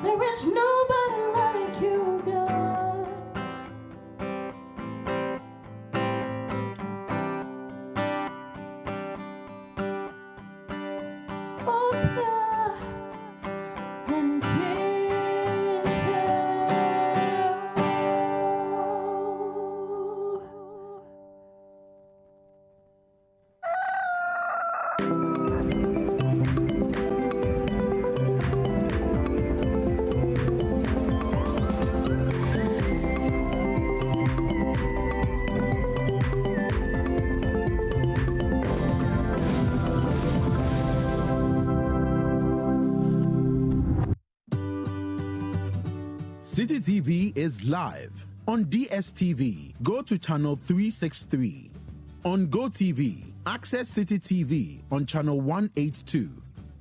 There is nobody like you, God. Oh, pure and peaceful. Citi TV is live on DSTV. Go to channel 363. On GoTV, access Citi TV on channel 182.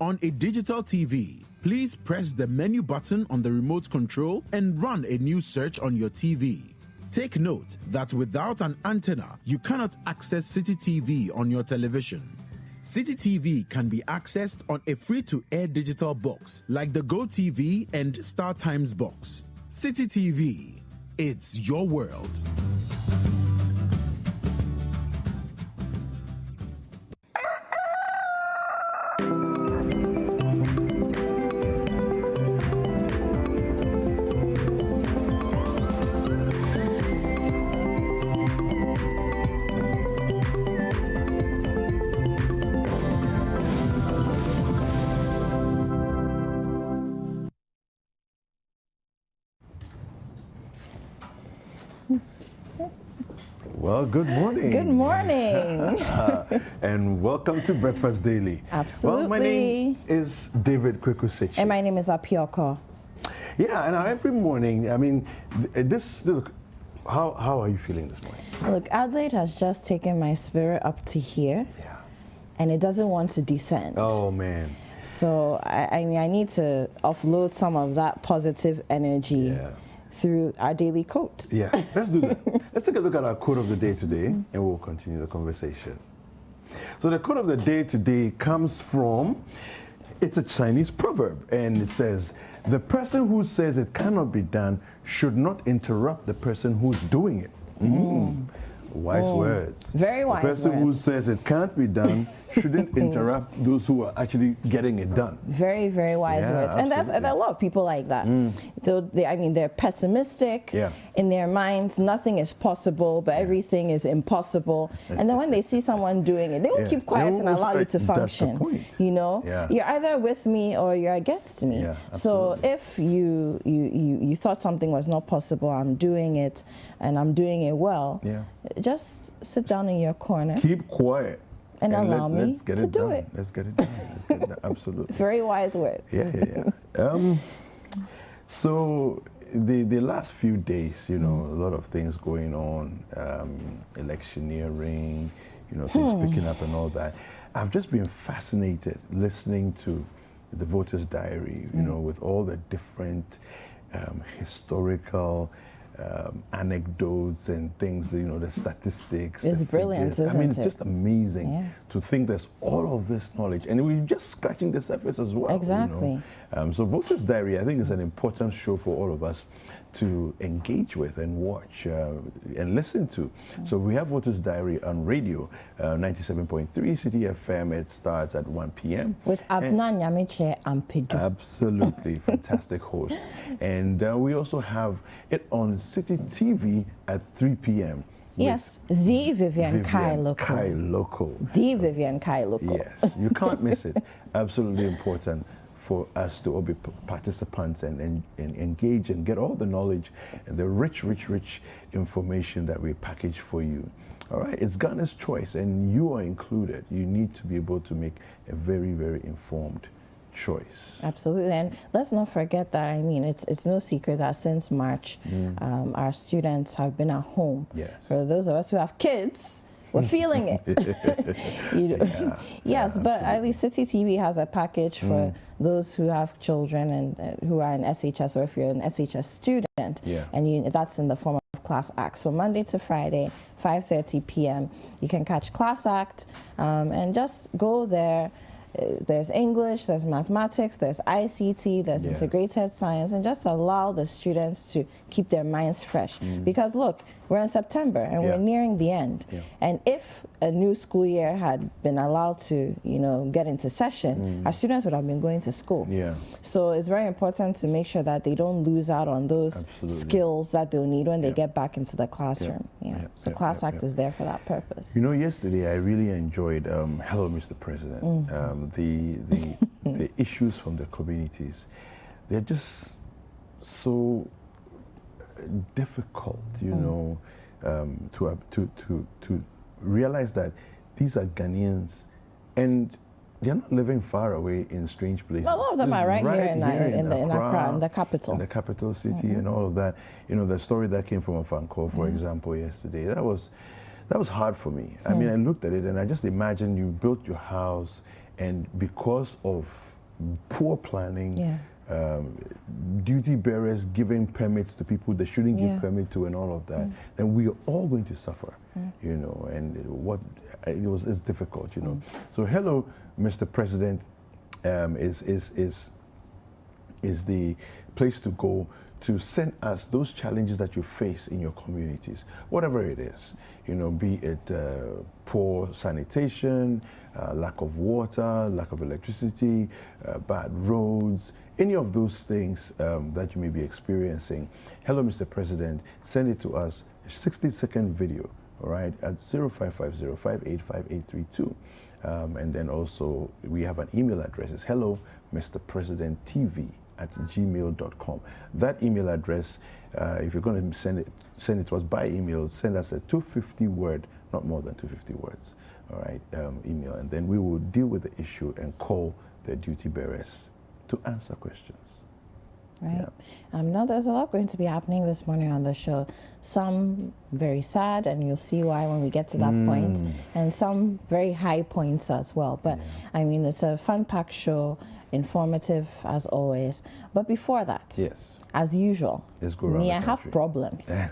On a digital TV, please press the menu button on the remote control and run a new search on your TV. Take note that without an antenna, you cannot access Citi TV on your television. Citi TV can be accessed on a free-to-air digital box like the GoTV and StarTimes box. Citi TV, it's your world. Well, good morning. Good morning. And welcome to Breakfast Daily. Absolutely. Well, my name is David Kwekusechi. And my name is Apiorkor. Yeah, and every morning, I mean, how are you feeling this morning? Look, Adelaide has just taken my spirit up to here. Yeah. And it doesn't want to descend. Oh, man. So, I mean, I need to offload some of that positive energy through our daily quote. Yeah, let's do that. Let's take a look at our quote of the day today, and we'll continue the conversation. So the quote of the day today comes from, it's a Chinese proverb, and it says, the person who says it cannot be done should not interrupt the person who's doing it. Wise words. Very wise words. The person who says it can't be done shouldn't interrupt those who are actually getting it done. Very, very wise words. And there are a lot of people like that. I mean, they're pessimistic. In their minds, nothing is possible, but everything is impossible. And then when they see someone doing it, they will keep quiet and allow you to function. That's the point. You know, you're either with me or you're against me. So if you thought something was not possible, I'm doing it, and I'm doing it well. Just sit down in your corner. Keep quiet. And allow me to do done. it. Let's get it done. Let's get it done. Absolutely. Very wise words. So the last few days, you know, a lot of things going on, electioneering, you know, things picking up and all that. I've just been fascinated listening to the Voters' Diary, you know, with all the different historical anecdotes and things, you know, the statistics. It's brilliant, isn't it? I mean, it's just amazing to think there's all of this knowledge, and we're just scratching the surface as well. Exactly. You know? So Voters' Diary, I think, is an important show for all of us to engage with and watch and listen to. So we have Voters' Diary on radio, 97.3 Citi FM. It starts at 1 p.m. With Abna Nyamiche Ampedu. Absolutely, fantastic host. And we also have it on Citi TV at 3 p.m. Yes, the Vivian Kai Loco. Loco. The Vivian Kai Loco. Yes, you can't miss it. Absolutely important for us to all be participants and engage and get all the knowledge and the rich information that we package for you. All right, it's Ghana's choice, and you are included. You need to be able to make a very, very informed choice. Absolutely. And let's not forget that, I mean, it's no secret that since March, our students have been at home. Yes. For those of us who have kids, we're feeling it. You know? Yes, but at least Citi TV has a package for those who have children and who are in SHS, or if you're an SHS student, and that's in the form of Class Act. So Monday to Friday, 5:30 p.m., you can catch Class Act and just go there. There's English, there's mathematics, there's ICT, there's integrated science, and just allow the students to keep their minds fresh. Because look, we're in September and we're nearing the end. And if a new school year had been allowed to, get into session, our students would have been going to school. So it's very important to make sure that they don't lose out on those skills that they'll need when they get back into the classroom. So Class Act is there for that purpose. You know, yesterday I really enjoyed Hello, Mr. President. The issues from the communities, they're just so difficult, to realize that these are Ghanaians and they're not living far away in strange places. A lot of them are right here in Accra, in the capital. In the capital city and all of that. You know, the story that came from Apiorkor, for example, yesterday, that was hard for me. I mean, I looked at it and I just imagined you built your house, and because of poor planning, duty bearers giving permits to people they shouldn't give permit to and all of that, then we are all going to suffer, and it's difficult, So Hello, Mr. President is the place to go to send us those challenges that you face in your communities, whatever it is, be it poor sanitation, lack of water, lack of electricity, bad roads, any of those things that you may be experiencing. Hello, Mr. President, send it to us, a 60-second video, all right, at 0550-585-832. And then also we have an email address. It's hello, Mr. President TV @gmail.com. That email address, if you're going to send it to us by email, send us a 250-word, not more than 250 words, all right, email, and then we will deal with the issue and call the duty bearers to answer questions. Right. Now there's a lot going to be happening this morning on the show. Some very sad, and you'll see why when we get to that point, and some very high points as well. But I mean, it's a fun-packed show, informative as always. But before that, as usual, I have problems. I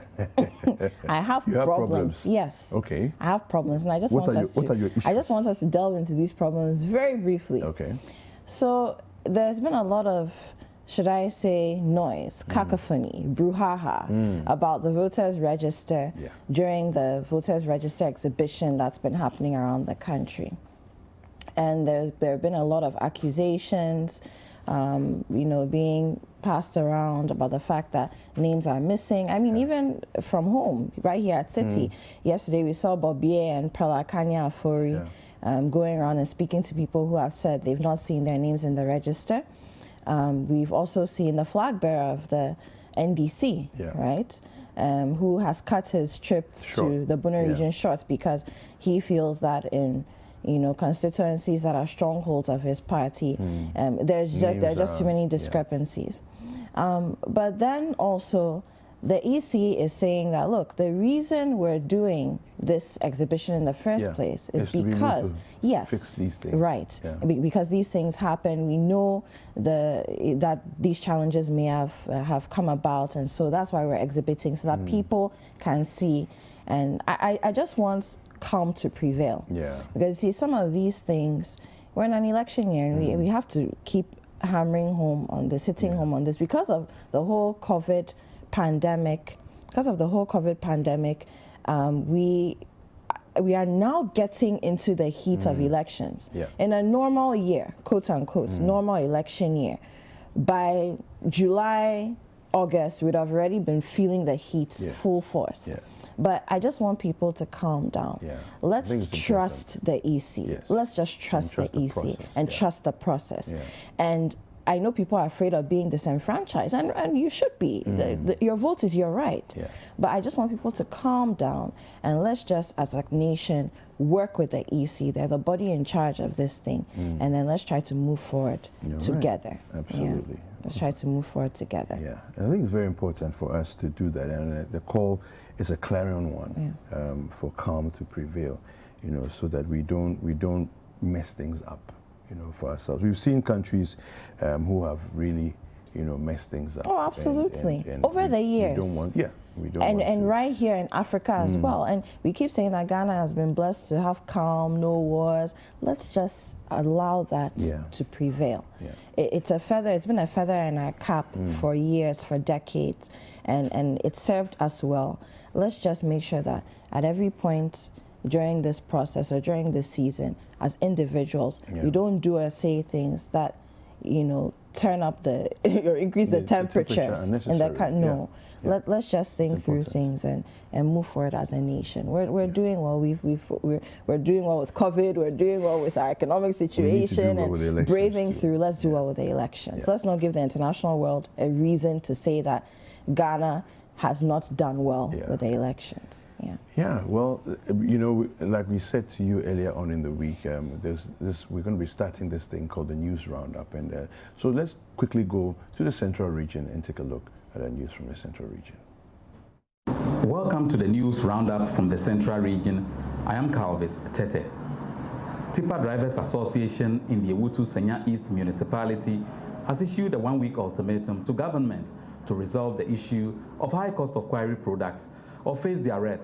have problems. Yes. Okay. I have problems, and I just want us to delve into these problems very briefly. Okay. So there's been a lot of, should I say, noise, cacophony, brouhaha about the voters register during the voters register exhibition that's been happening around the country. And there have been a lot of accusations, being passed around about the fact that names are missing. I mean, even from home, right here at Citi, yesterday we saw Bobie and Perla Kanya Afori going around and speaking to people who have said they've not seen their names in the register. We've also seen the flag bearer of the NDC, right, who has cut his trip to the Bono region short because he feels that in constituencies that are strongholds of his party, there are just too many discrepancies. But then also, the EC is saying that, look, the reason we're doing this exhibition in the first place is because, fix these things. Right, because these things happen. We know that these challenges may have come about, and so that's why we're exhibiting, so that people can see. And I just want calm to prevail. Because, see, some of these things, we're in an election year, and we have to keep hammering home on this, hitting home on this, because of the whole COVID pandemic. We are now getting into the heat of elections. In a normal year, quote unquote, normal election year, by July, August, we'd have already been feeling the heat full force. But I just want people to calm down. Let's trust the EC. Let's just trust the EC and trust the process. And I know people are afraid of being disenfranchised, and you should be. Your vote is your right. Yeah. But I just want people to calm down, and let's just, as a nation, work with the EC. They're the body in charge of this thing, and then let's try to move forward together. Right. Absolutely. Yeah. Let's try to move forward together. Yeah, I think it's very important for us to do that, and the call is a clarion one for calm to prevail, so that we don't mess things up, for ourselves. We've seen countries who have really, messed things up. Oh, absolutely. And over the years. We don't want, we don't want and to. right here in Africa as well. And we keep saying that Ghana has been blessed to have calm, no wars. Let's just allow that to prevail. Yeah. It's been a feather in our cap for years, for decades, and it served us well. Let's just make sure that at every point during this process or during this season, as individuals, we don't do or say things that, turn up or increase the temperatures in the country. No. Yeah. Let's just think through things and move forward as a nation. We're doing well. We're doing well with COVID. We're doing well with our economic situation and braving through. Let's do well with the elections. Let's not give the international world a reason to say that Ghana has not done well with the elections. Yeah, well, like we said to you earlier on in the week, we're going to be starting this thing called the News Roundup. And so let's quickly go to the Central Region and take a look at the news from the Central Region. Welcome to the News Roundup from the Central Region. I am Calvis Tete. Tipper Drivers Association in the Ewutu Senya East Municipality has issued a one-week ultimatum to government to resolve the issue of high cost of quarry products or face their wrath.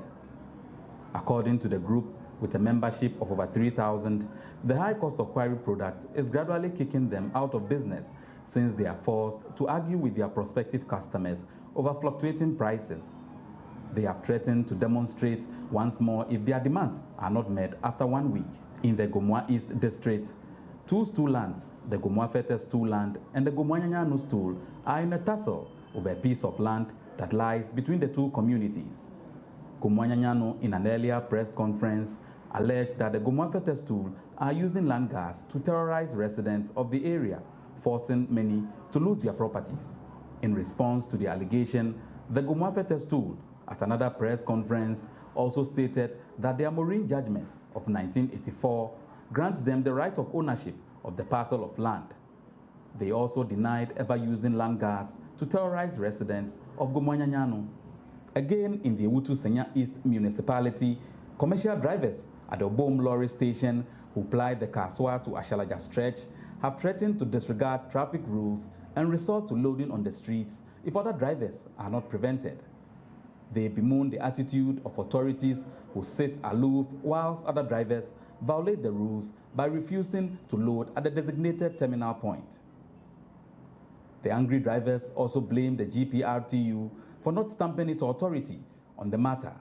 According to the group, with a membership of over 3,000, the high cost of quarry products is gradually kicking them out of business since they are forced to argue with their prospective customers over fluctuating prices. They have threatened to demonstrate once more if their demands are not met after 1 week. In the Gomua East District, two stool lands, the Gomua Fete stool land and the Gomua Nyanyanu stool, are in a tussle over a piece of land that lies between the two communities. Gomua Nyanyanu, in an earlier press conference, alleged that the Gomua Fete stool are using land gas to terrorize residents of the area, forcing many to lose their properties. In response to the allegation, the Gomua Fete stool, at another press conference, also stated that their Marine judgment of 1984 grants them the right of ownership of the parcel of land. They also denied ever using land gas to terrorize residents of Gomua Nyanyanu. Again, in the Ewutu Senya East Municipality, commercial drivers at the Obom Lorry Station who ply the Kaswa to Ashalaja stretch have threatened to disregard traffic rules and resort to loading on the streets if other drivers are not prevented. They bemoan the attitude of authorities who sit aloof whilst other drivers violate the rules by refusing to load at the designated terminal point. The angry drivers also blame the GPRTU for not stamping its authority on the matter.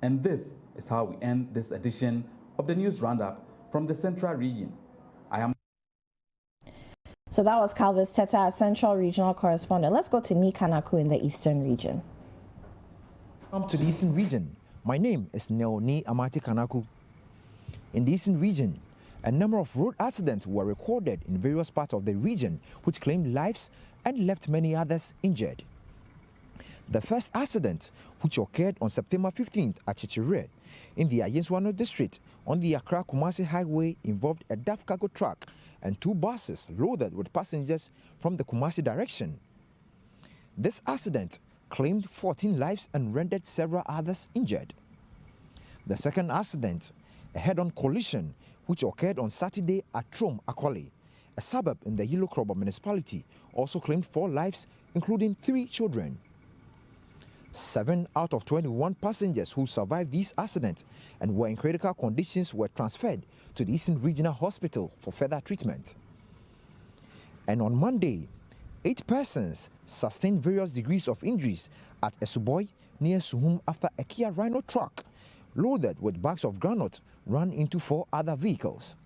And this is how we end this edition of the News Roundup from the Central Region. So that was Calvis Teta, Central Regional Correspondent. Let's go to Nikanaku in the Eastern Region. Welcome to the Eastern Region. My name is Neoni Amati Kanaku. In the Eastern Region, a number of road accidents were recorded in various parts of the region, which claimed lives and left many others injured. The first accident, which occurred on September 15th at Chichire in the Ayenswano district on the Accra-Kumasi Highway, involved a DAF cargo truck and two buses loaded with passengers from the Kumasi direction. This accident claimed 14 lives and rendered several others injured. The second accident, a head-on collision, which occurred on Saturday at Trom Akoli, a suburb in the Yellow Krobo municipality, also claimed 4 lives, including 3 children. 7 out of 21 passengers who survived this accident and were in critical conditions were transferred to the Eastern Regional Hospital for further treatment. And on Monday, 8 persons sustained various degrees of injuries at Esuboy near Suhum after a Kia Rhino truck loaded with bags of granite ran into 4 other vehicles.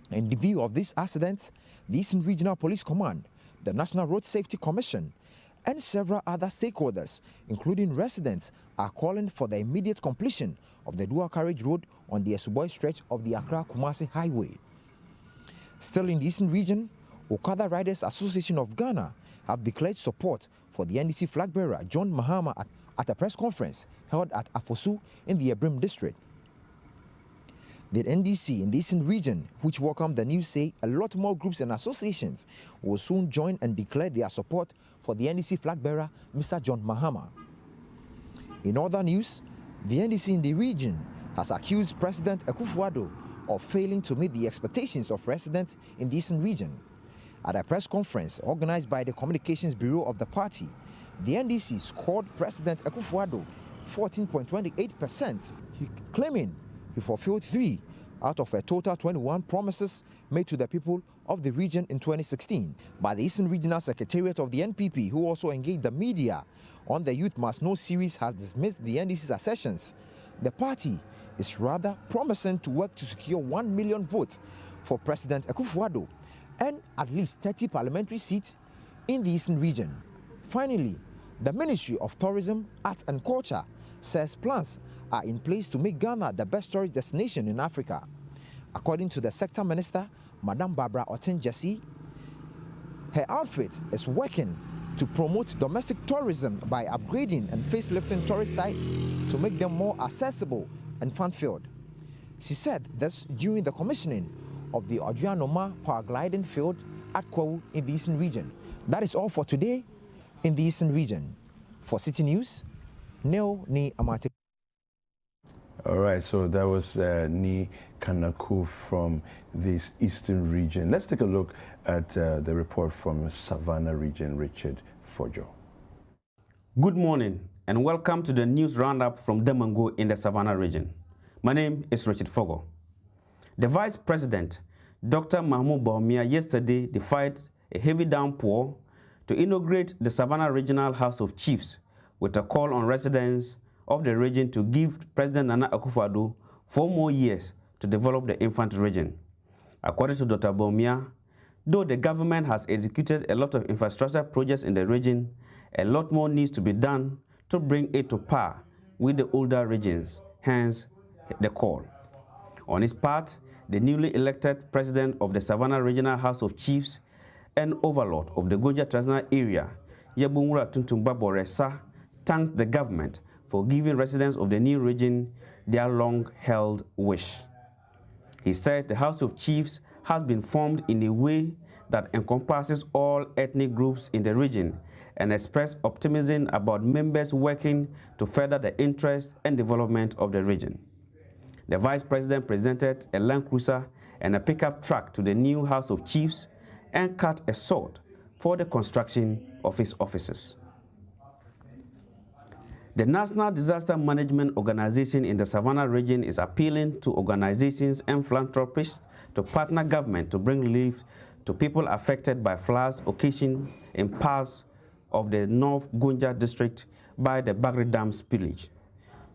In the view of this accident, the Eastern Regional Police Command, the National Road Safety Commission, and several other stakeholders, including residents, are calling for the immediate completion of the dual carriage road on the Esuboy stretch of the Accra-Kumasi Highway. Still in the Eastern Region, Okada Riders Association of Ghana have declared support for the NDC flag bearer John Mahama at a press conference held at Afosu in the Ebrim district. The NDC in the Eastern region, which welcomed the news, say a lot more groups and associations will soon join and declare their support for the NDC flag bearer, Mr. John Mahama. In other news, the NDC in the region has accused President Akufo-Addo of failing to meet the expectations of residents in the Eastern region. At a press conference organized by the Communications Bureau of the party, the NDC scored President Akufo-Addo 14.28%, claiming he fulfilled 3 out of a total 21 promises made to the people of the region in 2016. But the Eastern Regional Secretariat of the NPP, who also engaged the media on the Youth Must Know series, has dismissed the NDC's assertions. The party is rather promising to work to secure 1 million votes for President Akufo-Addo and at least 30 parliamentary seats in the Eastern region. Finally, the Ministry of Tourism, Arts and Culture says plans are in place to make Ghana the best tourist destination in Africa. According to the sector minister, Madam Barbara Oten-Jesse, her outfit is working to promote domestic tourism by upgrading and facelifting tourist sites to make them more accessible and fun-filled. She said this during the commissioning of the Odrianoma paragliding field at Kwawu in the Eastern region. That is all for today in the Eastern region. For Citi News, Neo Ni Amate. All right, so that was Ni Kanaku from this Eastern region. Let's take a look at the report from Savannah region, Richard Fojo. Good morning and welcome to the news roundup from Demango in the Savannah region. My name is Richard Fogo. The Vice President, Dr. Mahmoud Bawumia, yesterday defied a heavy downpour to inaugurate the Savannah Regional House of Chiefs with a call on residents of the region to give President Nana Akufo-Addo 4 more years to develop the infant region. According to Dr. Bawumia, though the government has executed a lot of infrastructure projects in the region, a lot more needs to be done to bring it to par with the older regions, hence the call. On his part, the newly elected president of the Savannah Regional House of Chiefs and overlord of the Gonja Traditional Area, Yabunwura Tuntumba Boresa, thanked the government for giving residents of the new region their long-held wish. He said the House of Chiefs has been formed in a way that encompasses all ethnic groups in the region and expressed optimism about members working to further the interest and development of the region. The Vice President presented a Land Cruiser and a pickup truck to the new House of Chiefs and cut a sod for the construction of his offices. The National Disaster Management Organization in the Savannah region is appealing to organizations and philanthropists to partner government to bring relief to people affected by floods occasioned in parts of the North Gonja district by the Bagri Dam spillage.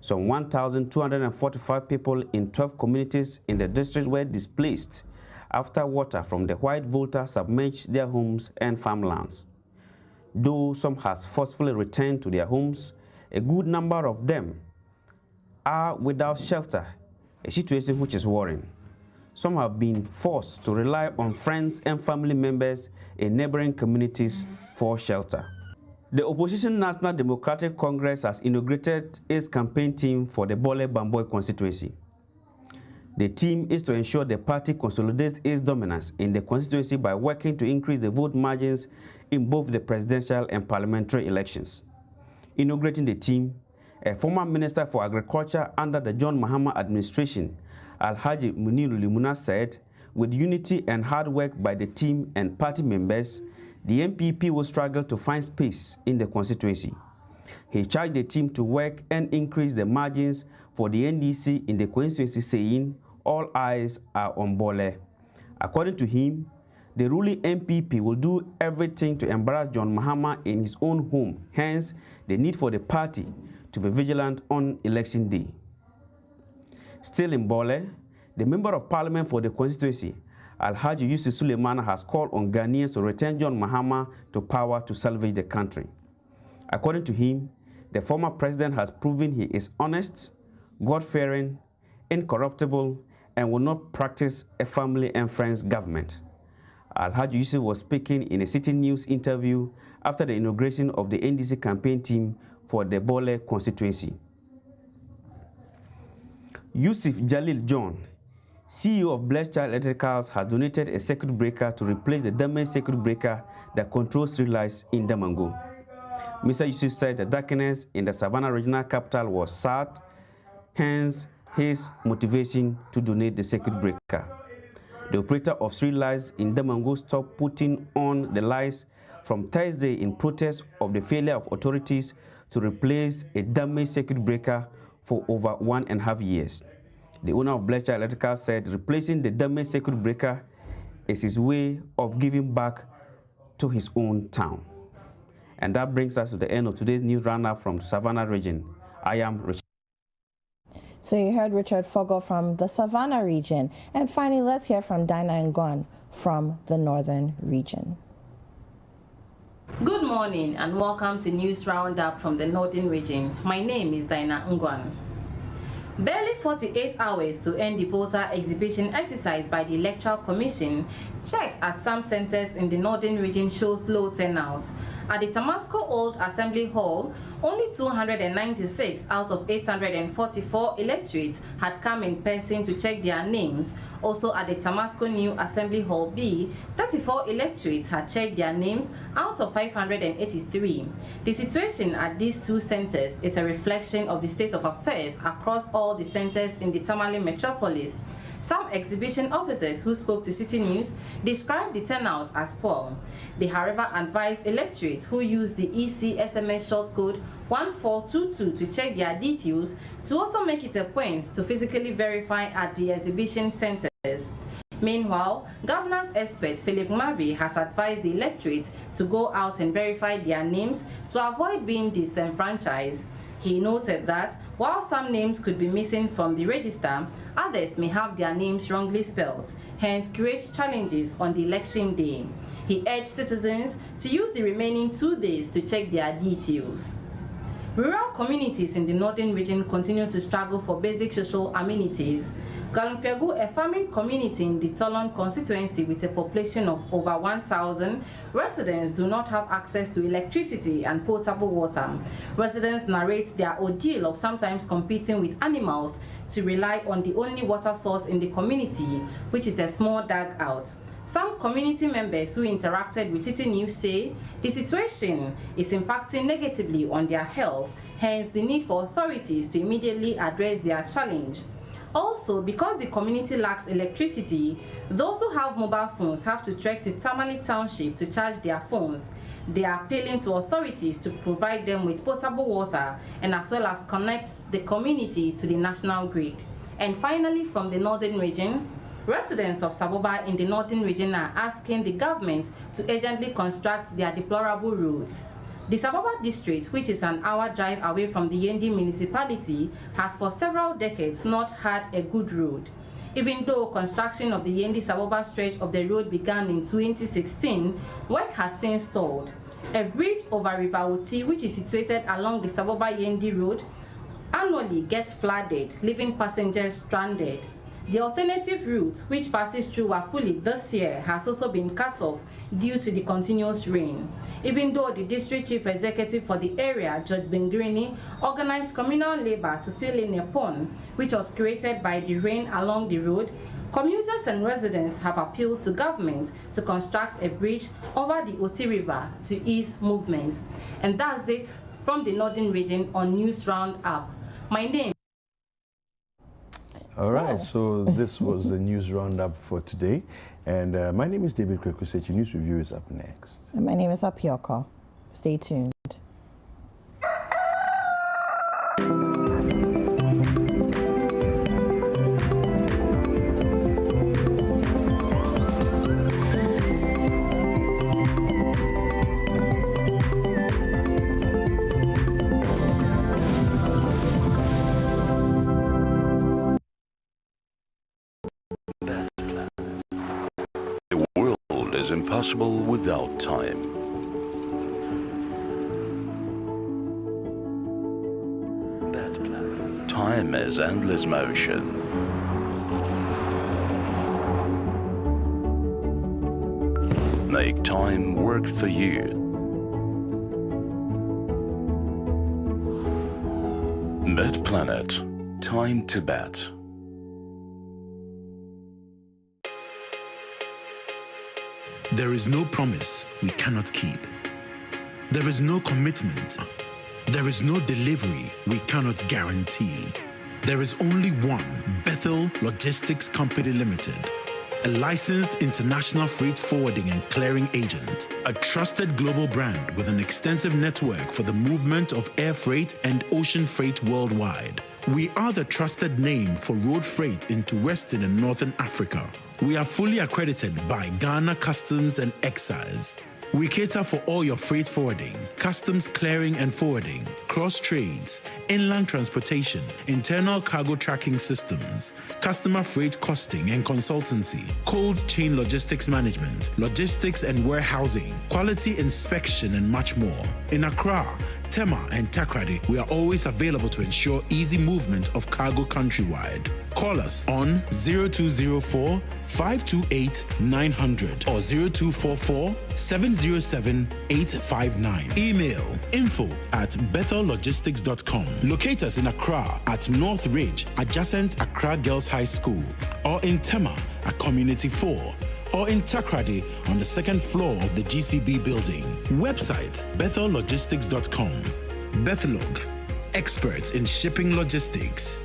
Some 1,245 people in 12 communities in the district were displaced after water from the White Volta submerged their homes and farmlands. Though some has forcefully returned to their homes, a good number of them are without shelter, a situation which is worrying. Some have been forced to rely on friends and family members in neighboring communities for shelter. The opposition National Democratic Congress has inaugurated its campaign team for the Bole Bamboy constituency. The team is to ensure the party consolidates its dominance in the constituency by working to increase the vote margins in both the presidential and parliamentary elections. Inaugurating the team, a former Minister for Agriculture under the John Mahama administration, Alhaji Muniru Limuna, said, with unity and hard work by the team and party members, the MPP will struggle to find space in the constituency. He charged the team to work and increase the margins for the NDC in the constituency, saying, all eyes are on Bole. According to him, the ruling MPP will do everything to embarrass John Mahama in his own home, hence the need for the party to be vigilant on election day. Still in Bole, the Member of Parliament for the constituency, Alhaji Yusuf Suleiman, has called on Ghanaians to return John Mahama to power to salvage the country. According to him, the former president has proven he is honest, God-fearing, incorruptible, and will not practice a family and friends government. Alhaji Yusuf was speaking in a Citi News interview after the inauguration of the NDC campaign team for the Bole constituency. Yusuf Jalil John, CEO of Blessed Child Electricals, has donated a circuit breaker to replace the damaged circuit breaker that controls street lights in Damango. Mr. Yusuf said the darkness in the Savannah regional capital was sad, hence his motivation to donate the circuit breaker. The operator of street lights in Damango stopped putting on the lights from Thursday in protest of the failure of authorities to replace a damaged circuit breaker for over 1.5 years. The owner of Blessed Child Electrical said replacing the damaged circuit breaker is his way of giving back to his own town. And that brings us to the end of today's news roundup from Savannah region. I am Richard. So you heard Richard Fogo from the Savannah region. And finally, let's hear from Dinah Ngwan from the northern region. Good morning and welcome to News Roundup from the Northern Region. My name is Dinah Ngwan. Barely 48 hours to end the voter exhibition exercise by the Electoral Commission, checks at some centers in the Northern Region shows low turnout. At the Tamasco Old Assembly Hall, only 296 out of 844 electorates had come in person to check their names. Also at the Tamasco New Assembly Hall B, 34 electorates had checked their names out of 583. The situation at these two centers is a reflection of the state of affairs across all the centers in the Tamale metropolis. Some exhibition officers who spoke to Citi News described the turnout as poor. They, however, advised electorates who use the EC SMS short code 1422 to check their details to also make it a point to physically verify at the exhibition centers. Meanwhile, governance expert Philip Mabi has advised the electorate to go out and verify their names to avoid being disenfranchised. He noted that while some names could be missing from the register, others may have their names wrongly spelled, hence create challenges on the election day. He urged citizens to use the remaining 2 days to check their details. Rural communities in the northern region continue to struggle for basic social amenities. Galumpegu, a farming community in the Tolon constituency with a population of over 1,000, residents do not have access to electricity and potable water. Residents narrate their ordeal of sometimes competing with animals to rely on the only water source in the community, which is a small dugout. Some community members who interacted with Citi News say the situation is impacting negatively on their health, hence the need for authorities to immediately address their challenge. Also, because the community lacks electricity, those who have mobile phones have to trek to Tamale Township to charge their phones. They are appealing to authorities to provide them with potable water and as well as connect the community to the national grid. And finally, from the northern region, residents of Saboba in the northern region are asking the government to urgently construct their deplorable roads. The Saboba district, which is an hour drive away from the Yendi municipality, has for several decades not had a good road. Even though construction of the Yendi-Saboba stretch of the road began in 2016, work has since stalled. A bridge over River Oti, which is situated along the Saboba-Yendi road, annually gets flooded, leaving passengers stranded. The alternative route, which passes through Wapuli this year, has also been cut off due to the continuous rain. Even though the district chief executive for the area, George Bengrini, organized communal labor to fill in a pond, which was created by the rain along the road, commuters and residents have appealed to government to construct a bridge over the Oti River to ease movement. And that's it from the northern region on News Roundup. My name. All right, so this was the news roundup for today. And my name is David Kwekusechi. News Review is up next. And my name is Apiorkor. Stay tuned. Is impossible without time. Time is endless motion. make time work for you. Bet Planet. Time to bet. There is no promise we cannot keep. There is no commitment. There is no delivery we cannot guarantee. There is only one Bethel Logistics Company Limited, a licensed international freight forwarding and clearing agent, a trusted global brand with an extensive network for the movement of air freight and ocean freight worldwide. We are the trusted name for road freight into Western and Northern Africa. We are fully accredited by Ghana Customs and Excise. We cater for all your freight forwarding, customs clearing and forwarding, cross trades, inland transportation, internal cargo tracking systems, customer freight costing and consultancy, cold chain logistics management, logistics and warehousing, quality inspection, and much more. In Accra, Tema, and Takrady, we are always available to ensure easy movement of cargo countrywide. Call us on 0204 528 900 or 0244 707 859. Email info@bethellogistics.com. Locate us in Accra at North Ridge, adjacent Accra Girls High School, or in Tema at Community 4, or in Takrady on the second floor of the GCB building. Website bethellogistics.com. Bethlog, experts in shipping logistics.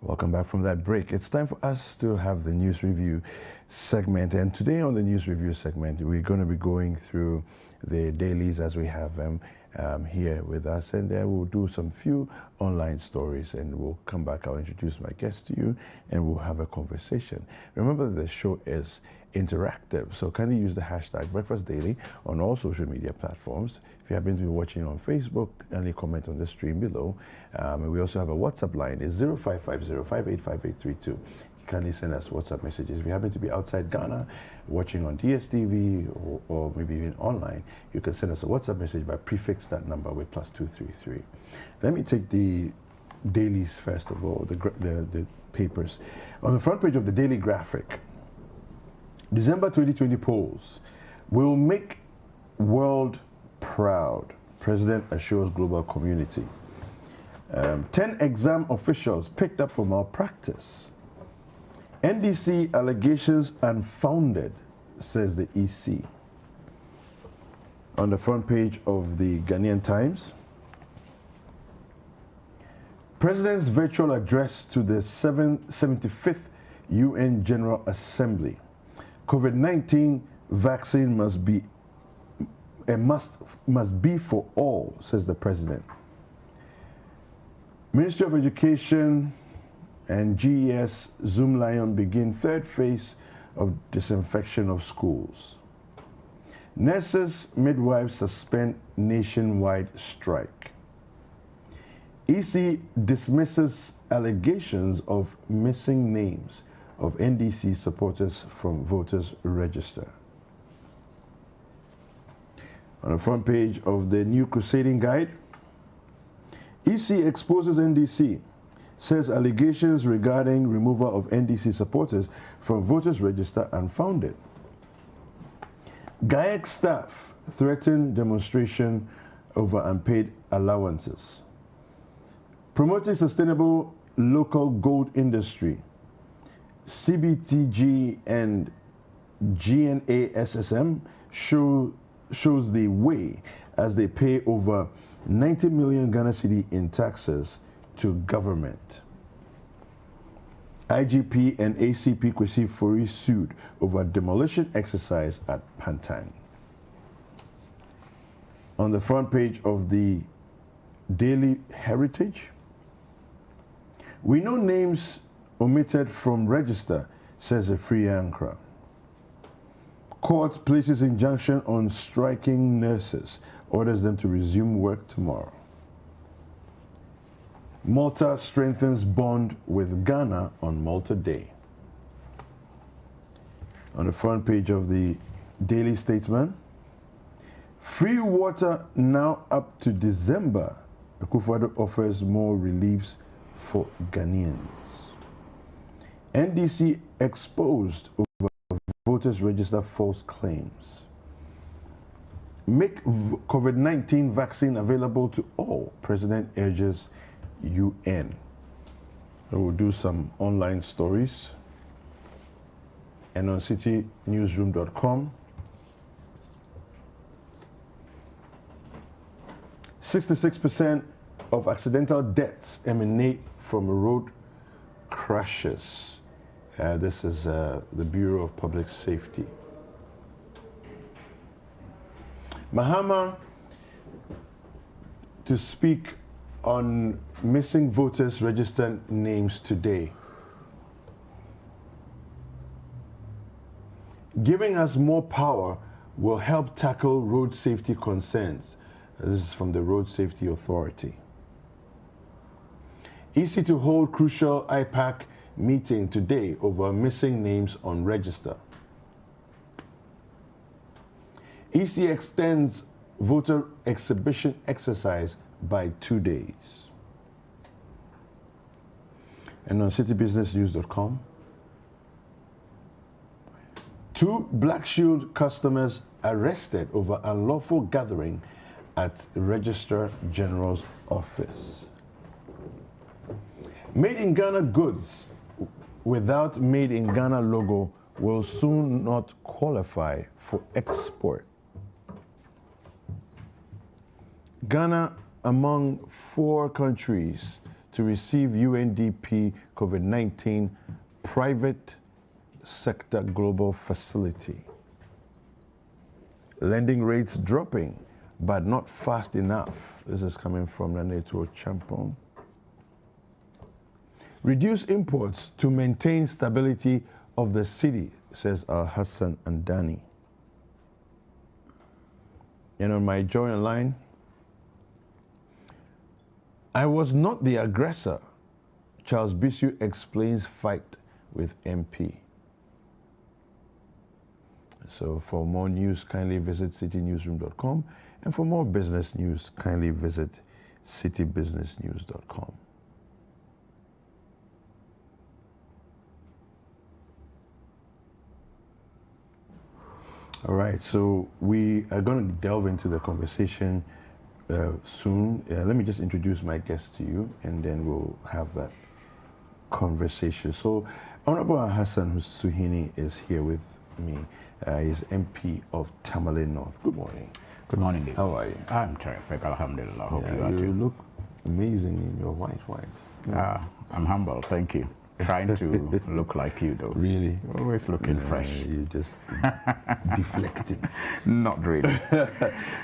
Welcome back from that break. It's time for us to have the news review segment. And today on the news review segment, we're going to be going through the dailies as we have them here with us. And then we'll do some few online stories and we'll come back. I'll introduce my guest to you and we'll have a conversation. Remember, the show is interactive, so kindly use the hashtag Breakfast Daily on all social media platforms. If you happen to be watching on Facebook, kindly comment on the stream below. We also have a WhatsApp line. It's 0550585832. Kindly send us WhatsApp messages. If you happen to be outside Ghana, watching on DSTV or maybe even online, you can send us a WhatsApp message by prefix that number with +233. Let me take the dailies first of all, the papers. On the front page of the Daily Graphic, December 2020 polls will make world proud. President assures global community. 10 exam officials picked up for malpractice. NDC allegations unfounded, says the EC. On the front page of the Ghanaian Times, President's virtual address to the 75th UN General Assembly. COVID-19 vaccine must be for all, says the President. Ministry of Education and GES Zoom Lion begin third phase of disinfection of schools. Nurses, midwives suspend nationwide strike. EC dismisses allegations of missing names of NDC supporters from voters' register. On the front page of the New Crusading Guide, EC exposes NDC, says allegations regarding removal of NDC supporters from voters' register unfounded. GAEC staff threaten demonstration over unpaid allowances. Promoting sustainable local gold industry. CBTG and GNASSM shows the way as they pay over 90 million Ghana cedi in taxes to government. IGP and ACP Kwesi Fori sued over demolition exercise at Pantang. On the front page of the Daily Heritage, we know names omitted from register, says a free Ankara. Court places injunction on striking nurses, orders them to resume work tomorrow. Malta strengthens bond with Ghana on Malta Day. On the front page of the Daily Statesman, free water now up to December. Akufo-Addo offers more reliefs for Ghanaians. NDC exposed over voters register false claims. Make COVID-19 vaccine available to all, President urges UN. We'll do some online stories. And on citinewsroom.com, 66% of accidental deaths emanate from road crashes. This is the Bureau of Public Safety. Mahama to speak on missing voters registered names today. Giving us more power will help tackle road safety concerns. This is from the Road Safety Authority. EC to hold crucial IPAC meeting today over missing names on register. EC extends voter exhibition exercise by 2 days. And on citybusinessnews.com, 2 Black Shield customers arrested over unlawful gathering at Registrar General's office. Made in Ghana goods without Made in Ghana logo will soon not qualify for export. Ghana among 4 countries to receive UNDP COVID-19 private sector global facility. Lending rates dropping, but not fast enough. This is coming from the Nato Champon. Reduce imports to maintain stability of the city, says Al Hassan Andani. And on my Joy Online, I was not the aggressor. Charles Bisu explains fight with MP. So for more news, kindly visit citinewsroom.com. And for more business news, kindly visit citybusinessnews.com. All right, so we are going to delve into the conversation soon. Let me just introduce my guest to you, and then we'll have that conversation. So Honorable Hassan Suhini is here with me. He's MP of Tamale North. Good morning. Good morning, David. How are you? I'm terrific, alhamdulillah. Hope you are You too. look amazing in your white. I'm humble, thank you. Trying to look like you, though. Really? You're always looking fresh. You're just deflecting. Not really.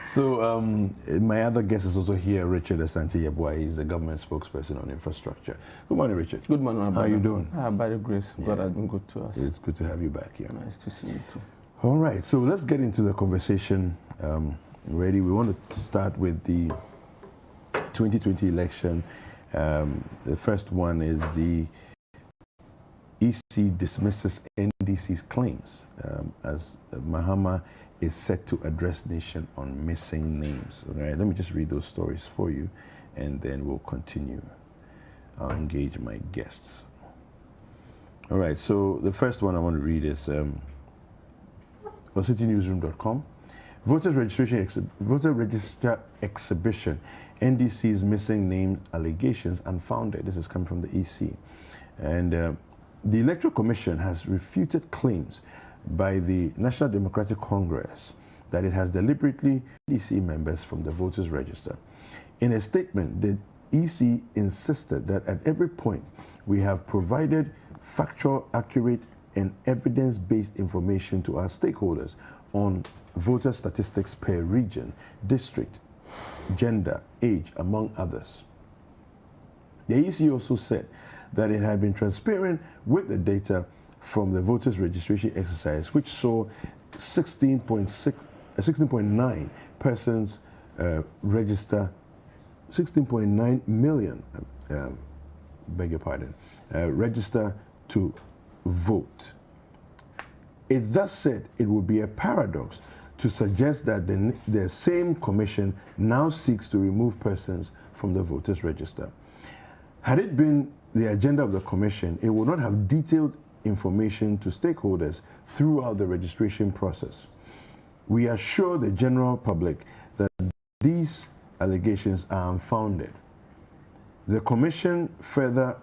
So my other guest is also here, Richard Asante Yabua. He's the government spokesperson on infrastructure. Good morning, Richard. Good morning. How are you doing? By the grace, God has been good to us. It's good to have you back here. Nice to see you too. All right, so let's get into the conversation. Ready? We want to start with the 2020 election. The first one is the EC dismisses NDC's claims as Mahama is set to address nation on missing names. All right, let me just read those stories for you, and then we'll continue. I'll engage my guests. All right, so the first one I want to read is on citinewsroom.com. Voter register exhibition. NDC's missing name allegations unfounded. This is coming from the EC. And the Electoral Commission has refuted claims by the National Democratic Congress that it has deliberately EC members from the voters register. In a statement, the EC insisted that at every point we have provided factual, accurate, and evidence-based information to our stakeholders on voter statistics per region, district, gender, age, among others. The EC also said that it had been transparent with the data from the voters registration exercise, which saw 16.9 persons register, 16.9 million beg your pardon, register to vote. It thus said it would be a paradox to suggest that the same commission now seeks to remove persons from the voters register. Had it been the agenda of the commission, it would not have detailed information to stakeholders throughout the registration process. We assure the general public that these allegations are unfounded. The commission further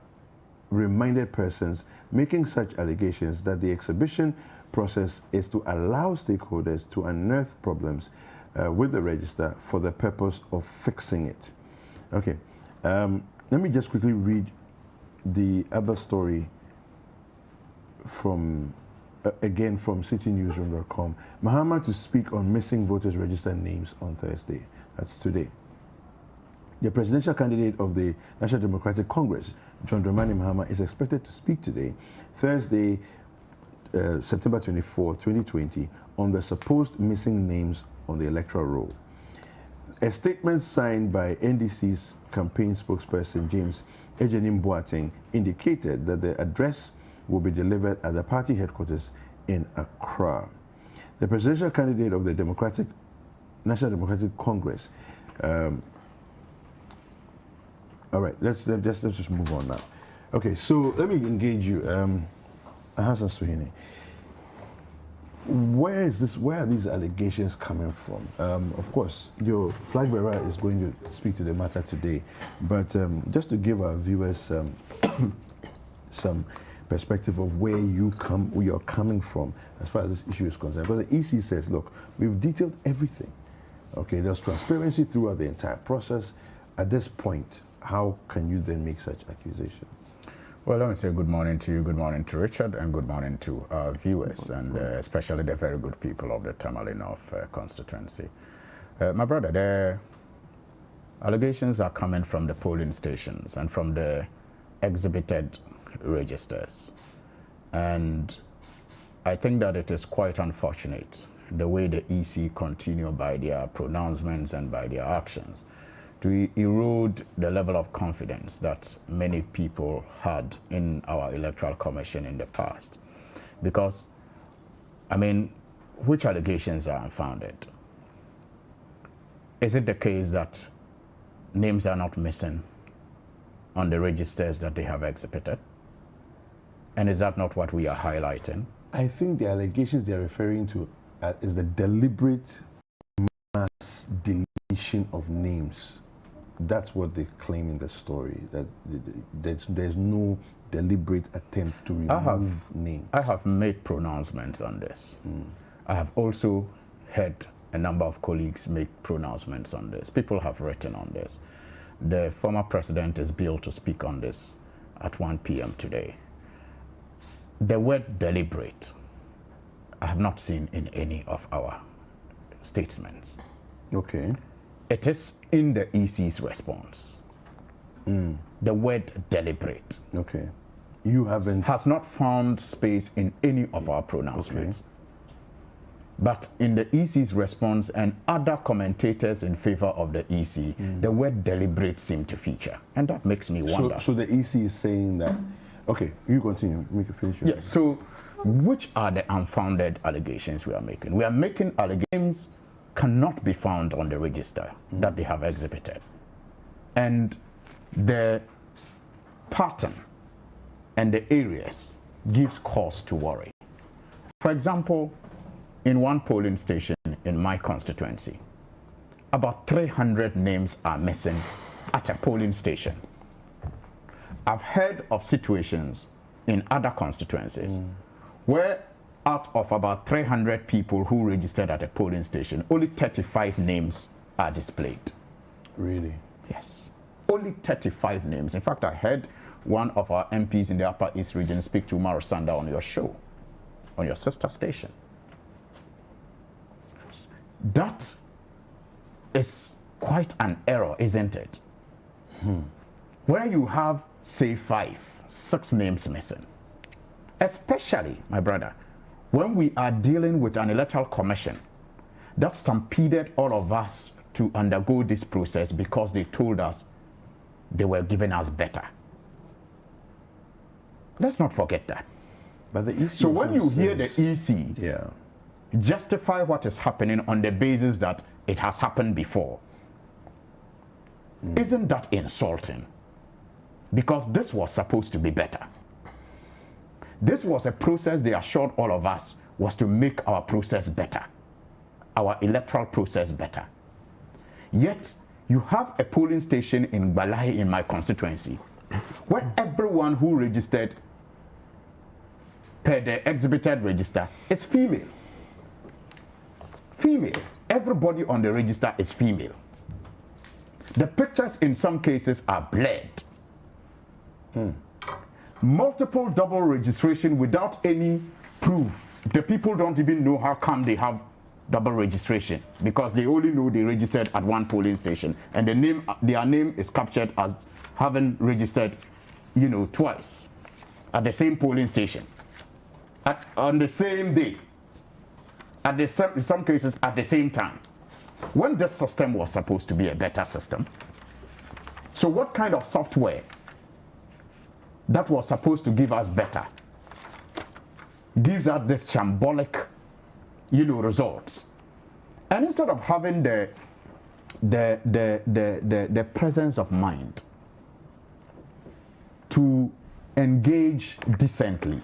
reminded persons making such allegations that the exhibition process is to allow stakeholders to unearth problems with the register for the purpose of fixing it. Okay, let me just quickly read the other story from, again from citynewsroom.com. Mahama to speak on missing voters register names on Thursday. That's today. The presidential candidate of the National Democratic Congress, John Dramani Mahama, is expected to speak today, Thursday, September 24, 2020, on the supposed missing names on the electoral roll. A statement signed by NDC's campaign spokesperson, James Ejenim Boateng, indicated that the address will be delivered at the party headquarters in Accra. The presidential candidate of the National Democratic Congress. All right, let's just move on now. Okay, so let me engage you. Hassan Suhini, where are these allegations coming from? Of course, your flag bearer is going to speak to the matter today, but just to give our viewers some perspective of where you're coming from as far as this issue is concerned. Because the EC says, look, we've detailed everything. Okay, there's transparency throughout the entire process. At this point, how can you then make such accusations? Well, let me say good morning to you, good morning to Richard, and good morning to our viewers, and especially the very good people of the Tamale North constituency. My brother, the allegations are coming from the polling stations and from the exhibited registers. And I think that it is quite unfortunate the way the EC continue by their pronouncements and by their actions to erode the level of confidence that many people had in our electoral commission in the past. Because, I mean, which allegations are unfounded? Is it the case that names are not missing on the registers that they have exhibited? And is that not what we are highlighting? I think the allegations they're referring to is the deliberate mass deletion of names. That's what they claim in the story, that there's no deliberate attempt to remove names. I have made pronouncements on this. I have also heard a number of colleagues make pronouncements on this. People have written on this. The former president is billed to speak on this at 1 p.m. today. The word deliberate, I have not seen in any of our statements. Okay. It is in the EC's response. The word deliberate. Okay. You haven't... has not found space in any of our pronouncements. Okay. But in the EC's response and other commentators in favor of the EC, the word deliberate seemed to feature. And that makes me wonder. So the EC is saying that... Okay, you continue. Make it finish. Yes, so which are the unfounded allegations we are making? We are making allegations cannot be found on the register that they have exhibited. And the pattern and the areas gives cause to worry. For example, in one polling station in my constituency, about 300 names are missing at a polling station. I've heard of situations in other constituencies where out of about 300 people who registered at a polling station, only 35 names are displayed. Really? Yes. Only 35 names. In fact, I heard one of our MPs in the Upper East region speak to Umaru Sanda on your show, on your sister station. That is quite an error, isn't it? Where you have, say, 5, 6 names missing. Especially, my brother, when we are dealing with an electoral commission that stampeded all of us to undergo this process because they told us they were giving us better. Let's not forget that. But the EC so when you hear the EC justify what is happening on the basis that it has happened before, isn't that insulting? Because this was supposed to be better. This was a process they assured all of us was to make our process better, our electoral process better. Yet, you have a polling station in Balai in my constituency where everyone who registered per the exhibited register is female. Female. Everybody on the register is female. The pictures in some cases are blurred. Multiple double registration without any proof. The people don't even know how come they have double registration, because they only know they registered at one polling station and their name is captured as having registered, twice at the same polling station on the same day, in some cases at the same time, when this system was supposed to be a better system. So what kind of software that was supposed to give us better gives us this shambolic results? And instead of having the presence of mind to engage decently,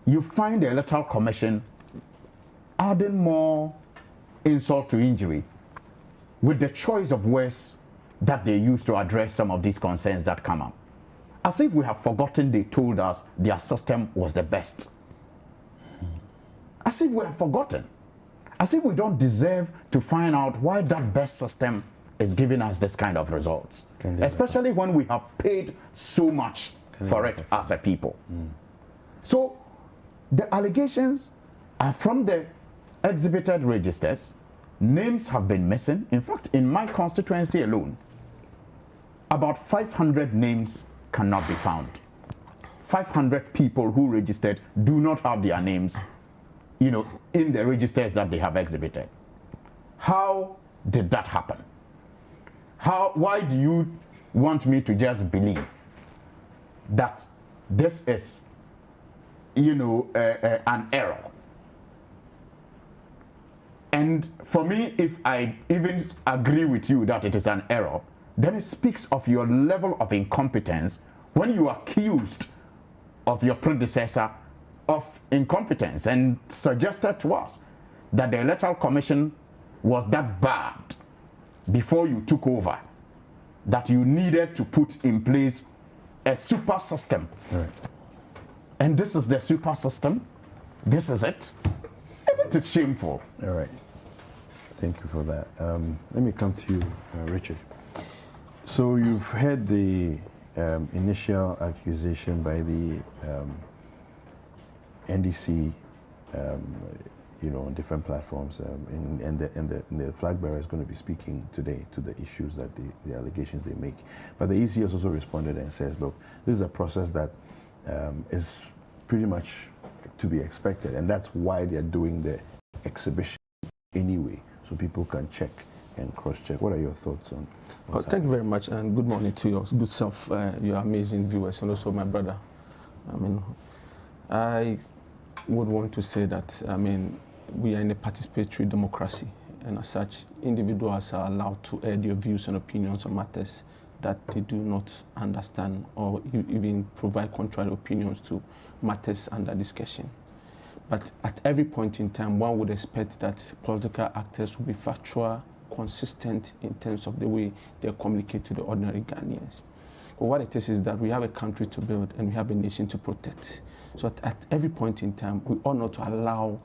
you find the Electoral Commission adding more insult to injury with the choice of words that they use to address some of these concerns that come up. As if we have forgotten they told us their system was the best. As if we have forgotten. As if we don't deserve to find out why that best system is giving us this kind of results. Especially when we have paid so much for it as a people. So the allegations are from the exhibited registers. Names have been missing. In fact, in my constituency alone, about 500 names cannot be found. 500 people who registered do not have their names, in the registers that they have exhibited. How did that happen? Why do you want me to just believe that this is, an error? And for me, if I even agree with you that it is an error, then it speaks of your level of incompetence when you are accused of your predecessor of incompetence and suggested to us that the Electoral Commission was that bad before you took over, that you needed to put in place a super system. Right. And this is the super system. This is it. Isn't it shameful? All right. Thank you for that. Let me come to you, Richard. So you've heard the initial accusation by the NDC, on different platforms, and the flag bearer is going to be speaking today to the issues that the allegations they make. But the EC has also responded and says, look, this is a process that is pretty much to be expected, and that's why they're doing the exhibition anyway, so people can check and cross-check. What are your thoughts on what's Thank you very much, and good morning to your good self, your amazing viewers, and also my brother. I would want to say that, we are in a participatory democracy, and as such, individuals are allowed to air their views and opinions on matters that they do not understand, or even provide contrary opinions to matters under discussion. But at every point in time, one would expect that political actors will be factual, consistent in terms of the way they communicate to the ordinary Ghanaians. But what it is that we have a country to build and we have a nation to protect. So at every point in time, we ought not to allow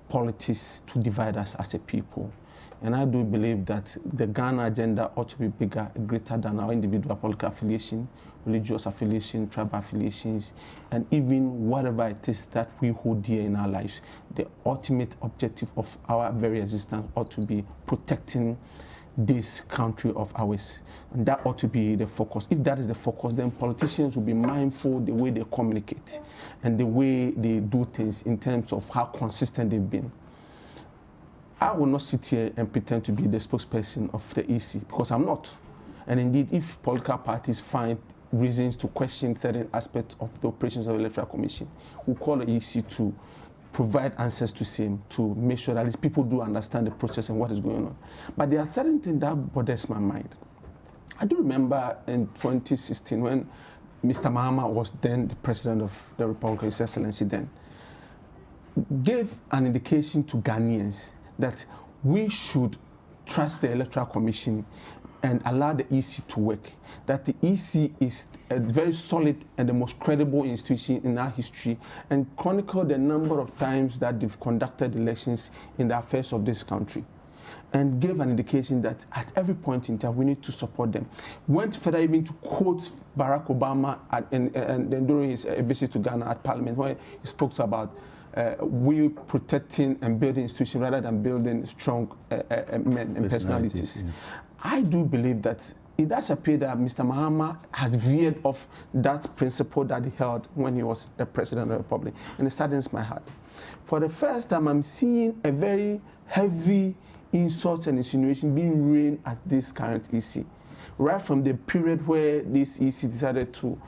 politics to divide us as a people. And I do believe that the Ghana agenda ought to be bigger, greater than our individual political affiliation, religious affiliation, tribal affiliations, and even whatever it is that we hold dear in our lives. The ultimate objective of our very existence ought to be protecting this country of ours. And that ought to be the focus. If that is the focus, then politicians will be mindful the way they communicate and the way they do things in terms of how consistent they've been. I will not sit here and pretend to be the spokesperson of the EC, because I'm not. And indeed, if political parties find reasons to question certain aspects of the operations of the Electoral Commission. We call the EC to provide answers to SIM to make sure that at least people do understand the process and what is going on. But there are certain things that bothers my mind. I do remember in 2016 when Mr. Mahama was then the President of the Republic, His Excellency then, gave an indication to Ghanaians that we should trust the Electoral Commission and allow the EC to work, that the EC is a very solid and the most credible institution in our history, and chronicled the number of times that they've conducted elections in the affairs of this country, and gave an indication that at every point in time we need to support them. Went further even to quote Barack Obama and during his visit to Ghana at Parliament, where he spoke about we protecting and building institutions rather than building strong men and personalities. Yeah. I do believe that it does appear that Mr. Mahama has veered off that principle that he held when he was the President of the Republic, and it saddens my heart. For the first time, I'm seeing a very heavy insults and insinuation being rained at this current EC, right from the period where this EC decided to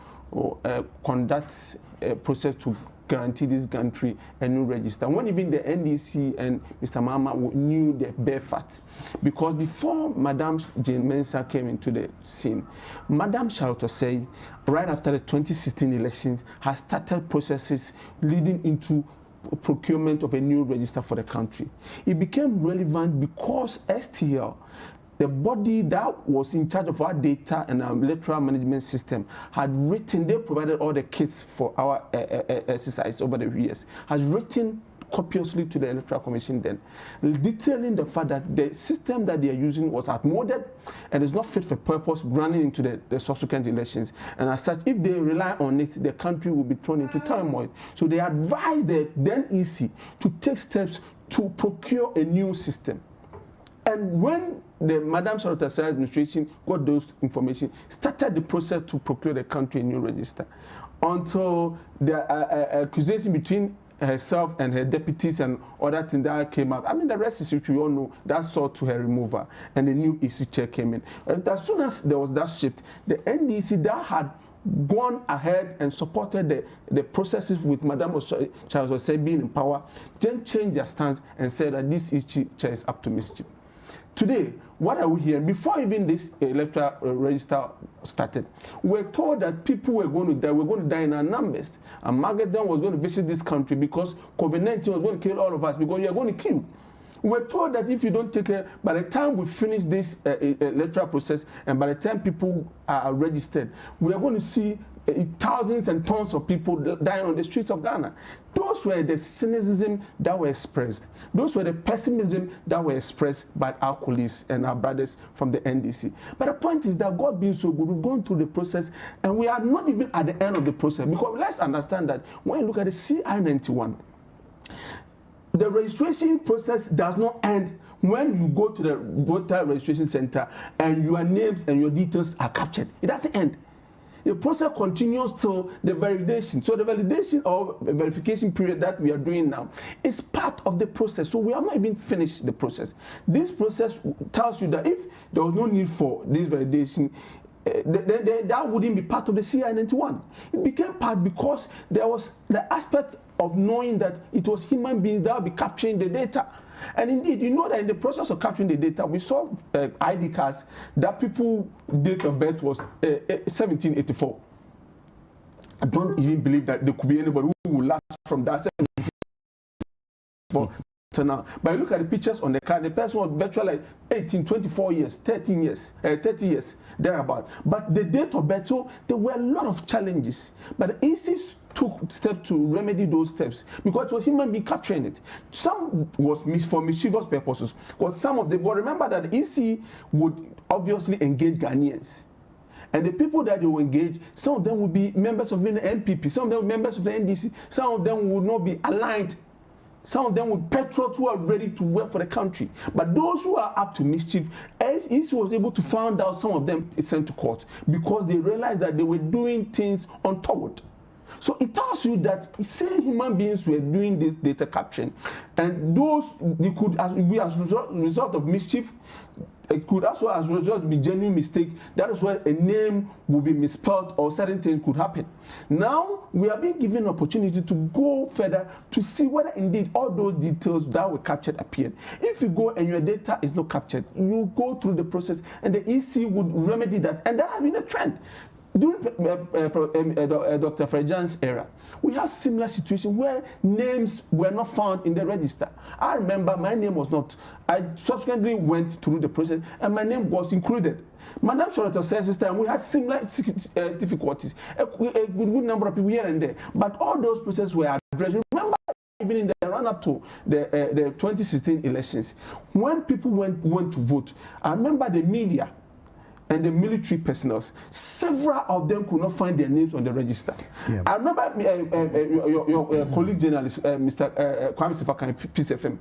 conduct a process to guarantee this country a new register, when even the NDC and Mr. Mahama knew the bare facts. Because before Madam Jane Mensah came into the scene, Madam Charlotte Osei, right after the 2016 elections, has started processes leading into procurement of a new register for the country. It became relevant because STL, the body that was in charge of our data and our electoral management system, had written, they provided all the kits for our exercise over the years, has written copiously to the Electoral Commission then, detailing the fact that the system that they are using was outmoded and is not fit for purpose running into the subsequent elections. And as such, if they rely on it, the country will be thrown into turmoil. So they advised the then EC to take steps to procure a new system. And when the Madam Charlotte Osei administration got those information, started the process to procure the country a new register, until the accusation between herself and her deputies and other things that came up. I mean, the rest is which we all know, that sought to her removal, and the new EC chair came in. And as soon as there was that shift, the NDC that had gone ahead and supported the processes with Madam Charlotte Osei being in power, then changed their stance and said that this EC chair is up to mischief. Today, what are we hearing? Before even this electoral register started, we're told that people were going to die. We're going to die in our numbers. And Margaret Dunn was going to visit this country because COVID-19 was going to kill all of us because you're going to kill. We're told that if you don't take care, by the time we finish this electoral process and by the time people are registered, we are going to see thousands and tons of people dying on the streets of Ghana. Those were the cynicism that were expressed. Those were the pessimism that were expressed by our colleagues and our brothers from the NDC. But the point is that God being so good, we've gone through the process and we are not even at the end of the process. Because let's understand that when you look at the CI-91, the registration process does not end when you go to the voter registration center and your names and your details are captured. It doesn't end. The process continues till the validation. So the validation or verification period that we are doing now is part of the process. So we have not even finished the process. This process tells you that if there was no need for this validation, that wouldn't be part of the CI-91. It became part because there was the aspect of knowing that it was human beings that would be capturing the data. And indeed, you know that in the process of capturing the data, we saw ID cards that people date of birth was 1784. I don't even believe that there could be anybody who will last from that 1784 to now. But you look at the pictures on the card, the person was virtually like 18, 24 years, 13 years, 30 years, thereabout. But the date of birth, so there were a lot of challenges. But the EC took steps to remedy those steps because it was human being capturing it. Some was for mischievous purposes. Because some of them, but remember that the EC would obviously engage Ghanaians. And the people that they will engage, some of them would be members of the NPP, some of them members of the NDC, some of them would not be aligned. Some of them would patriots who are ready to work for the country. But those who are up to mischief, EC was able to find out some of them sent to court because they realized that they were doing things untoward. So it tells you that same human beings were doing this data capturing, and those they could be as a result of mischief. it could also as a result be genuine mistake. That is where a name will be misspelled or certain things could happen. Now we are being given an opportunity to go further to see whether indeed all those details that were captured appeared. If you go and your data is not captured, you go through the process and the EC would remedy that, and that has been a trend. During Dr. Frejan's era, we have similar situation where names were not found in the register. I remember my name was not. I subsequently went through the process and my name was included. Madam Charlotte says this time we had similar difficulties. A good number of people here and there, but all those processes were addressed. Remember, even in the run-up to the 2016 elections, when people went to vote, I remember the media and the military personnel, several of them could not find their names on the register. Yeah. I remember your colleague journalist, Mr. Kwame Sifaka, Peace FM.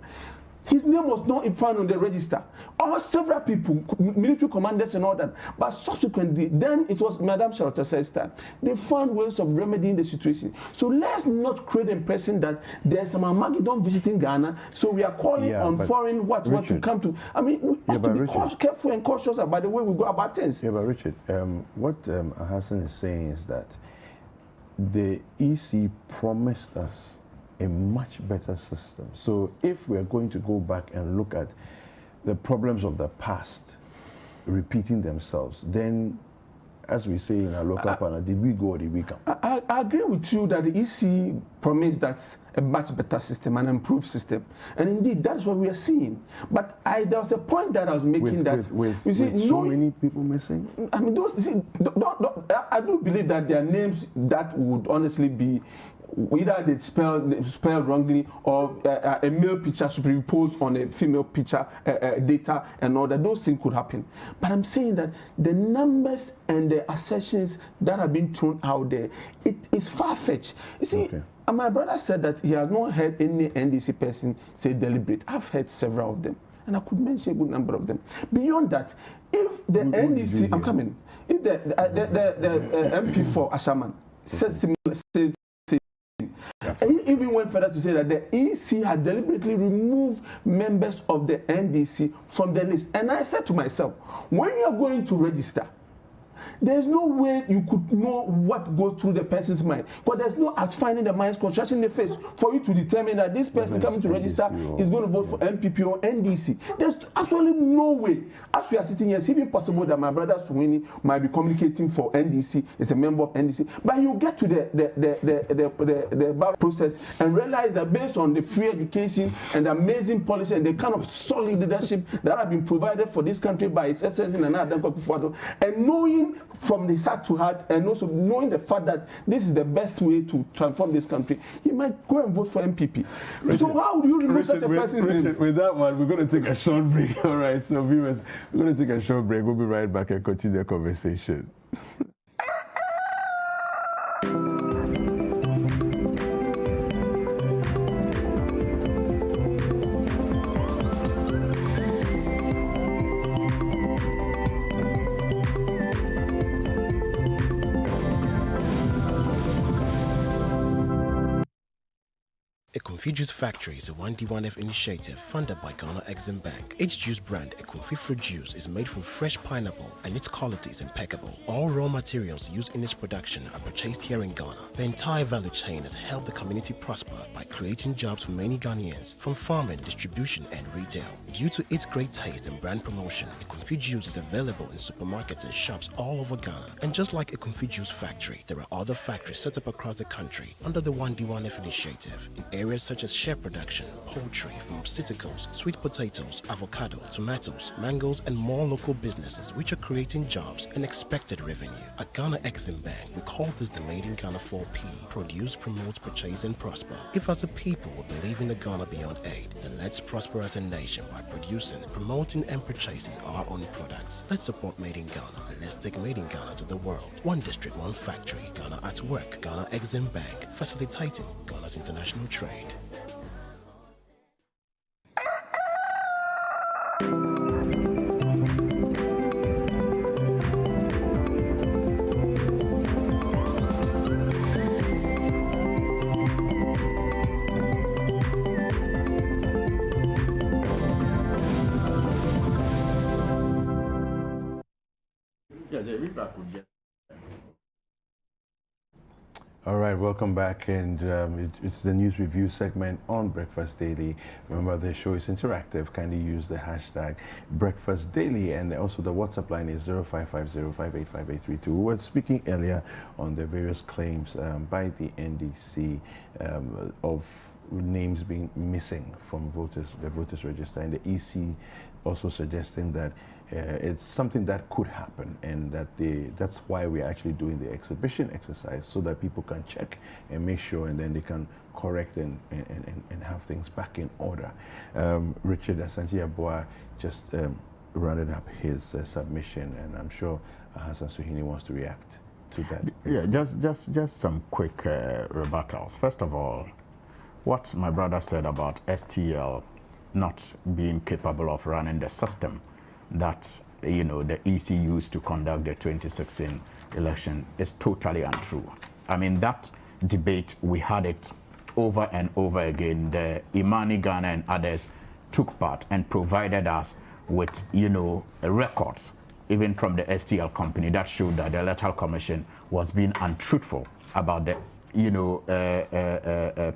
His name was not found on the register. Several people, military commanders and all that. But subsequently, then it was Madam Charlotte says that they found ways of remedying the situation. So let's not create the impression that there's some Armageddon visiting Ghana. So we are calling on foreign what to come to. I mean, we have to be careful and cautious about the way we go about things. Yeah, but Richard, what Hassan is saying is that the EC promised us a much better system. So if we're going to go back and look at the problems of the past repeating themselves, then, as we say in our local panel, did we go or did we come? I agree with you that the EC promised that a much better system, an improved system. And indeed, that's what we are seeing. But there was a point that I was making with so many people missing? I mean, I do believe that there are names that would honestly be either they spelled wrongly or a male picture superimposed on a female picture data and all that. Those things could happen. But I'm saying that the numbers and the assertions that have been thrown out there, it is far-fetched. You see, my brother said that he has not heard any NDC person say deliberate. I've heard several of them, and I could mention a good number of them. Beyond that, if the NDC, I'm coming, if the MP for Ashaman said similar, he even went further to say that the EC had deliberately removed members of the NDC from the list. And I said to myself, when you are going to register, there's no way you could know what goes through the person's mind. But there's no finding the minds, construction the face for you to determine that this person coming to register is going to vote for MPP or NDC. There's absolutely no way. As we are sitting here, it's even possible that my brother Suwini might be communicating for NDC, is a member of NDC. But you get to the ballot process and realize that based on the free education and the amazing policy and the kind of solid leadership that have been provided for this country by its Excellency Nana Addo Akufo-Addo, and knowing from the heart to heart, and also knowing the fact that this is the best way to transform this country, he might go and vote for MPP. Richard, so how do you remove such a person's name? With that one, we're going to take a short break. All right, so viewers, we're going to take a short break. We'll be right back and continue the conversation. Econfi Juice Factory is a 1D1F initiative funded by Ghana Exim Bank. Each juice brand, Econfi Fruit Juice, is made from fresh pineapple and its quality is impeccable. All raw materials used in its production are purchased here in Ghana. The entire value chain has helped the community prosper by creating jobs for many Ghanaians, from farming, distribution, and retail. Due to its great taste and brand promotion, Econfi Juice is available in supermarkets and shops all over Ghana. And just like Econfi Juice Factory, there are other factories set up across the country under the 1D1F initiative in areas such as shea production, poultry, pharmaceuticals, sweet potatoes, avocado, tomatoes, mangoes, and more local businesses which are creating jobs and expected revenue. At Ghana Exim Bank, we call this the Made in Ghana 4P. Produce, promote, purchase, and prosper. If as a people we believe in the Ghana beyond aid, then let's prosper as a nation by producing, promoting, and purchasing our own products. Let's support Made in Ghana and let's take Made in Ghana to the world. One district, one factory. Ghana at work. Ghana Exim Bank, facilitating Ghana's international trade. if I could just. All right, welcome back, and it's the news review segment on Breakfast Daily. Remember, the show is interactive. Kindly use the hashtag Breakfast Daily, and also the WhatsApp line is 0550585832. We were speaking earlier on the various claims by the NDC of names being missing from the voters register, and the EC also suggesting that it's something that could happen, and that that's why we're actually doing the exhibition exercise, so that people can check and make sure, and then they can correct and have things back in order. Richard Asanji-Aboa just rounded up his submission, and I'm sure Hassan Suhini wants to react to that. Yeah, just some quick rebuttals. First of all, what my brother said about STL not being capable of running the system that the EC used to conduct the 2016 election is totally untrue. I mean, that debate, we had it over and over again. The Imani Ghana and others took part and provided us with records, even from the STL company, that showed that the Electoral Commission was being untruthful about the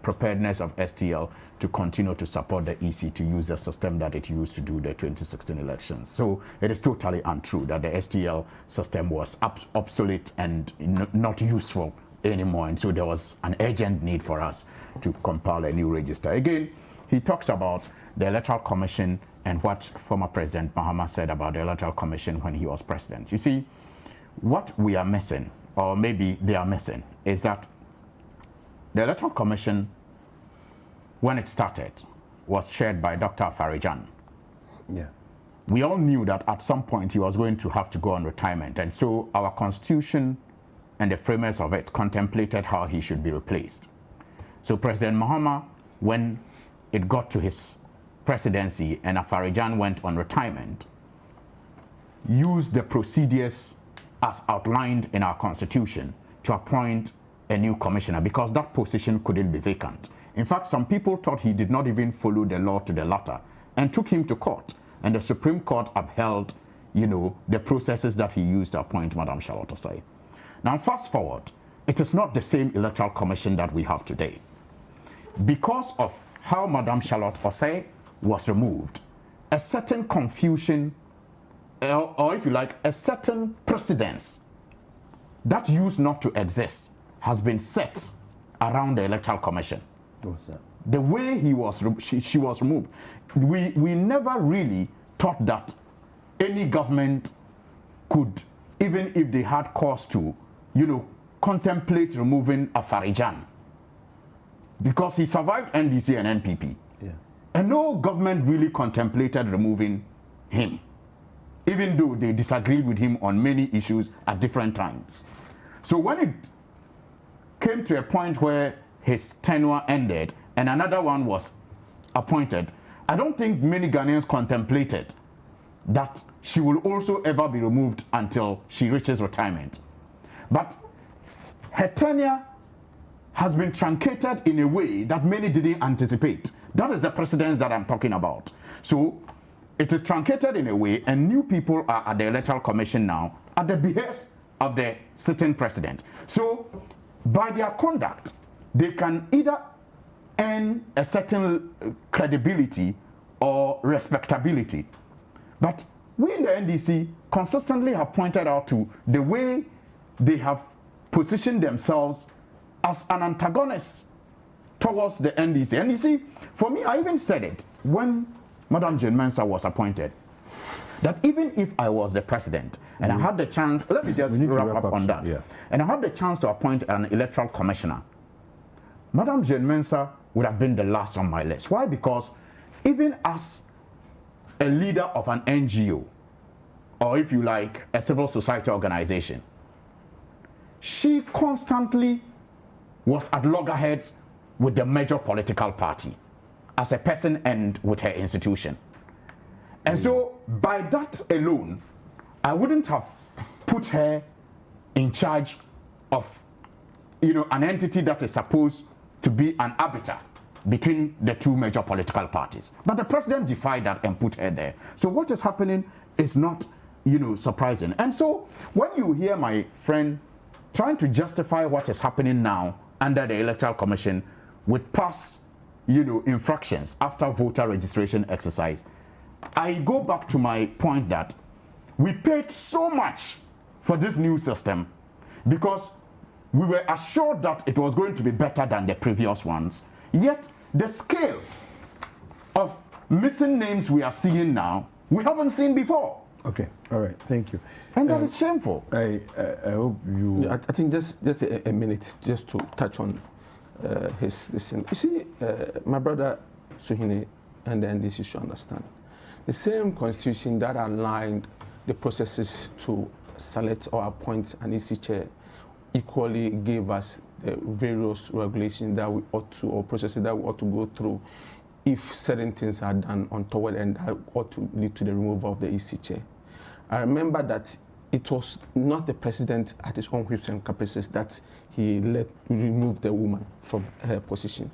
preparedness of STL to continue to support the EC to use the system that it used to do the 2016 elections. So it is totally untrue that the STL system was obsolete and not useful anymore. And so there was an urgent need for us to compile a new register. Again, he talks about the Electoral Commission and what former President Mahama said about the Electoral Commission when he was president. You see, what we are missing, or maybe they are missing, is that the Electoral Commission, when it started, was chaired by Dr. Farijan. Yeah. We all knew that at some point he was going to have to go on retirement, and so our constitution and the framers of it contemplated how he should be replaced. So President Mahama, when it got to his presidency and Farijan went on retirement, used the procedures as outlined in our constitution to appoint a new commissioner, because that position couldn't be vacant. In fact, some people thought he did not even follow the law to the letter and took him to court. And the Supreme Court upheld, the processes that he used to appoint Madam Charlotte Osei. Now, fast forward, it is not the same Electoral Commission that we have today. Because of how Madam Charlotte Osei was removed, a certain confusion, or if you like, a certain precedence that used not to exist has been set around the Electoral Commission. What's that? The way she was removed, we never really thought that any government could, even if they had cause to, contemplate removing Farijan, because he survived NDC and NPP. Yeah. And no government really contemplated removing him, even though they disagreed with him on many issues at different times. So when it came to a point where his tenure ended and another one was appointed, I don't think many Ghanaians contemplated that she will also ever be removed until she reaches retirement. But her tenure has been truncated in a way that many didn't anticipate. That is the precedence that I'm talking about. So it is truncated in a way, and new people are at the Electoral Commission now at the behest of the sitting president. So by their conduct, they can either earn a certain credibility or respectability. But we in the NDC consistently have pointed out to the way they have positioned themselves as an antagonist towards the NDC. And you see, for me, I even said it when Madam Jane Mensah was appointed, that even if I was the president and I had the chance, let me just wrap up on that. Yeah. And I had the chance to appoint an electoral commissioner, Madam Jane Mensah would have been the last on my list. Why? Because even as a leader of an NGO, or if you like, a civil society organization, she constantly was at loggerheads with the major political party as a person and with her institution. And so by that alone, I wouldn't have put her in charge of, an entity that is supposed to be an arbiter between the two major political parties. But the president defied that and put her there. So what is happening is not surprising. And so when you hear my friend trying to justify what is happening now under the Electoral Commission with past, infractions after voter registration exercise, I go back to my point that we paid so much for this new system because we were assured that it was going to be better than the previous ones. Yet the scale of missing names we are seeing now, we haven't seen before. Okay, all right, thank you. And that is shameful. I hope you... Yeah, I think just a minute, just to touch on his listen. You see, my brother Suhine and the NDC should understand. The same constitution that aligned the processes to select or appoint an EC chair equally gave us the various regulations that we ought to, or processes that we ought to go through if certain things are done untoward, and that ought to lead to the removal of the EC chair. I remember that it was not the president at his own whims and caprices that he removed the woman from her position,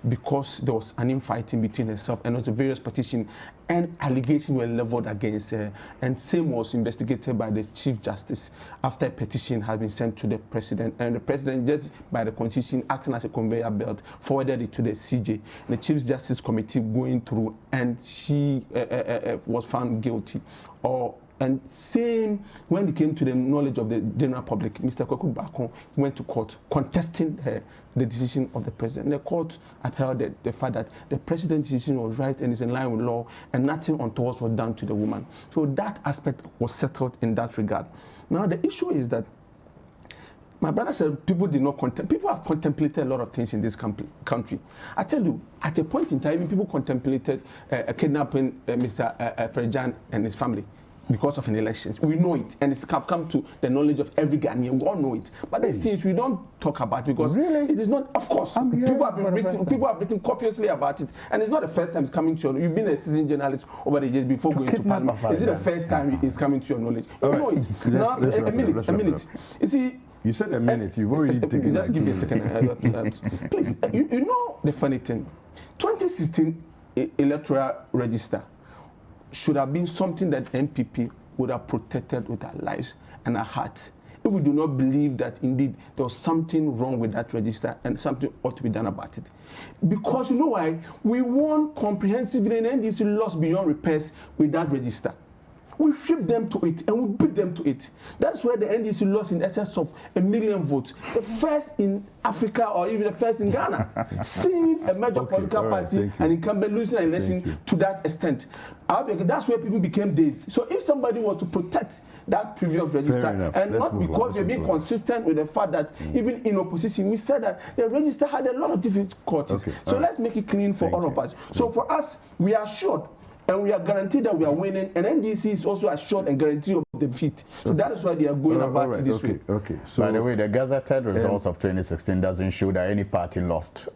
because there was an infighting between herself and also various petitions and allegations were leveled against her, and same was investigated by the Chief Justice after a petition had been sent to the president, and the president, just by the constitution acting as a conveyor belt, forwarded it to the CJ, the Chief Justice Committee going through, and she was found guilty. And same when it came to the knowledge of the general public, Mr. Kwaku Bakon went to court contesting the decision of the president. The court upheld the fact that the president's decision was right and is in line with law, and nothing untoward was done to the woman. So that aspect was settled in that regard. Now the issue is that my brother said people have contemplated a lot of things in this country. I tell you, at a point in time, even people contemplated kidnapping Mr. Frejan and his family because of an election. We know it, and it's come to the knowledge of every Ghanaian. We all know it. But there's things we don't talk about because it is not, of course, people have written copiously about it, and it's not the first time it's coming to your knowledge. You've been a seasoned journalist over the years before going to Parliament. Is it the first time it's coming to your knowledge? You know it. Now, a minute. You see, you said a minute. You've already taken just give me a second. Please, you know the funny thing. 2016 electoral register should have been something that NPP would have protected with our lives and our hearts, if we do not believe that indeed there was something wrong with that register and something ought to be done about it. Because you know why? We won comprehensively, and NDC lost beyond repairs with that register. We flipped them to it and we beat them to it. That's where the NDC lost in excess of 1 million votes. The first in Africa or even the first in Ghana. Seeing a major political party and incumbent losing an election to that extent. That's where people became dazed. So if somebody was to protect that previous register, and not because we're being consistent with the fact that even in opposition, we said that the register had a lot of difficulties. So let's make it clean for all of us. So for us, we are assured and we are guaranteed that we are winning, and NDC is also assured and guaranteed of defeat. So that is why they are going about it this way. So, by the way, the gazetted results of 2016 doesn't show that any party lost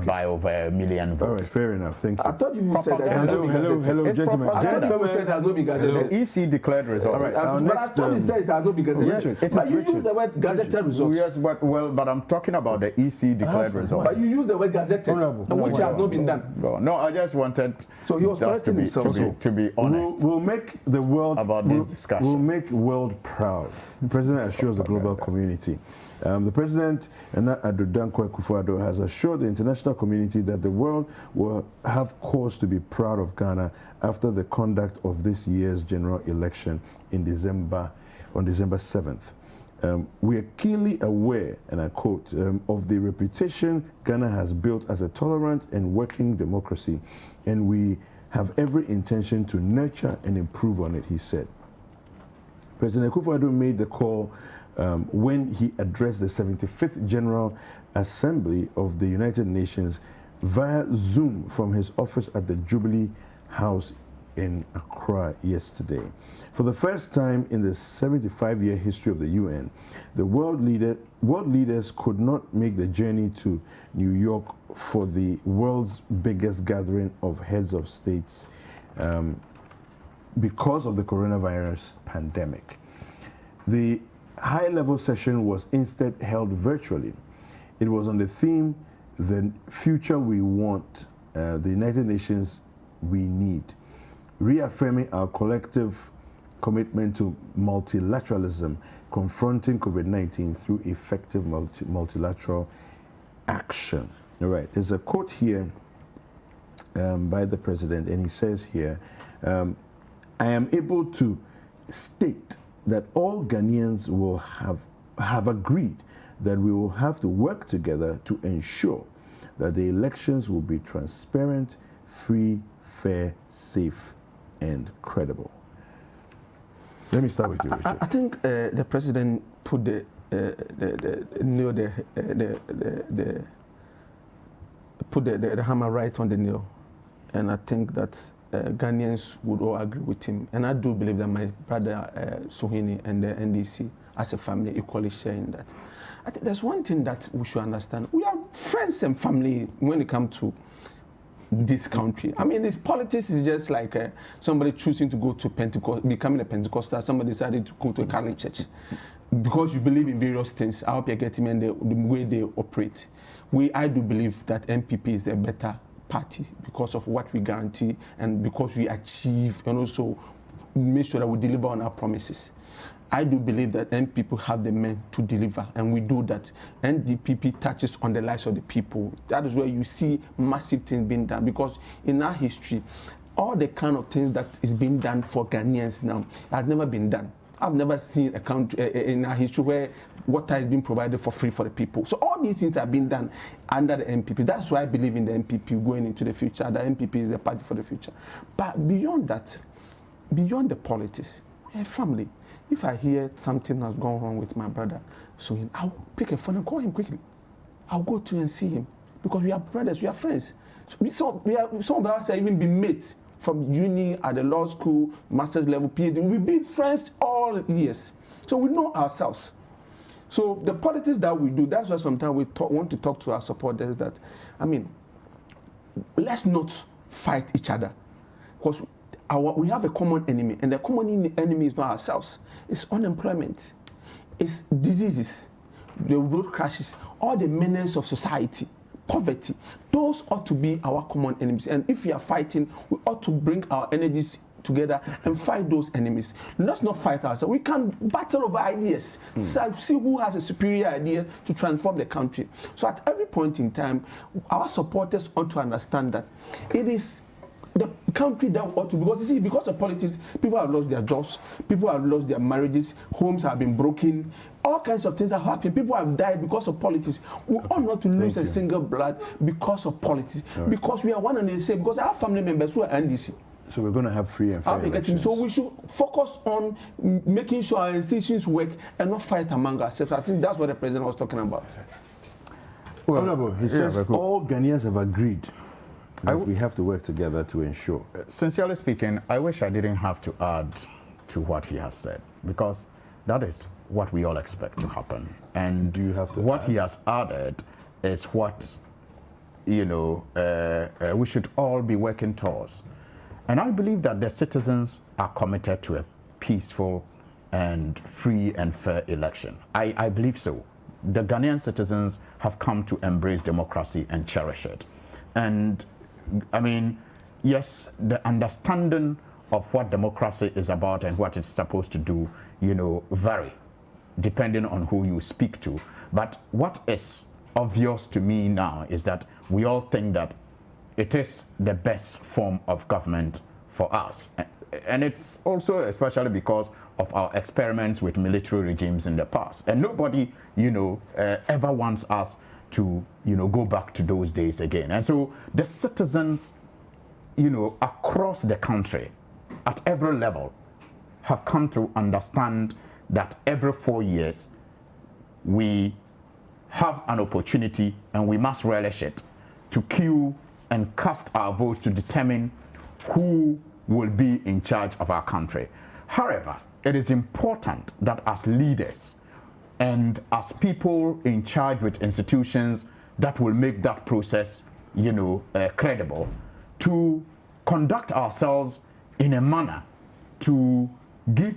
by over 1 million votes. All right, fair enough. Thank you. I thought you said that. Hello, gentlemen. I thought you said it has not been gazetted. The EC declared results. All right, but I thought you said it has not been gazetted. Yes, but you use the word gazetted results. Yes, but I'm talking about the EC declared results. But you use the word gazetted, which has not been done. No, I just wanted so he was correcting himself. To be honest. We'll make the world about this discussion. We'll make the world proud. The president assures the global community. The president, Nana Addo Dankwa Akufo-Addo, has assured the international community that the world will have cause to be proud of Ghana after the conduct of this year's general election on December 7th. We are keenly aware, and I quote, of the reputation Ghana has built as a tolerant and working democracy, and we have every intention to nurture and improve on it, he said. President Akufo-Addo made the call when he addressed the 75th General Assembly of the United Nations via Zoom from his office at the Jubilee House in Accra yesterday. For the first time in the 75-year history of the UN, the world leaders could not make the journey to New York for the world's biggest gathering of heads of states because of the coronavirus pandemic. The high-level session was instead held virtually. It was on the theme, the future we want, the United Nations we need, reaffirming our collective commitment to multilateralism, confronting COVID-19 through effective multilateral action. All right, there's a quote here by the president, and he says here, I am able to state that all Ghanaians will have agreed that we will have to work together to ensure that the elections will be transparent, free, fair, safe, and credible. Let me start with you, Richard. I think the president put put the hammer right on the nail, and I think that Ghanaians would all agree with him. And I do believe that my brother Suhini and the NDC, as a family, equally sharing that. I think there's one thing that we should understand. We are friends and family when it comes to this country. I mean, this politics is just like somebody choosing to go to Pentecost, becoming a Pentecostal, somebody decided to go to a Catholic church. Because you believe in various things, I hope you're getting in the way they operate. I do believe that MPP is a better party because of what we guarantee and because we achieve and also make sure that we deliver on our promises. I do believe that NPP have the men to deliver, and we do that. NDPP touches on the lives of the people. That is where you see massive things being done, because in our history, all the kind of things that is being done for Ghanaians now has never been done. I've never seen a country in our history where water is being provided for free for the people. So all these things are being done under the NPP. That's why I believe in the NPP going into the future. The NPP is the party for the future. But beyond that, beyond the politics, we're a family. If I hear something has gone wrong with my brother, so I'll pick a phone and call him quickly. I'll go to and see him, because we are brothers, we are friends. So some of us have even been mates from uni, at the law school, master's level, PhD. We've been friends all years. So we know ourselves. So the politics that we do, that's why sometimes we want to talk to our supporters that, I mean, let's not fight each other. Because we have a common enemy, and the common enemy is not ourselves. It's unemployment, it's diseases, the road crashes, all the menace of society, poverty. Those ought to be our common enemies. And if we are fighting, we ought to bring our energies together and fight those enemies. Let's not fight ourselves. We can battle over ideas. See who has a superior idea to transform the country. So at every point in time, our supporters ought to understand that it is the country that ought to, because you see, because of politics, people have lost their jobs, people have lost their marriages, homes have been broken, all kinds of things have happened. People have died because of politics. We ought not to lose a single blood because of politics, because we are one and the same, because our family members who are NDC. So we're going to have free and fair elections. So we should focus on making sure our institutions work and not fight among ourselves. I think that's what the president was talking about. Well, Honorable, he says all Ghanaians have agreed that we have to work together to ensure. Sincerely speaking, I wish I didn't have to add to what he has said, because that is what we all expect to happen. And do you have to what he has added is what, you know, we should all be working towards. And I believe that the citizens are committed to a peaceful and free and fair election. I believe so. The Ghanaian citizens have come to embrace democracy and cherish it. And I mean, yes, the understanding of what democracy is about and what it's supposed to do, you know, vary depending on who you speak to. But what is obvious to me now is that we all think that it is the best form of government for us. And it's also especially because of our experiments with military regimes in the past. And nobody, you know, ever wants us to, you know, go back to those days again. And so the citizens, you know, across the country, at every level, have come to understand that every 4 years, we have an opportunity, and we must relish it, to queue and cast our votes to determine who will be in charge of our country. However, it is important that as leaders and as people in charge with institutions that will make that process, you know, credible, to conduct ourselves in a manner to give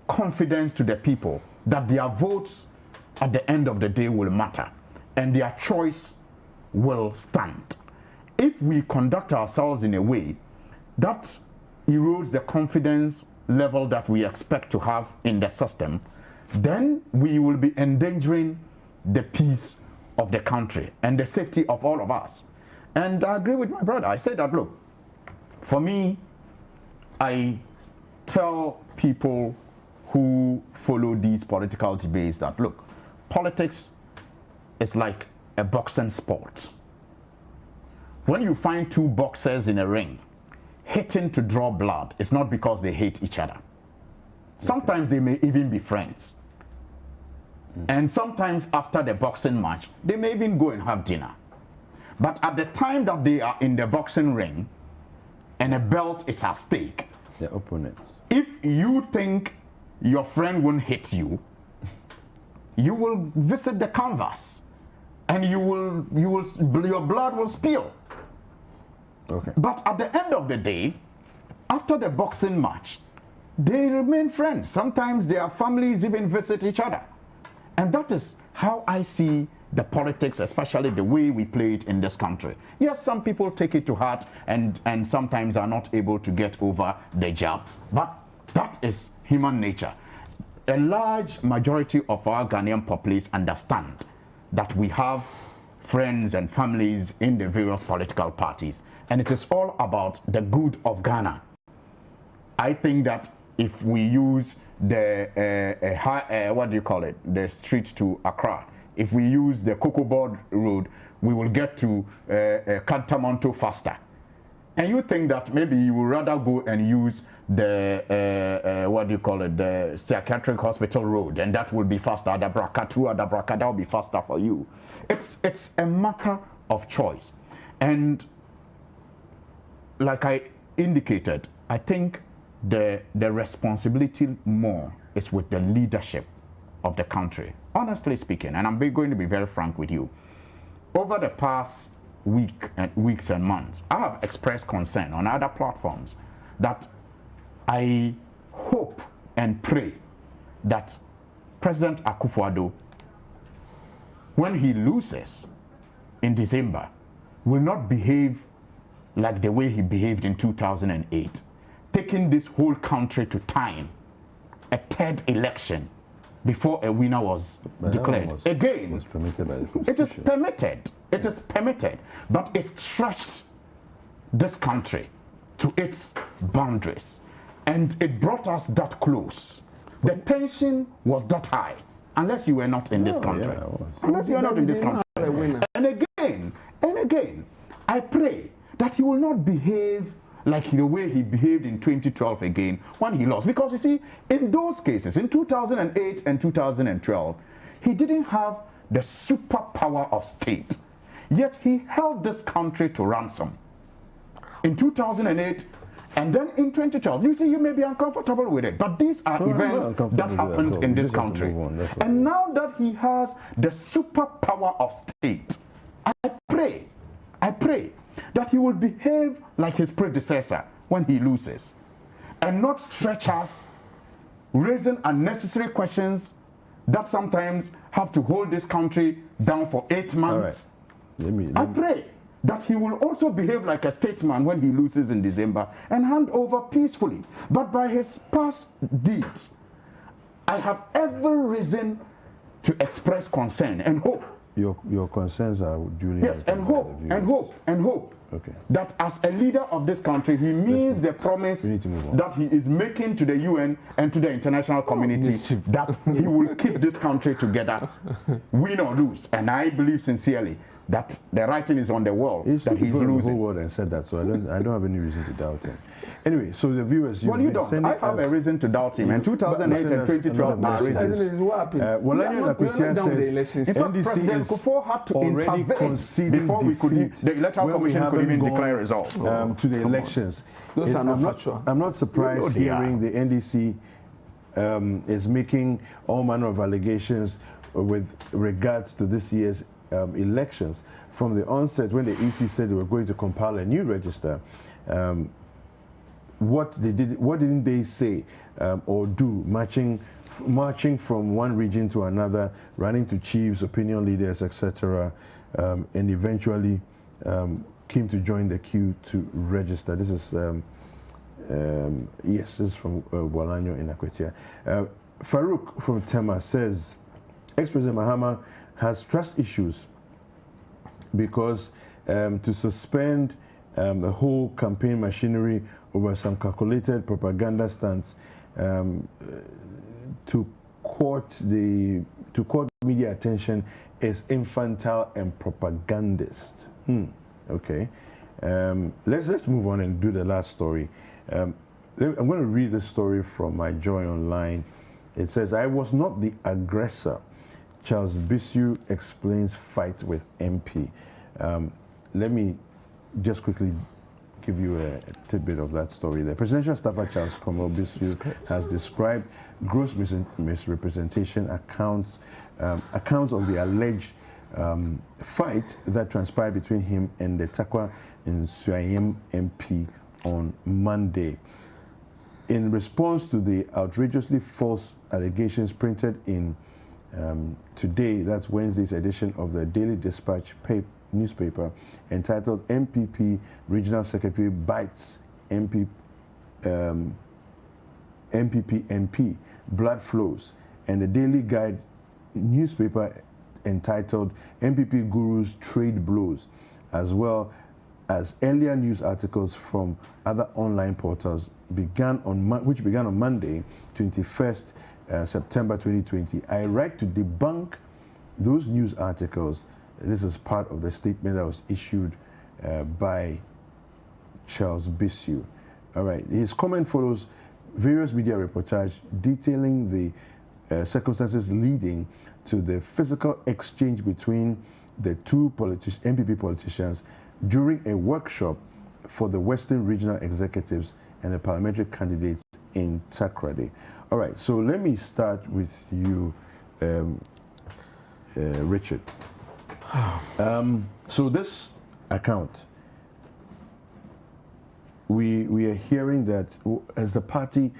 confidence to the people that their votes at the end of the day will matter and their choice will stand. If we conduct ourselves in a way that erodes the confidence level that we expect to have in the system, then we will be endangering the peace of the country and the safety of all of us. And I agree with my brother. I say that, look, for me, I tell people who follow these political debates that, look, politics is like a boxing sport. When you find two boxers in a ring hitting to draw blood, it's not because they hate each other. Sometimes they may even be friends. And sometimes after the boxing match, they may even go and have dinner. But at the time that they are in the boxing ring and a belt is at stake, their opponents, if you think your friend won't hit you, you will visit the canvas and your blood will spill. Okay. But at the end of the day, after the boxing match, they remain friends. Sometimes their families even visit each other. And that is how I see the politics, especially the way we play it in this country. Yes, some people take it to heart and sometimes are not able to get over the jabs, but that is human nature. A large majority of our Ghanaian populace understand that we have friends and families in the various political parties, and it is all about the good of Ghana. I think that if we use the what do you call it, the street to Accra, if we use the Cocoa Board Road, we will get to Kantamanto faster. And you think that maybe you would rather go and use the what do you call it, the psychiatric hospital road, and that will be faster. Adabraka, that will be faster for you. It's a matter of choice. And like I indicated, I think the responsibility more is with the leadership of the country. Honestly speaking, and I'm going to be very frank with you, over the past weeks and months, I have expressed concern on other platforms that I hope and pray that President Akufo-Addo, when he loses in December, will not behave like the way he behaved in 2008, taking this whole country to time a third election before a winner was declared. Again, was permitted by the it is permitted, but it stretched this country to its boundaries, and it brought us that close. The tension was that high, unless you were not in this country. Unless you are not in this country. And again, I pray that he will not behave like the way he behaved in 2012 again when he lost. Because you see, in those cases, in 2008 and 2012, he didn't have the superpower of state. Yet he held this country to ransom. In 2008, and then in 2012, you see, you may be uncomfortable with it, but these are events that happened in this country. And now that he has the superpower of state, I pray that he will behave like his predecessor when he loses, and not stretch us, raising unnecessary questions that sometimes have to hold this country down for 8 months. I pray that he will also behave like a statesman when he loses in December and hand over peacefully. But by his past deeds, I have every reason to express concern and hope. Your concerns are duly. Yes, and hope. Okay. That as a leader of this country, he means the promise that he is making to the UN and to the international community that he will keep this country together, win or lose. And I believe sincerely that the writing is on the wall that he's losing. The whole world and said that, so I don't have any reason to doubt him. Anyway, so the viewers, well, you don't. I have a reason to doubt him. And 2008 and 2012 are reasons. President Kufuor had to intervene before we could, the electoral commission could even declare results. To the elections. Those are not factual. I'm not surprised hearing the NDC is making all manner of allegations with regards to this year's elections. From the onset, when the EC said they were going to compile a new register, what didn't they say or do, marching from one region to another, running to chiefs, opinion leaders, etc., and eventually came to join the queue to register. This is Yes, this is from Bolanyo in Akwetia. Farouk from Tema says, ex-President Mahama has trust issues because to suspend the whole campaign machinery over some calculated propaganda stunts to court media attention is infantile and propagandist. Okay. Let's move on and do the last story. I'm going to read this story from my Joy Online. It says, I was not the aggressor. Charles Bissiou explains fight with MP. Let me just quickly give you a tidbit of that story. The presidential staffer Charles Bissiou has described gross misrepresentation accounts of the alleged fight that transpired between him and the Takwa Nsuayem MP on Monday. In response to the outrageously false allegations printed in today, that's Wednesday's edition of the Daily Dispatch newspaper, entitled MPP Regional Secretary Bites MPP MP, Blood Flows, and the Daily Guide newspaper entitled MPP Gurus Trade Blows, as well as earlier news articles from other online portals, which began on Monday, 21st September 2020. I write to debunk those news articles. This is part of the statement that was issued by Charles Bissiou. All right, his comment follows various media reportage detailing the circumstances leading to the physical exchange between the two MPP politicians during a workshop for the Western Regional Executives and the parliamentary candidates in Takoradi. All right, so let me start with you, Richard. So this account, we are hearing that as the party,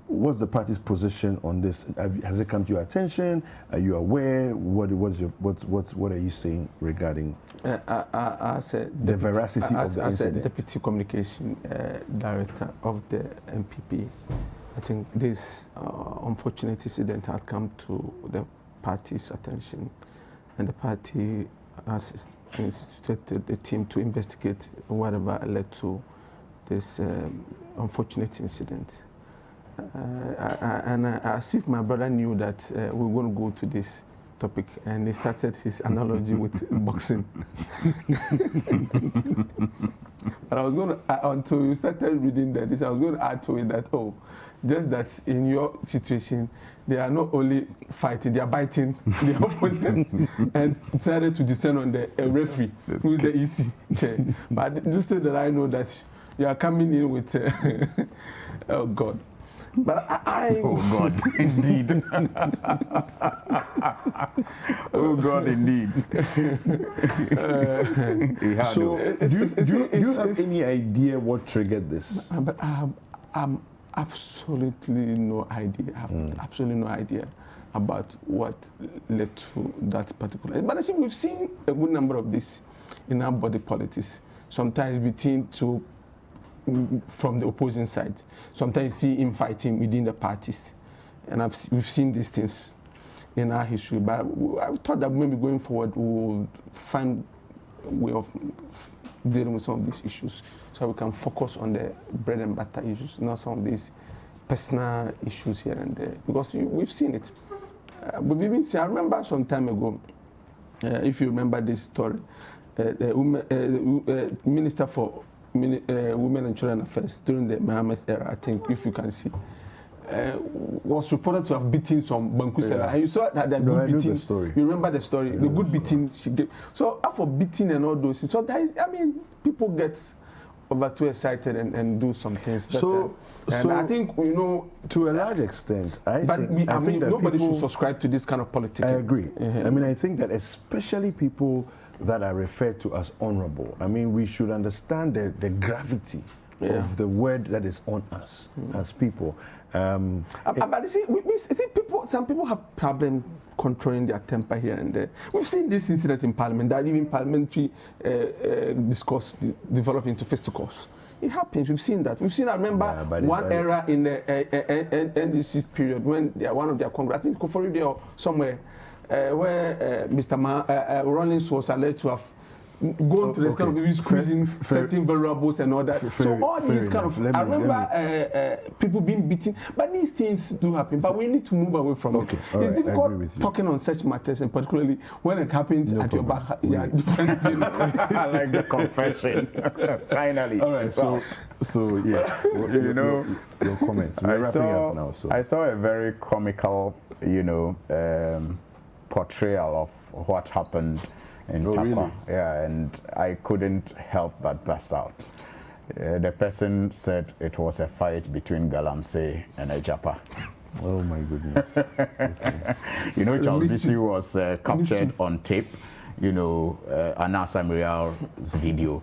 what's the party's position on this? Has it come to your attention? Are you aware? What are you saying regarding the veracity of the incident? As a deputy communication director of the MPP, I think this unfortunate incident had come to the party's attention, and the party has instituted a team to investigate whatever led to this unfortunate incident. And as if my brother knew that we were going to go to this topic, and he started his analogy with boxing. But I was going to, until you started reading that, I was going to add to it that, just that in your situation, they are not only fighting, they are biting the opponents and decided to descend on the referee, who's the EC chair. But little that I know that you are coming in with, oh God. But oh God, indeed. Oh God, indeed. So, do you have any idea what triggered this? Absolutely no idea. I have absolutely no idea about what led to that particular. But I think we've seen a good number of this in our body politics. Sometimes between two from the opposing side. Sometimes you see infighting within the parties, and we've seen these things in our history. But I thought that maybe going forward we'll find a way of dealing with some of these issues, so we can focus on the bread and butter issues, not some of these personal issues here and there. Because we've seen it. We've even seen. I remember some time ago, if you remember this story, the Minister for Women and Children Affairs during the Mohammed era, I think, if you can see, was reported to have beaten some Bankusera. And you saw that the good beating. The story. You remember the story? The good beating she gave. So after beating and all those things, so that is, I mean, people get over too excited and do some things. That, and I think, to a large extent, I think nobody should subscribe to this kind of politics. I agree. I mean, I think that especially people that are referred to as honorable, I mean, we should understand the gravity of the word that is on us as people. But you see, some people have problem controlling their temper here and there. We've seen this incident in Parliament, that even parliamentary discourse developed into fisticuffs. It happens. We've seen that. I remember one era in the NDC's period when one of their congress, I think Koforidua or somewhere, where Mr. Rawlings was alleged to have gone to the extent of maybe squeezing certain variables and all that. So all these kind of, I remember people being beaten, but these things do happen. But we need to move away from it. It's difficult talking on such matters, and particularly when it happens at your back. Yeah, I like the confession. Finally. All right. So yes, you know, your comments. We're wrapping up now. So I saw a very comical, portrayal of what happened in Tapa. Really? Yeah, and I couldn't help but burst out. The person said it was a fight between Galamsey and Ejapa. Oh my goodness. Okay. Charles Bisi was captured on tape, Anasa Muriel's video,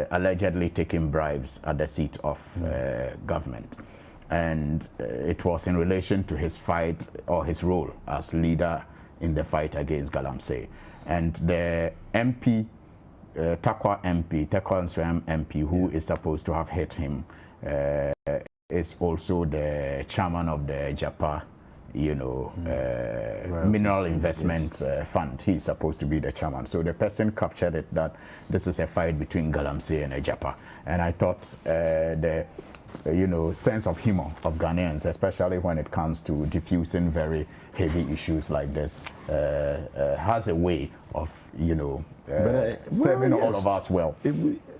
allegedly taking bribes at the seat of government. And it was in relation to his fight or his role as leader in the fight against Galamsey. And the MP, Takwa Nsram MP, who is supposed to have hit him, is also the chairman of the Japa, mineral investment fund. He's supposed to be the chairman. So the person captured it that this is a fight between Galamsey and Japa. And I thought the sense of humor of Ghanaians, especially when it comes to diffusing very heavy issues like this, has a way of, serving all of us well.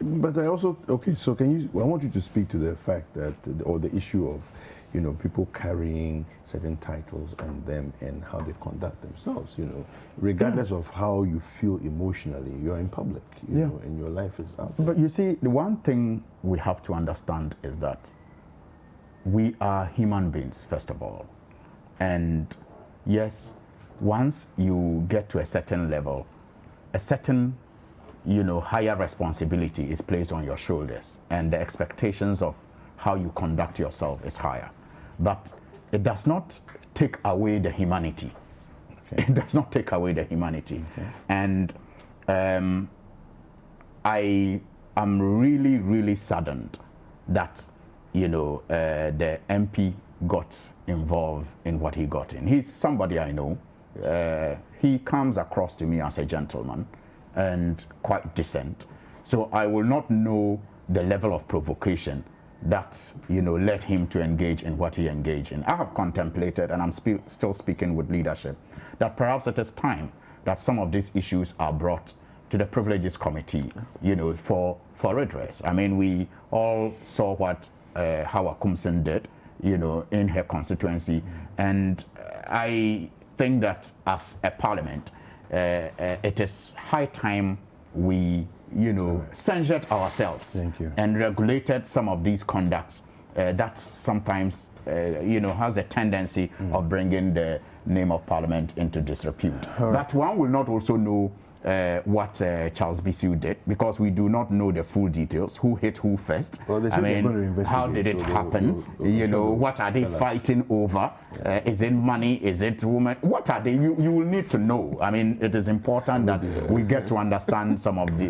But I also, so I want you to speak to the fact that, or the issue of, people carrying certain titles on them and how they conduct themselves, regardless of how you feel emotionally, you're in public, you know, and your life is out there. But you see, the one thing we have to understand is that we are human beings, first of all. And yes, once you get to a certain level, a certain, higher responsibility is placed on your shoulders, and the expectations of how you conduct yourself is higher. But it does not take away the humanity. Okay. It does not take away the humanity. Okay. And I am really, really saddened that, the MP got involved in what he got in. He's somebody I know. He comes across to me as a gentleman and quite decent. So I will not know the level of provocation that, led him to engage in what he engaged in. I have contemplated, and I'm still speaking with leadership, that perhaps it is time that some of these issues are brought to the Privileges Committee, for redress. I mean, we all saw what Hawa Kumsen did, in her constituency, and I think that as a parliament, it is high time we censored ourselves and regulated some of these conducts that sometimes has a tendency of bringing the name of Parliament into disrepute. That one will not also know what Charles Bisi did, because we do not know the full details. Who hit who first? Well, I mean, how did it happen? What are they fighting over? Is it money? Is it women? What are they? You will need to know. I mean, it is important that we get to understand some of the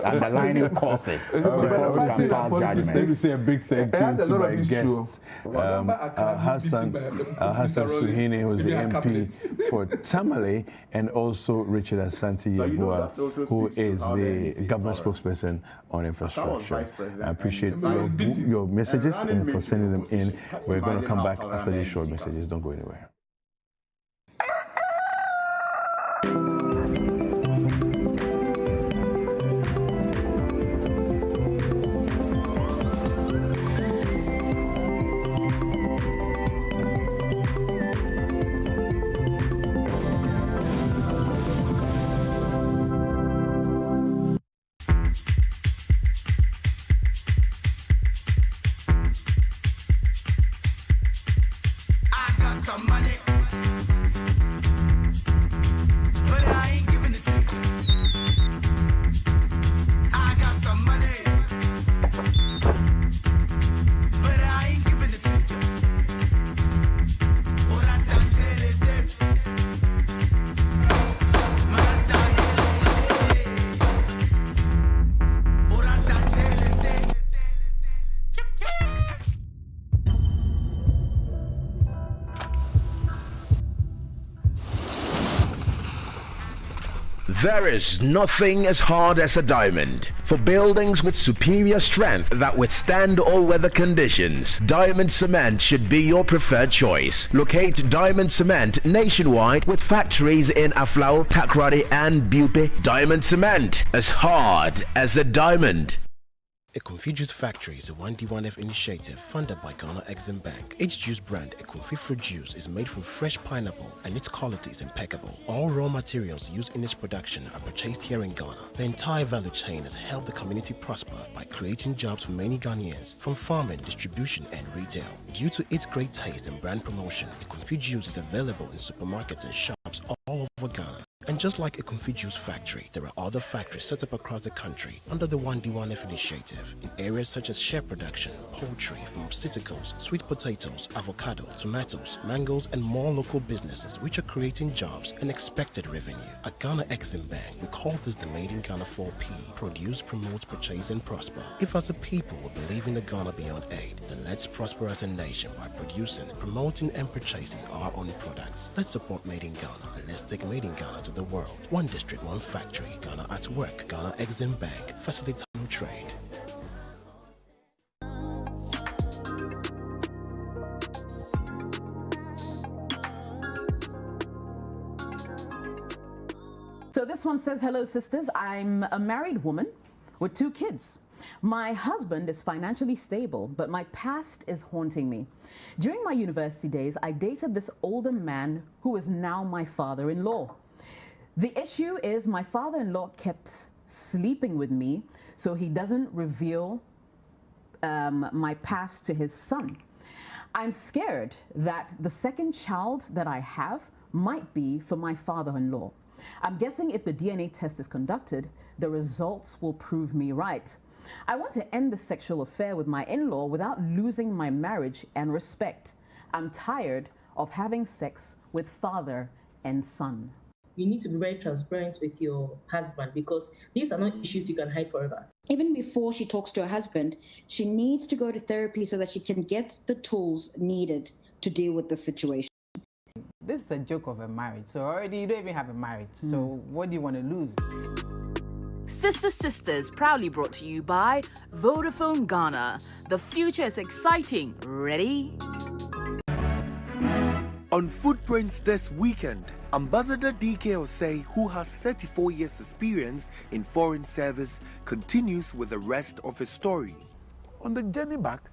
underlying causes before we can pass judgment. Let me say a big thank you to my guests. Hassan Suhini, who is the MP for Tamale, and also Richard Asante who is the government spokesperson on infrastructure. I appreciate your messages and for sending them in. We're going to come back after these short messages. Don't go anywhere. Some money There is nothing as hard as a diamond. For buildings with superior strength that withstand all weather conditions, Diamond Cement should be your preferred choice. Locate Diamond Cement nationwide with factories in Aflao, Takrady and Bupe. Diamond Cement, as hard as a diamond. Equinfi Juice Factory is a 1D1F initiative funded by Ghana Exim Bank. Each juice brand, Equinfi Fruit Juice, is made from fresh pineapple and its quality is impeccable. All raw materials used in its production are purchased here in Ghana. The entire value chain has helped the community prosper by creating jobs for many Ghanaians, from farming, distribution and retail. Due to its great taste and brand promotion, Equinfi Juice is available in supermarkets and shops all over Ghana. And just like Equinfi Juice Factory, there are other factories set up across the country under the 1D1F initiative in areas such as shea production, poultry, pharmaceuticals, sweet potatoes, avocado, tomatoes, mangoes, and more local businesses which are creating jobs and expected revenue. At Ghana Exim Bank, we call this the Made in Ghana 4P: produce, promote, purchase, and prosper. If as a people we believe in the Ghana beyond aid, then let's prosper as a nation by producing, promoting, and purchasing our own products. Let's support Made in Ghana and let's take Made in Ghana to the world. One district, one factory. Ghana at work. Ghana Exim Bank. Facilitating trade. So this one says, hello sisters, I'm a married woman with 2 kids. My husband is financially stable, but my past is haunting me. During my university days, I dated this older man who is now my father-in-law. The issue is my father-in-law kept sleeping with me, so he doesn't reveal my past to his son. I'm scared that the second child that I have might be for my father-in-law. I'm guessing if the DNA test is conducted, the results will prove me right. I want to end the sexual affair with my in-law without losing my marriage and respect. I'm tired of having sex with father and son. You need to be very transparent with your husband, because these are not issues you can hide forever. Even before she talks to her husband, she needs to go to therapy so that she can get the tools needed to deal with the situation. This is a joke of a marriage. So already you don't even have a marriage. So what do you want to lose? Sisters, proudly brought to you by Vodafone Ghana. The future is exciting. Ready? On Footprints this weekend, Ambassador DK Osei, who has 34 years experience in foreign service, continues with the rest of his story. On the journey back,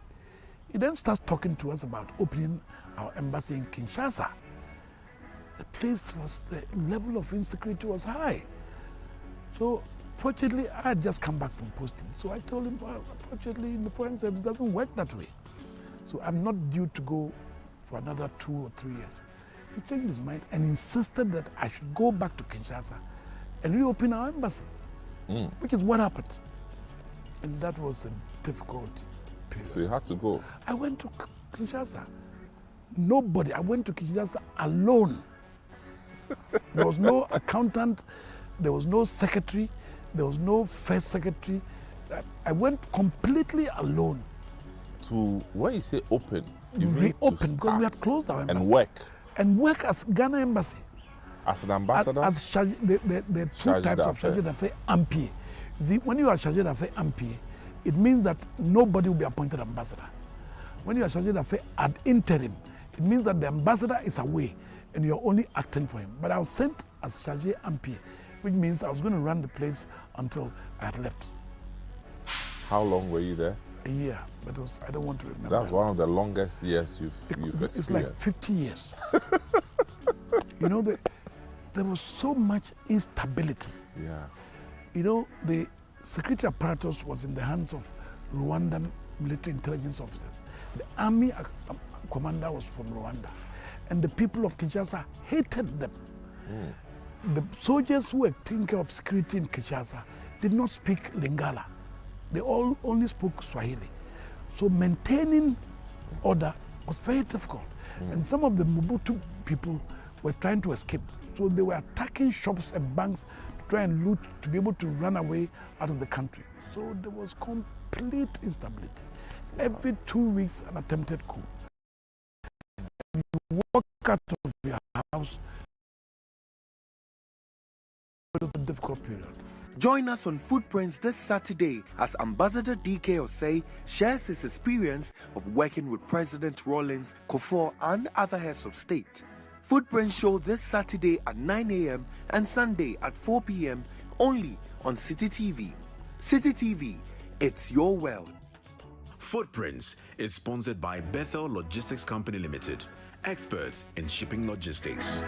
he then starts talking to us about opening our embassy in Kinshasa. The place was, the level of insecurity was high. So fortunately, I had just come back from posting. So I told him, well, unfortunately, the foreign service doesn't work that way. So I'm not due to go for another 2 or 3 years. He changed his mind and insisted that I should go back to Kinshasa and reopen our embassy, which is what happened. And that was a difficult period. So you had to go? I went to Kinshasa. Nobody, I went to Kinshasa alone. There was no accountant, there was no secretary, there was no first secretary. I went completely alone. To, when you say open, you reopen, because we had closed our embassy. And work? And work as Ghana embassy. As an ambassador? As the 2 types of chargé d'affaires ampier. See, when you are chargé d'affaires ampier, it means that nobody will be appointed ambassador. When you are chargé d'affaires ad interim, it means that the ambassador is away and you're only acting for him. But I was sent as chargé ampier, which means I was going to run the place until I had left. How long were you there? A year, but it was, I don't want to remember. That's one of the longest years you've experienced. It's like 50 years. You know, there was so much instability. Yeah. You know, the security apparatus was in the hands of Rwandan military intelligence officers. The army commander was from Rwanda. And the people of Kinshasa hated them. The soldiers who were taking care of security in Kinshasa did not speak Lingala. They all only spoke Swahili. So maintaining order was very difficult. And some of the Mobutu people were trying to escape. So they were attacking shops and banks to try and loot, to be able to run away out of the country. So there was complete instability. Every 2 weeks, an attempted coup. You walk out of your house, it was the difficult period. Join us on Footprints this Saturday as Ambassador DK Osei shares his experience of working with President Rawlings, Kufuor, and other heads of state. Footprints show this Saturday at 9 a.m. and Sunday at 4 p.m. only on Citi TV. Citi TV, it's your world. Footprints is sponsored by Bethel Logistics Company Limited, experts in shipping logistics.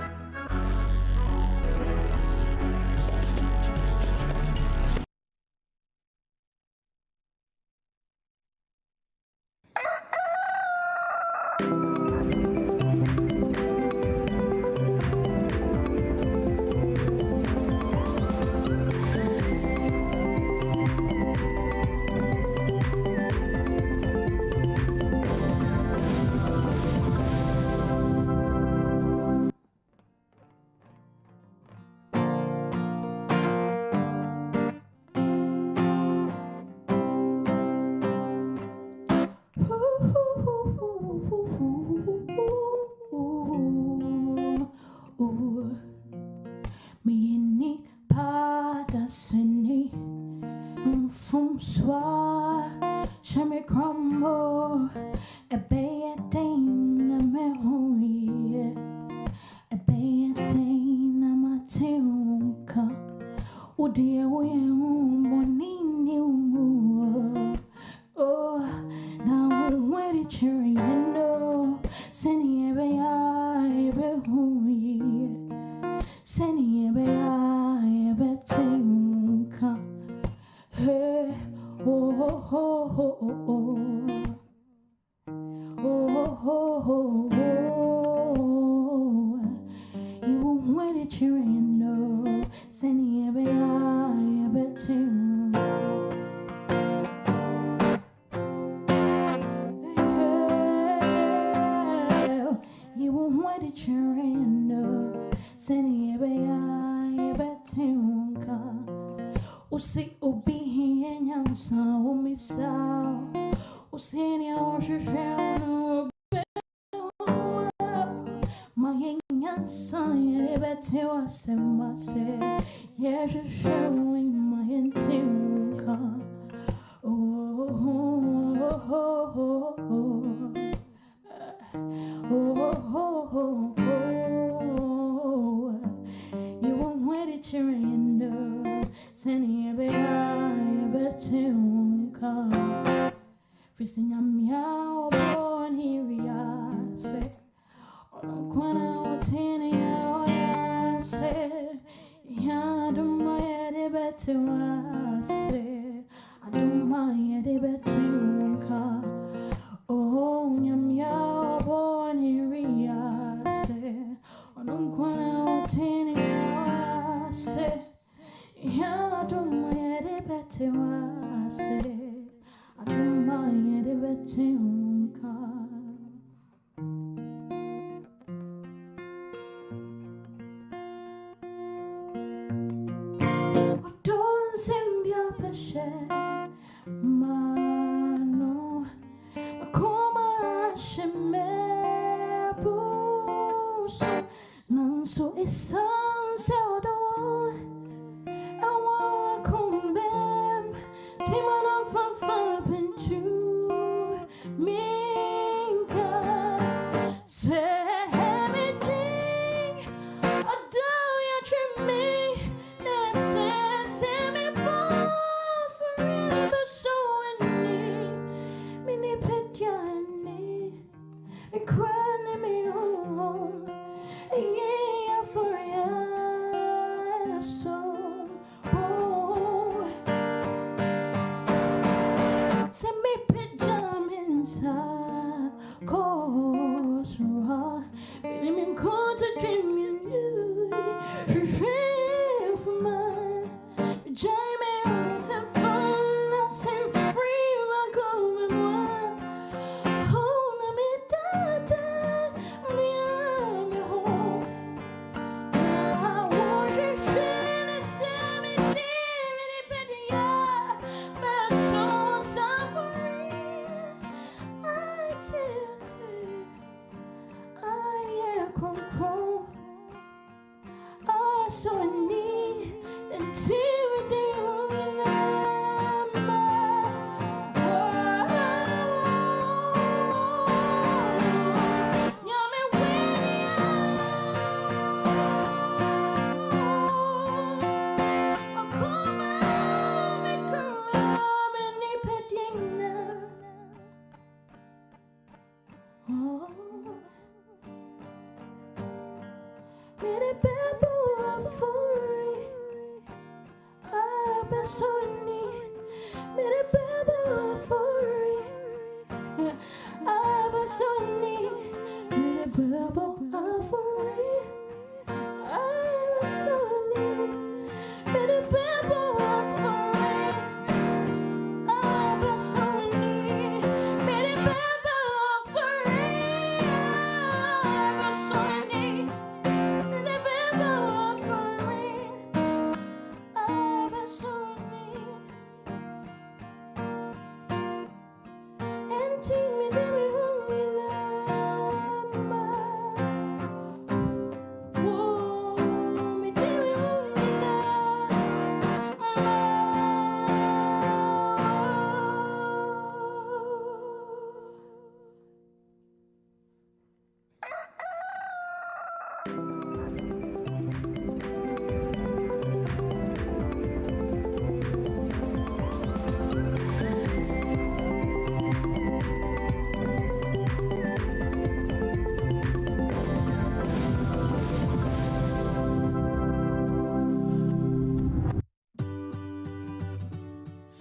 For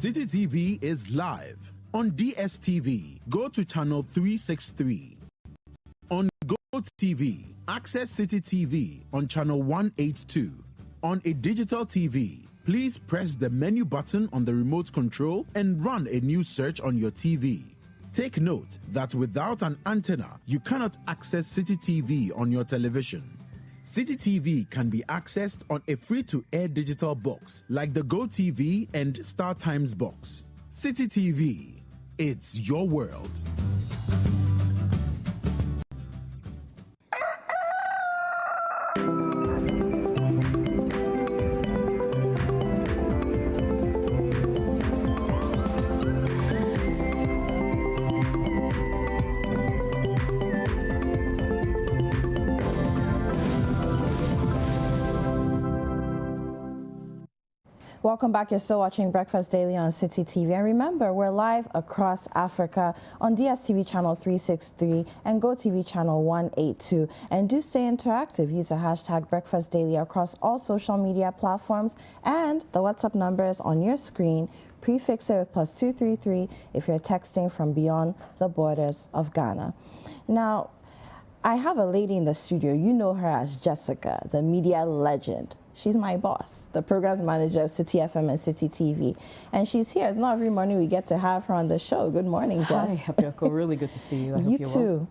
Citi TV is live. On DSTV, go to channel 363. On GoTV, access Citi TV on channel 182. On a digital TV, please press the menu button on the remote control and run a new search on your TV. Take note that without an antenna, you cannot access Citi TV on your television. Citi TV can be accessed on a free-to-air digital box like the GoTV and StarTimes box. Citi TV, it's your world. Welcome back. You're still watching Breakfast Daily on Citi TV. And remember, we're live across Africa on DSTV channel 363 and GoTV channel 182. And do stay interactive. Use the hashtag Breakfast Daily across all social media platforms. And the WhatsApp number is on your screen. Prefix it with +233 if you're texting from beyond the borders of Ghana. Now, I have a lady in the studio. You know her as Jessica, the media legend. She's my boss, the programs manager of Citi FM and Citi TV. And she's here. It's not every morning we get to have her on the show. Good morning, Jess. Hi, Apiorkor. Really good to see you. I hope you're too.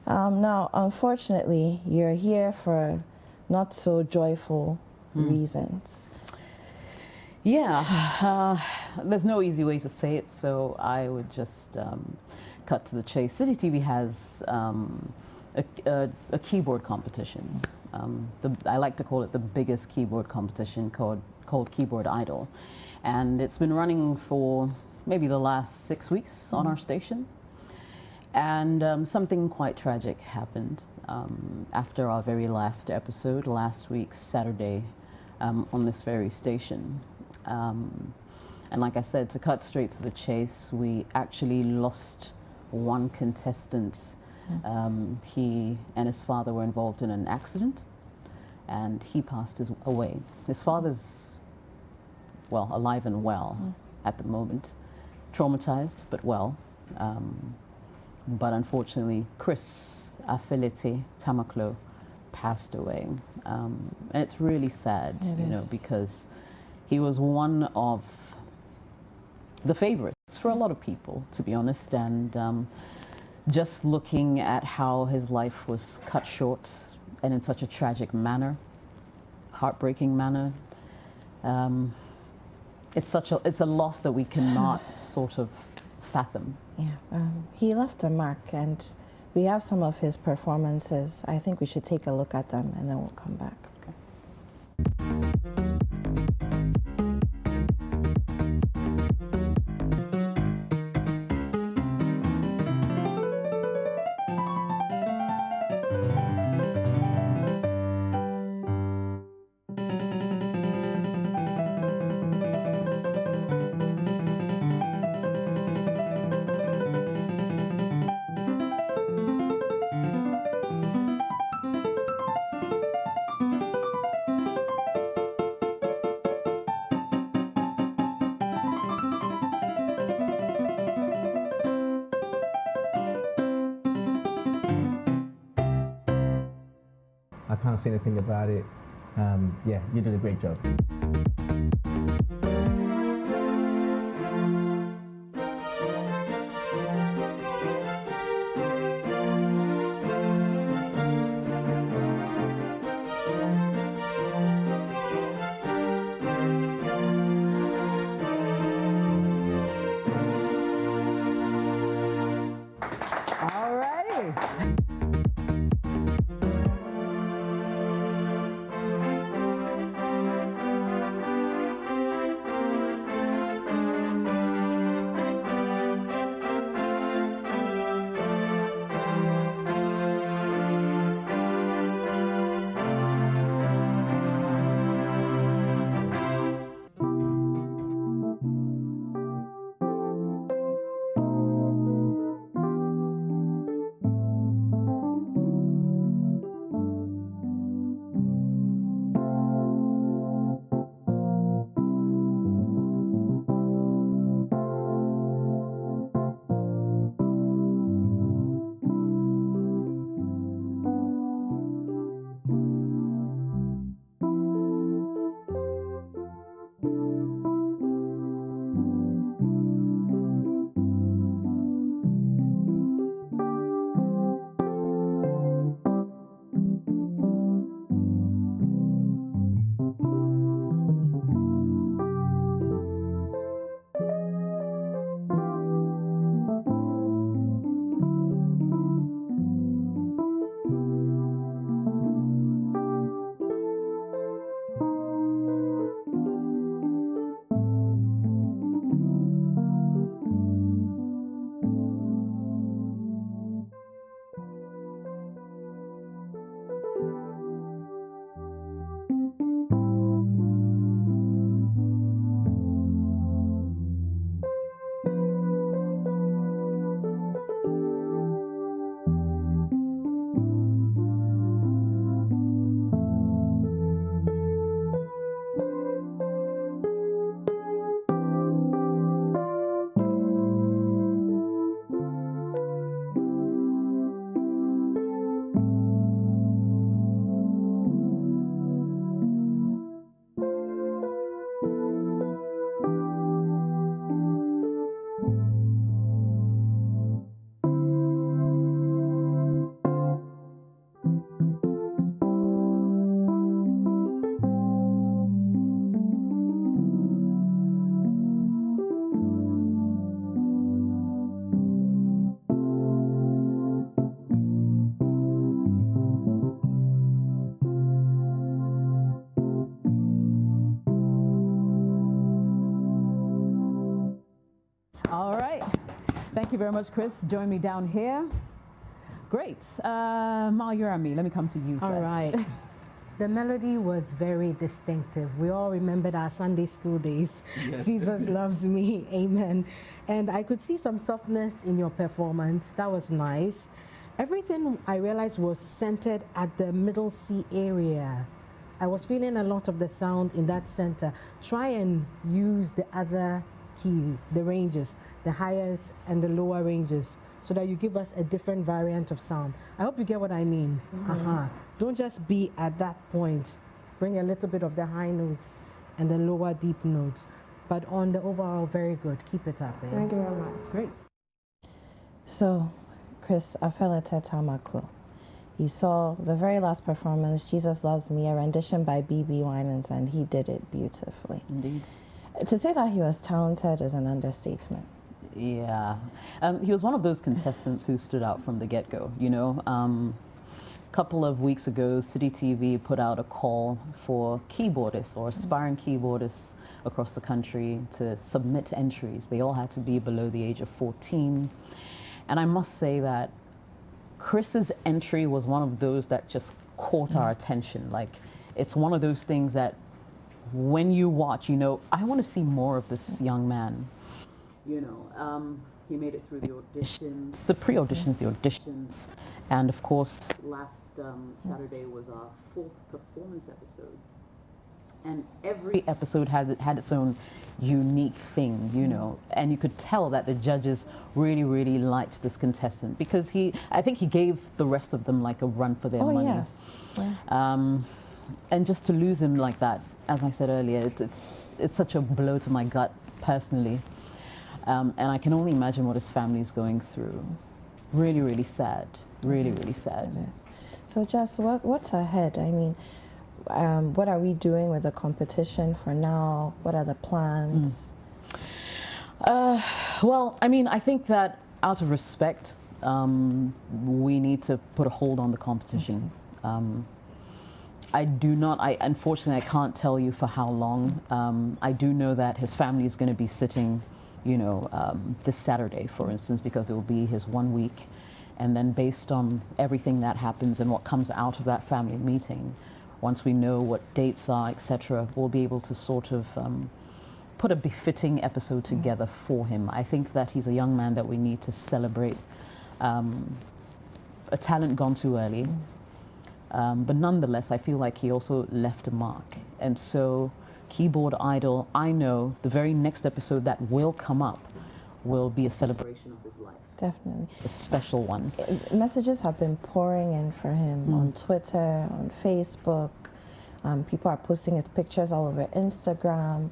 Well. Now, unfortunately, you're here for not so joyful reasons. Yeah, there's no easy way to say it, so I would just cut to the chase. Citi TV has a keyboard competition. I like to call it the biggest keyboard competition called Keyboard Idol. And it's been running for maybe the last 6 weeks on our station. And something quite tragic happened after our very last episode, last week, Saturday, on this very station. And like I said, to cut straight to the chase, we actually lost one contestant. He and his father were involved in an accident, and he passed away. His father's, well, alive and well at the moment, traumatized, but well. But unfortunately, Chris Afelete Tamaklo passed away. And it's really sad, because he was one of the favorites for a lot of people, to be honest. And just looking at how his life was cut short and in such a tragic manner, heartbreaking manner, it's a loss that we cannot sort of fathom. Yeah, he left a mark, and we have some of his performances. I think we should take a look at them, and then we'll come back. I can't say anything about it. Yeah, you did a great job. Thank you very much, Chris. Join me down here. Great. Mayurami, let me come to you first. All right. The melody was very distinctive. We all remembered our Sunday school days. Yes. Jesus loves me, amen. And I could see some softness in your performance. That was nice. Everything I realized was centered at the middle C area. I was feeling a lot of the sound in that center. Try and use the other key, the ranges, the highest and the lower ranges, so that you give us a different variant of sound. I hope you get what I mean. Don't just be at that point. Bring a little bit of the high notes and the lower deep notes. But on the overall, very good. Keep it up. Eh? Thank you very much. Great. So, Chris, Afela Tetamaklo. You saw the very last performance, Jesus Loves Me, a rendition by B.B. Winans, and he did it beautifully. Indeed. To say that he was talented is an understatement. Yeah. He was one of those contestants who stood out from the get-go, you know. A couple of weeks ago, Citi TV put out a call for keyboardists or aspiring keyboardists across the country to submit entries. They all had to be below the age of 14. And I must say that Chris's entry was one of those that just caught our attention. Like, it's one of those things that when you watch, you know, I want to see more of this young man. You know, he made it through the auditions, the pre-auditions, the auditions, and of course, last Saturday was our 4th performance episode. And every episode had its own unique thing, you know, and you could tell that the judges really, really liked this contestant because I think he gave the rest of them like a run for their money. Yes. Yeah. And just to lose him like that, as I said earlier, it's such a blow to my gut personally. And I can only imagine what his family is going through. Really, really sad. Really, really sad. It is. So, Jess, what's ahead? I mean, what are we doing with the competition for now? What are the plans? Well, I mean, I think that out of respect, we need to put a hold on the competition. Okay. Unfortunately, I can't tell you for how long. I do know that his family is going to be sitting, you know, this Saturday, for instance, because it will be his 1 week. And then based on everything that happens and what comes out of that family meeting, once we know what dates are, etc., we'll be able to sort of put a befitting episode together for him. I think that he's a young man that we need to celebrate. A talent gone too early. But nonetheless, I feel like he also left a mark. And so, Keyboard Idol, I know the very next episode that will come up will be a celebration of his life. Definitely. A special one. Messages have been pouring in for him on Twitter, on Facebook. People are posting his pictures all over Instagram.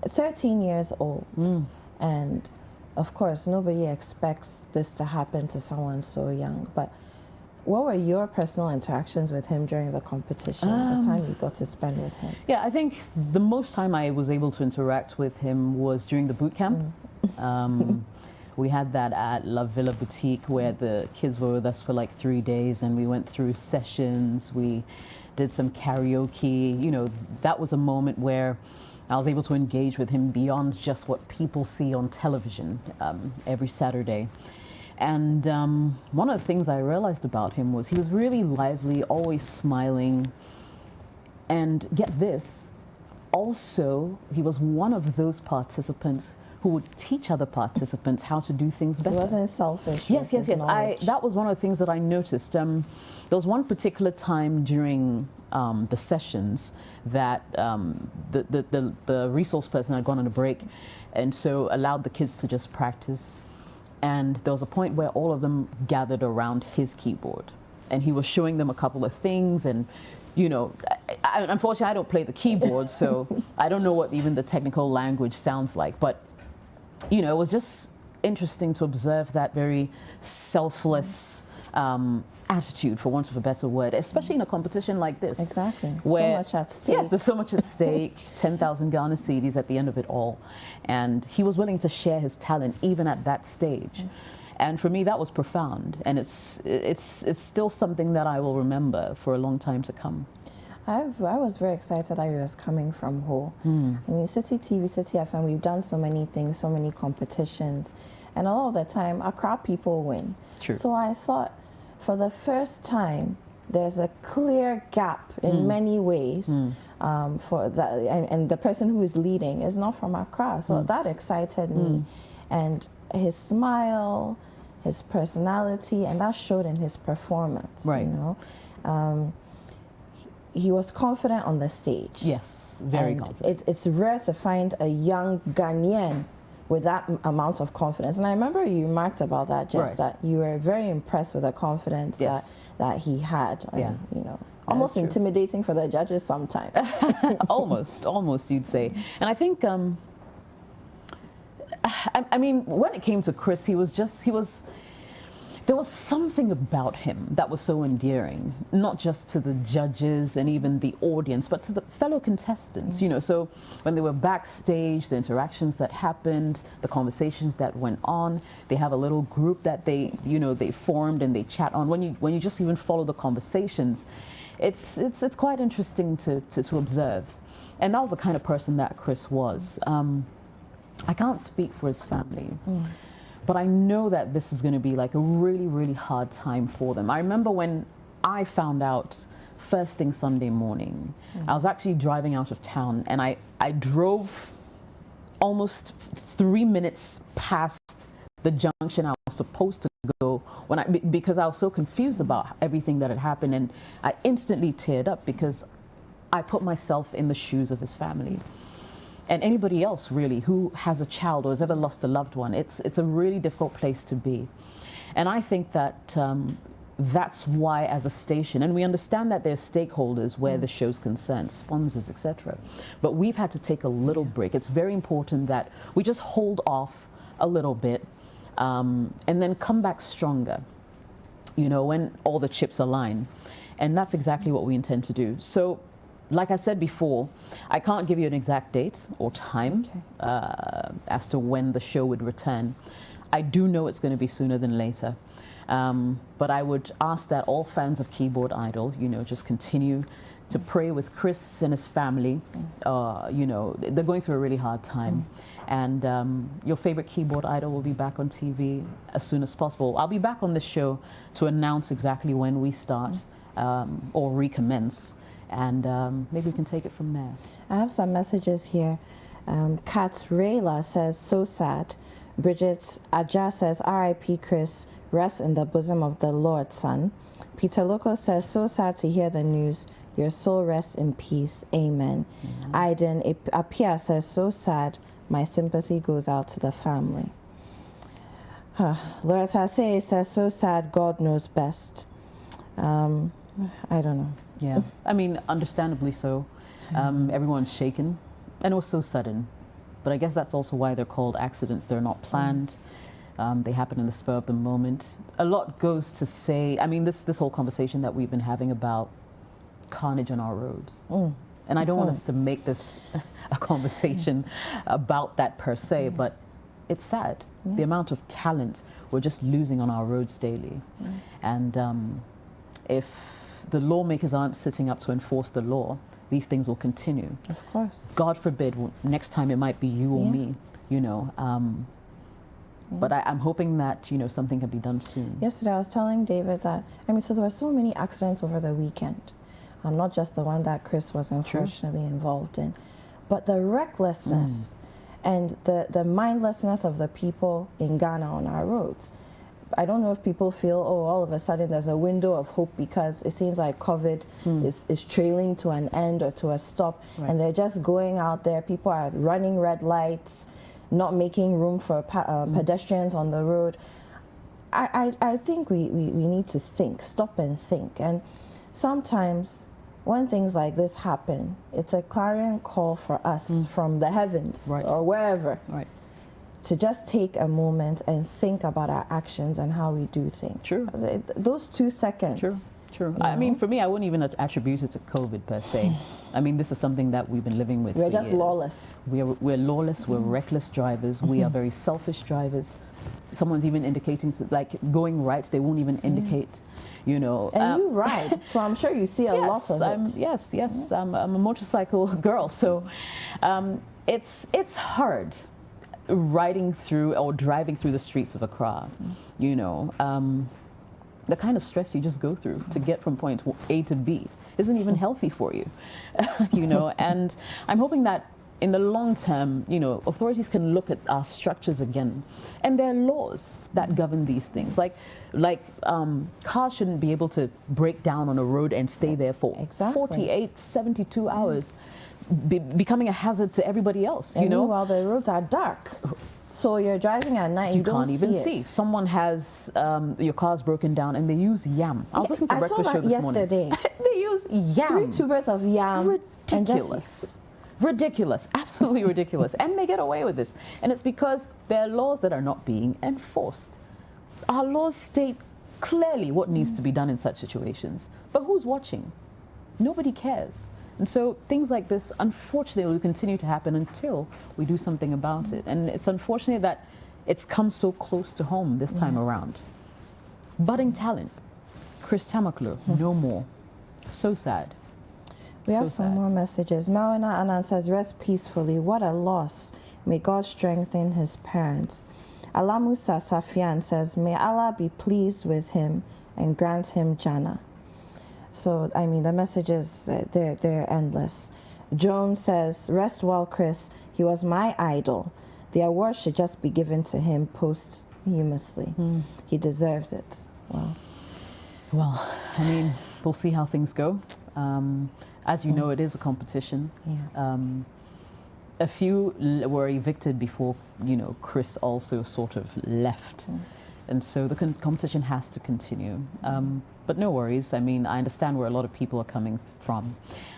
13 years old. And of course, nobody expects this to happen to someone so young. But what were your personal interactions with him during the competition, the time you got to spend with him? Yeah, I think the most time I was able to interact with him was during the boot camp. We had that at La Villa Boutique where the kids were with us for like 3 days and we went through sessions, we did some karaoke. You know, that was a moment where I was able to engage with him beyond just what people see on television every Saturday. And one of the things I realized about him was he was really lively, always smiling. And get this, also, he was one of those participants who would teach other participants how to do things better. He wasn't selfish. Yes. That was one of the things that I noticed. There was one particular time during the sessions that the resource person had gone on a break and so allowed the kids to just practice. And there was a point where all of them gathered around his keyboard and he was showing them a couple of things. And you know, unfortunately I don't play the keyboard, so I don't know what even the technical language sounds like, but you know, it was just interesting to observe that very selfless attitude, for want of a better word, especially in a competition like this. Exactly. Where, so much at stake. Yes, there's so much at stake, 10,000 Ghana cedis at the end of it all. And he was willing to share his talent even at that stage. And for me, that was profound. And it's still something that I will remember for a long time to come. I was very excited that he was coming from Ho. I mean, Citi TV, Citi FM, we've done so many things, so many competitions, and all of the time, Accra people win. True. So I thought, for the first time, there's a clear gap in many ways for that, and the person who is leading is not from Accra. So that excited me, and his smile, his personality, and that showed in his performance. Right. You know, he was confident on the stage. Yes, very confident. It's rare to find a young Ghanaian with that amount of confidence. And I remember you remarked about that, Jess, that you were very impressed with the confidence that he had. And, you know, almost intimidating for the judges sometimes. almost, you'd say. And I think, I mean, when it came to Chris, there was something about him that was so endearing, not just to the judges and even the audience, but to the fellow contestants, you know. So when they were backstage, the interactions that happened, the conversations that went on, they have a little group that they formed and they chat on. When you just even follow the conversations, it's quite interesting to observe. And that was the kind of person that Chris was. I can't speak for his family. But I know that this is going to be like a really, really hard time for them. I remember when I found out first thing Sunday morning, I was actually driving out of town, and I drove almost 3 minutes past the junction I was supposed to go because I was so confused about everything that had happened, and I instantly teared up because I put myself in the shoes of his family. And anybody else really who has a child or has ever lost a loved one, it's a really difficult place to be. And I think that that's why, as a station, and we understand that there's stakeholders where the show's concerned, sponsors, etc. But we've had to take a little break. It's very important that we just hold off a little bit and then come back stronger, you know, when all the chips align. And that's exactly what we intend to do. So, like I said before, I can't give you an exact date or time as to when the show would return. I do know it's going to be sooner than later. But I would ask that all fans of Keyboard Idol, you know, just continue to pray with Chris and his family. You know, they're going through a really hard time. And your favorite Keyboard Idol will be back on TV as soon as possible. I'll be back on this show to announce exactly when we start or recommence. And maybe we can take it from there. I have some messages here. Kat Rayla says, so sad. Bridget Aja says, R.I.P. Chris, rest in the bosom of the Lord, son. Peter Loco says, so sad to hear the news. Your soul rests in peace. Amen. Aiden Apia says, so sad. My sympathy goes out to the family. Loretta says, so sad. God knows best. I don't know. Yeah, I mean, understandably so. Everyone's shaken, and it was so sudden. But I guess that's also why they're called accidents. They're not planned. They happen in the spur of the moment. A lot goes to say, I mean, this whole conversation that we've been having about carnage on our roads. And I don't want us to make this a conversation about that per se, but it's sad. The amount of talent we're just losing on our roads daily. And if the lawmakers aren't sitting up to enforce the law, these things will continue. Of course. God forbid, next time it might be you or me, you know. But I'm hoping that, you know, something can be done soon. Yesterday I was telling David that, I mean, so there were so many accidents over the weekend. Not just the one that Chris was unfortunately involved in, but the recklessness and the mindlessness of the people in Ghana on our roads. I don't know if people feel, oh, all of a sudden there's a window of hope because it seems like COVID is trailing to an end or to a stop, and they're just going out there. People are running red lights, not making room for pedestrians on the road. I think we need to think, stop and think. And sometimes when things like this happen, it's a clarion call for us from the heavens or wherever. To just take a moment and think about our actions and how we do things. Those 2 seconds True. I mean, for me, I wouldn't even attribute it to COVID per se. I mean, this is something that we've been living with. We're for just years. lawless. We're lawless. We're reckless drivers. We are very selfish drivers. Someone's even indicating, like going right, they won't even indicate. You know, and you ride, so I'm sure you see a lot of it. Yes. I'm a motorcycle girl, so it's hard riding through or driving through the streets of Accra. You know, the kind of stress you just go through to get from point A to B isn't even healthy for you. You know, and I'm hoping that in the long term, you know, authorities can look at our structures again, and there are laws that govern these things. Like cars shouldn't be able to break down on a road and stay there for 48, 72 hours, becoming a hazard to everybody else. You know, while the roads are dark, so you're driving at night, you can't even see. Someone has your car's broken down, and they use yam. I was listening to Breakfast Show this morning. Yesterday. They use yam. 3 tubers of yam. Ridiculous. Ridiculous, absolutely ridiculous. And they get away with this. And it's because there are laws that are not being enforced. Our laws state clearly what needs to be done in such situations. But who's watching? Nobody cares. And so things like this, unfortunately, will continue to happen until we do something about it. And it's unfortunate that it's come so close to home this time around. Budding talent, Chris Tamaklo, no more. So sad. We have some more messages. Mawina Anand says, rest peacefully. What a loss. May God strengthen his parents. Alamusa Safian says, may Allah be pleased with him and grant him Jannah. So, I mean, the messages, they're endless. Joan says, rest well, Chris. He was my idol. The award should just be given to him posthumously. He deserves it. Well, I mean, we'll see how things go. As you know, it is a competition. A few were evicted before, you know, Chris also sort of left. And so the competition has to continue. But no worries. I mean, I understand where a lot of people are coming from.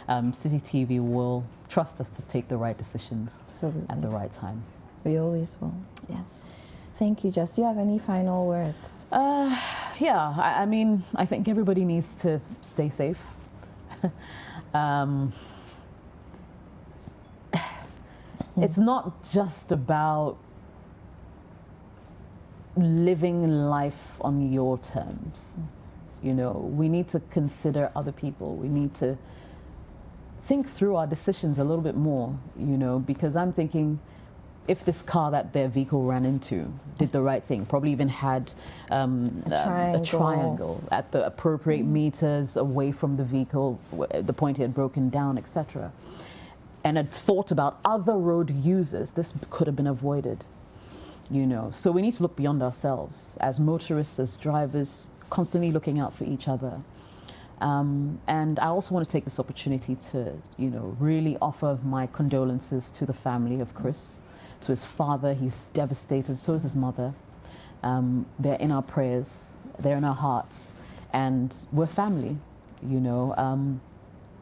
Citi TV will trust us to take the right decisions at the right time. We always will. Yes. Thank you, Jess. Do you have any final words? Yeah, I mean, I think everybody needs to stay safe. It's not just about living life on your terms. You know, we need to consider other people. We need to think through our decisions a little bit more, you know, because I'm thinking if this car that their vehicle ran into did the right thing, probably even had a triangle at the appropriate meters away from the vehicle, the point it had broken down, etc., and had thought about other road users, this could have been avoided, you know. So we need to look beyond ourselves as motorists, as drivers, constantly looking out for each other. And I also want to take this opportunity to, you know, really offer my condolences to the family of Chris, to his father. He's devastated, so is his mother. They're in our prayers, they're in our hearts, and we're family, you know.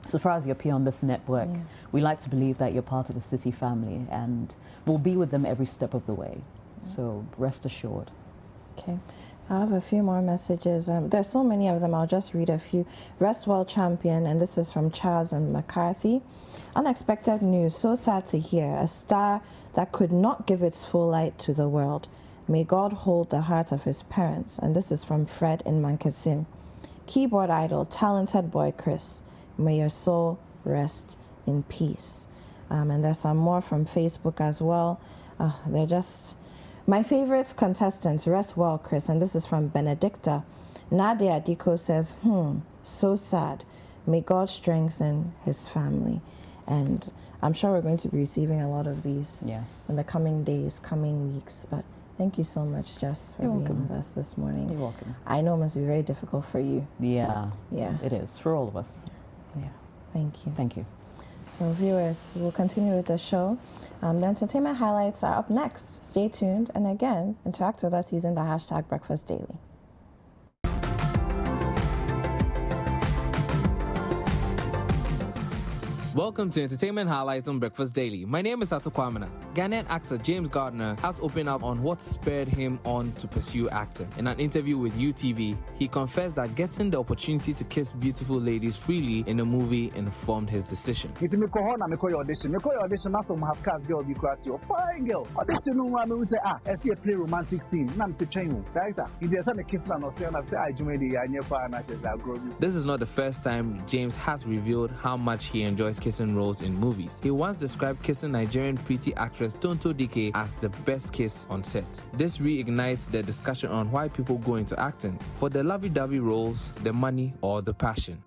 So far as you appear on this network, we like to believe that you're part of a Citi family, and we'll be with them every step of the way. So rest assured. Okay. I have a few more messages. There's so many of them. I'll just read a few. Rest well, champion, and this is from Charles and McCarthy. Unexpected news. So sad to hear. A star that could not give its full light to the world. May God hold the heart of his parents. And this is from Fred in Mankasim. Keyboard idol, talented boy Chris. May your soul rest in peace. And there's some more from Facebook as well. They're just my favorite contestants. Rest well, Chris. And this is from Benedicta. Nadia Diko says, so sad. May God strengthen his family. And I'm sure we're going to be receiving a lot of these in the coming days, coming weeks. But thank you so much, Jess, for being with us this morning. You're welcome. I know it must be very difficult for you. Yeah, it is, for all of us. Yeah. Thank you. Thank you. So viewers, we'll continue with the show. The entertainment highlights are up next. Stay tuned. And again, interact with us using the hashtag BreakfastDaily. Welcome to Entertainment Highlights on Breakfast Daily. My name is Ato Kwamina. Ghanaian actor James Gardner has opened up on what spurred him on to pursue acting. In an interview with UTV, he confessed that getting the opportunity to kiss beautiful ladies freely in a movie informed his decision. It's me call na me call your audition. Me call your audition na some have cast girl be quite your fine girl. Audition no one me say I see a play romantic scene. Na me say train director. It's just a kiss na say na say I jumedi ya nyefa na say I grow you. This is not the first time James has revealed how much he enjoys kissing roles in movies. He once described kissing Nigerian pretty actress Tonto Dike as the best kiss on set. This reignites the discussion on why people go into acting, for the lovey-dovey roles, the money, or the passion.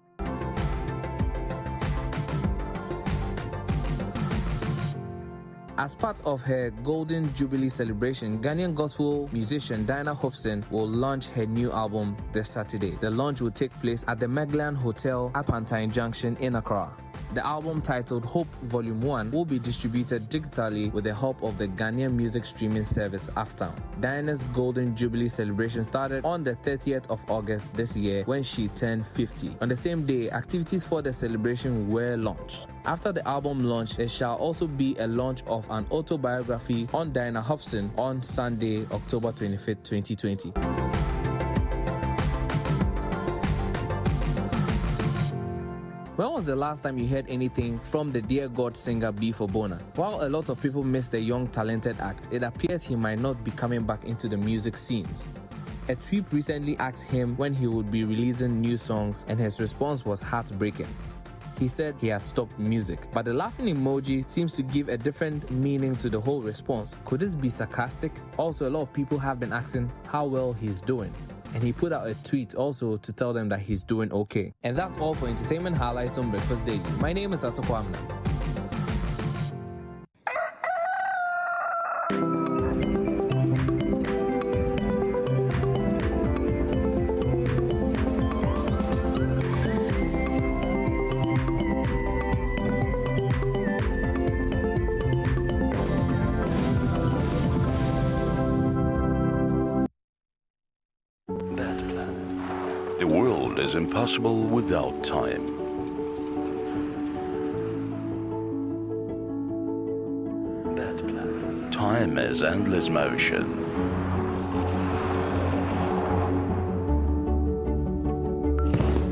As part of her Golden Jubilee celebration, Ghanaian gospel musician Diana Hobson will launch her new album this Saturday. The launch will take place at the Meglan Hotel at Pantine Junction in Accra. The album, titled Hope Volume 1, will be distributed digitally with the help of the Ghanaian music streaming service Aftown. Diana's Golden Jubilee celebration started on the 30th of August this year when she turned 50. On the same day, activities for the celebration were launched. After the album launch, there shall also be a launch of an autobiography on Diana Hobson on Sunday, October 25th, 2020. When was the last time you heard anything from the Dear God singer B for Bona? While a lot of people miss the young talented act, it appears he might not be coming back into the music scenes. A tweet recently asked him when he would be releasing new songs, and his response was heartbreaking. He said he has stopped music, but the laughing emoji seems to give a different meaning to the whole response. Could this be sarcastic? Also, a lot of people have been asking how well he's doing, and he put out a tweet also to tell them that he's doing okay. And that's all for Entertainment Highlights on Breakfast Daily. My name is Ato Kwamina. The world is impossible without time. Time is endless motion.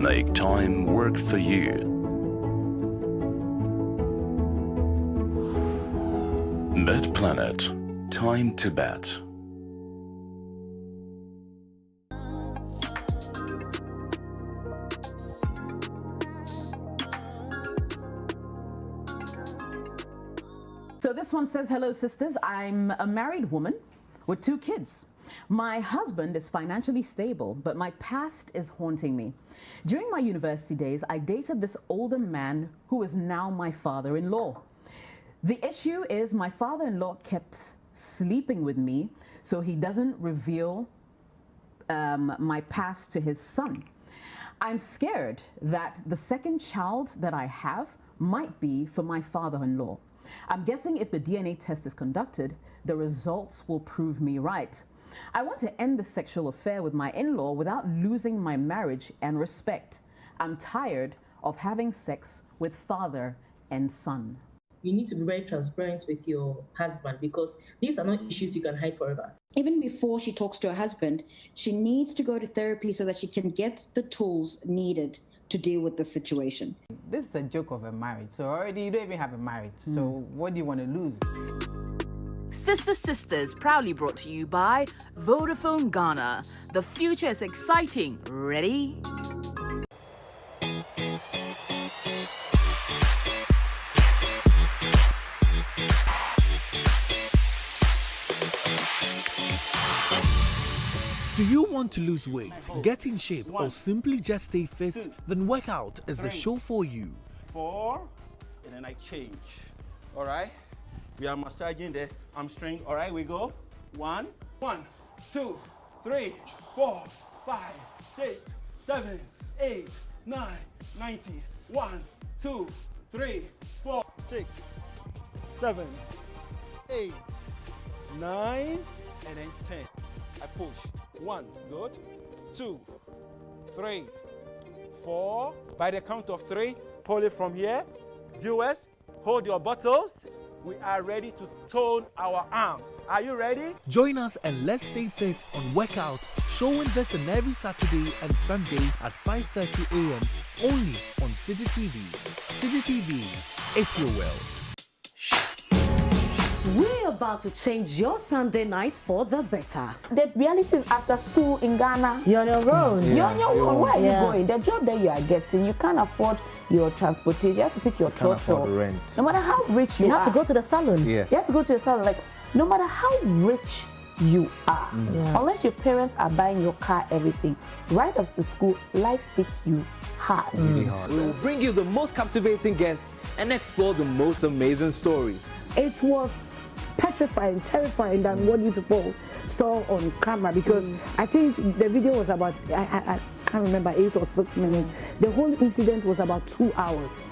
Make time work for you. Bet Planet. Time to bet. So this one says, hello sisters, I'm a married woman with 2 kids. My husband is financially stable, but my past is haunting me. During my university days, I dated this older man who is now my father-in-law. The issue is my father-in-law kept sleeping with me, so he doesn't reveal my past to his son. I'm scared that the second child that I have might be for my father-in-law. I'm guessing if the DNA test is conducted, the results will prove me right. I want to end the sexual affair with my in-law without losing my marriage and respect. I'm tired of having sex with father and son. You need to be very transparent with your husband because these are not issues you can hide forever. Even before she talks to her husband, she needs to go to therapy so that she can get the tools needed to deal with the situation. This is a joke of a marriage. So already you don't even have a marriage. So what do you want to lose? Sisters, proudly brought to you by Vodafone Ghana. The future is exciting. Ready? Do you want to lose weight, get in shape, or simply just stay fit? Then workout is the show for you. 4, and then I change. All right? We are massaging the hamstring. All right, we go. 1, 2, 3, 4, 5, 6, 7, 8, 9, 90. 1, 2, 3, 4, 6, 7, 8, 9, and then 10. I push. 1, good. 2, 3, 4. By the count of 3, pull it from here. Viewers, hold your bottles. We are ready to tone our arms. Are you ready? Join us and let's stay fit on Workout, showing this on every Saturday and Sunday at 5:30 a.m. only on Citi TV. Citi TV, it's your world. We're about to change your Sunday night for the better. The reality is after school in Ghana, you're on your road. You're on your own. Where are you going? The job that you are getting, you can't afford your transportation. You have to pick your trotro. Rent. No matter how rich you are. You have to go to the salon. Yes. You have to go to the salon. Like, no matter how rich you are, unless your parents are buying your car, everything, right after school, life hits you hard. Really hard. We will bring you the most captivating guests and explore the most amazing stories. It was petrifying, terrifying than what you people saw on camera, because I think the video was about, I can't remember, 8 or 6 minutes. The whole incident was about 2 hours.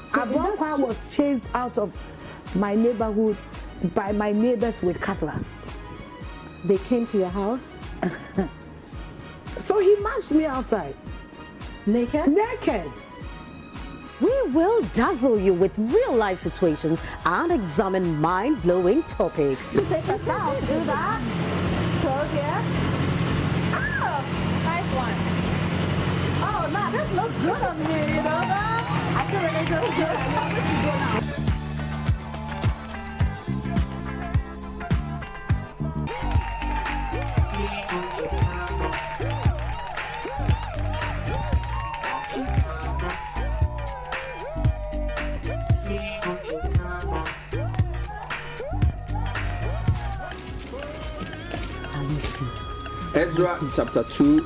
So Apiorkor was chased out of my neighborhood by my neighbors with cutlass. They came to your house? So he marched me outside. Naked? Naked. We will dazzle you with real-life situations and examine mind-blowing topics. To take us down to do that. So, yeah. Oh, nice one. Oh, nah, this looks good on me, you know that? I feel like it's good. I want it to go now. Ezra chapter 2,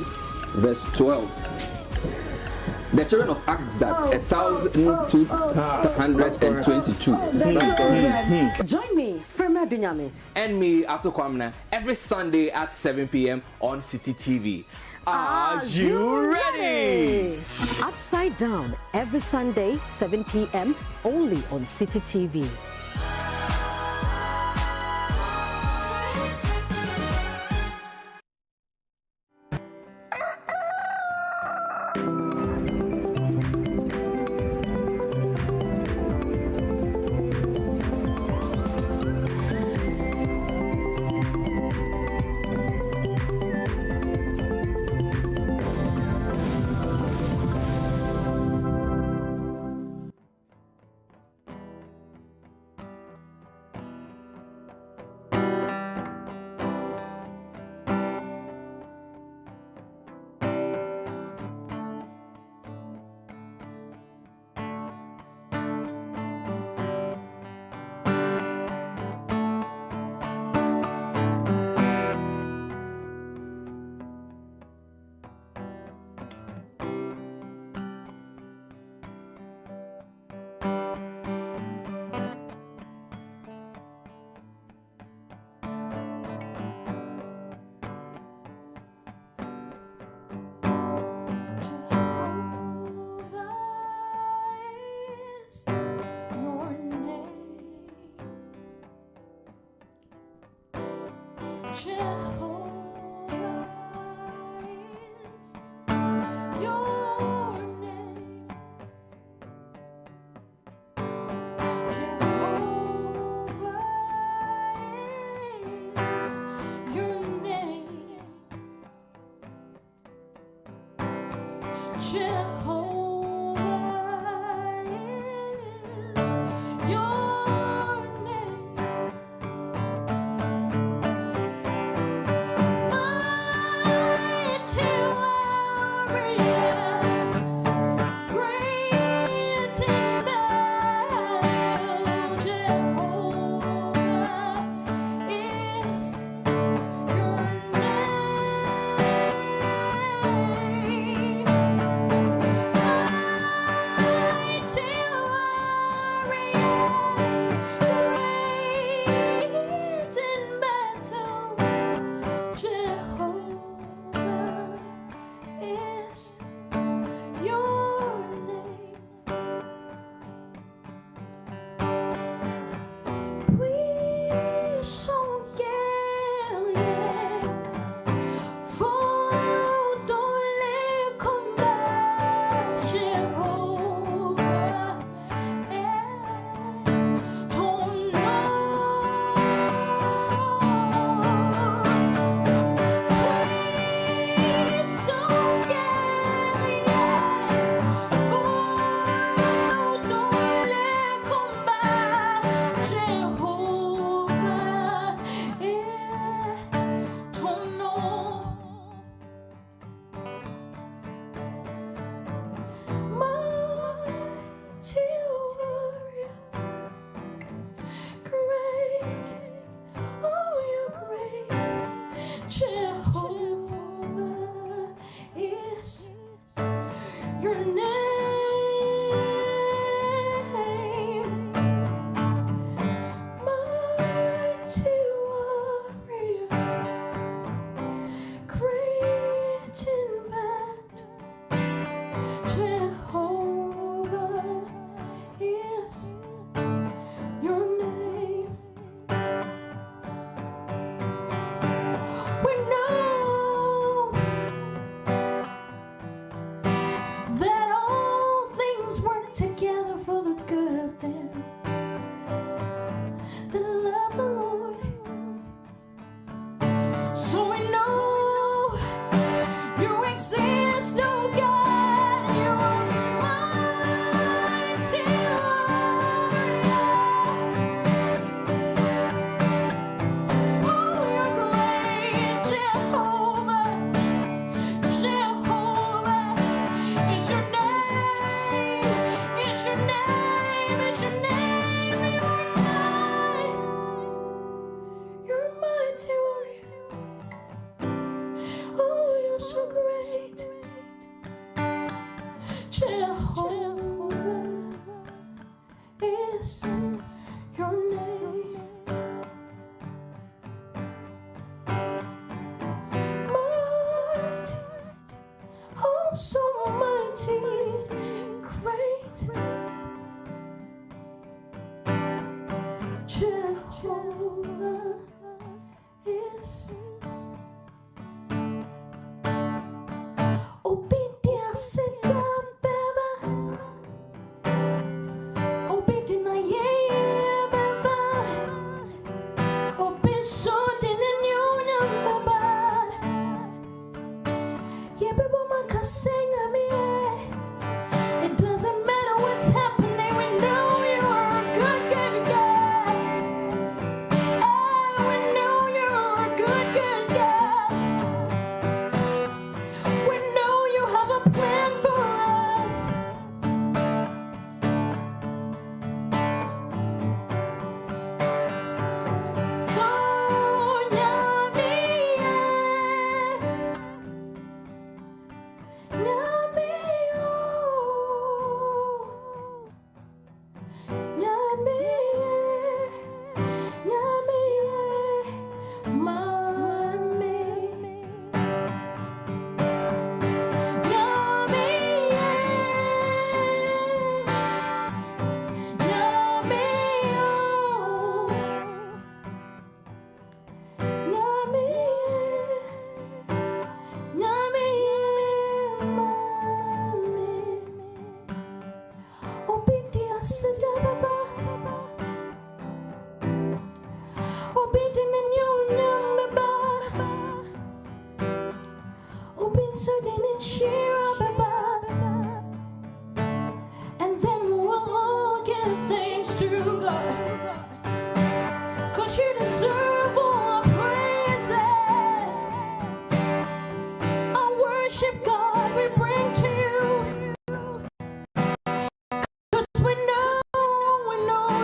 verse 12. The children of Akzad, 1,222. Join me, Frema Dunyame, and me, Ato Kwamna, every Sunday at 7 p.m. on Citi TV. Are you ready? Upside Down, every Sunday, 7 p.m. only on Citi TV. be certain it's Shira, and then we'll all give thanks to God, 'cause you deserve all our praises. Our worship, God, we bring to you, 'cause we know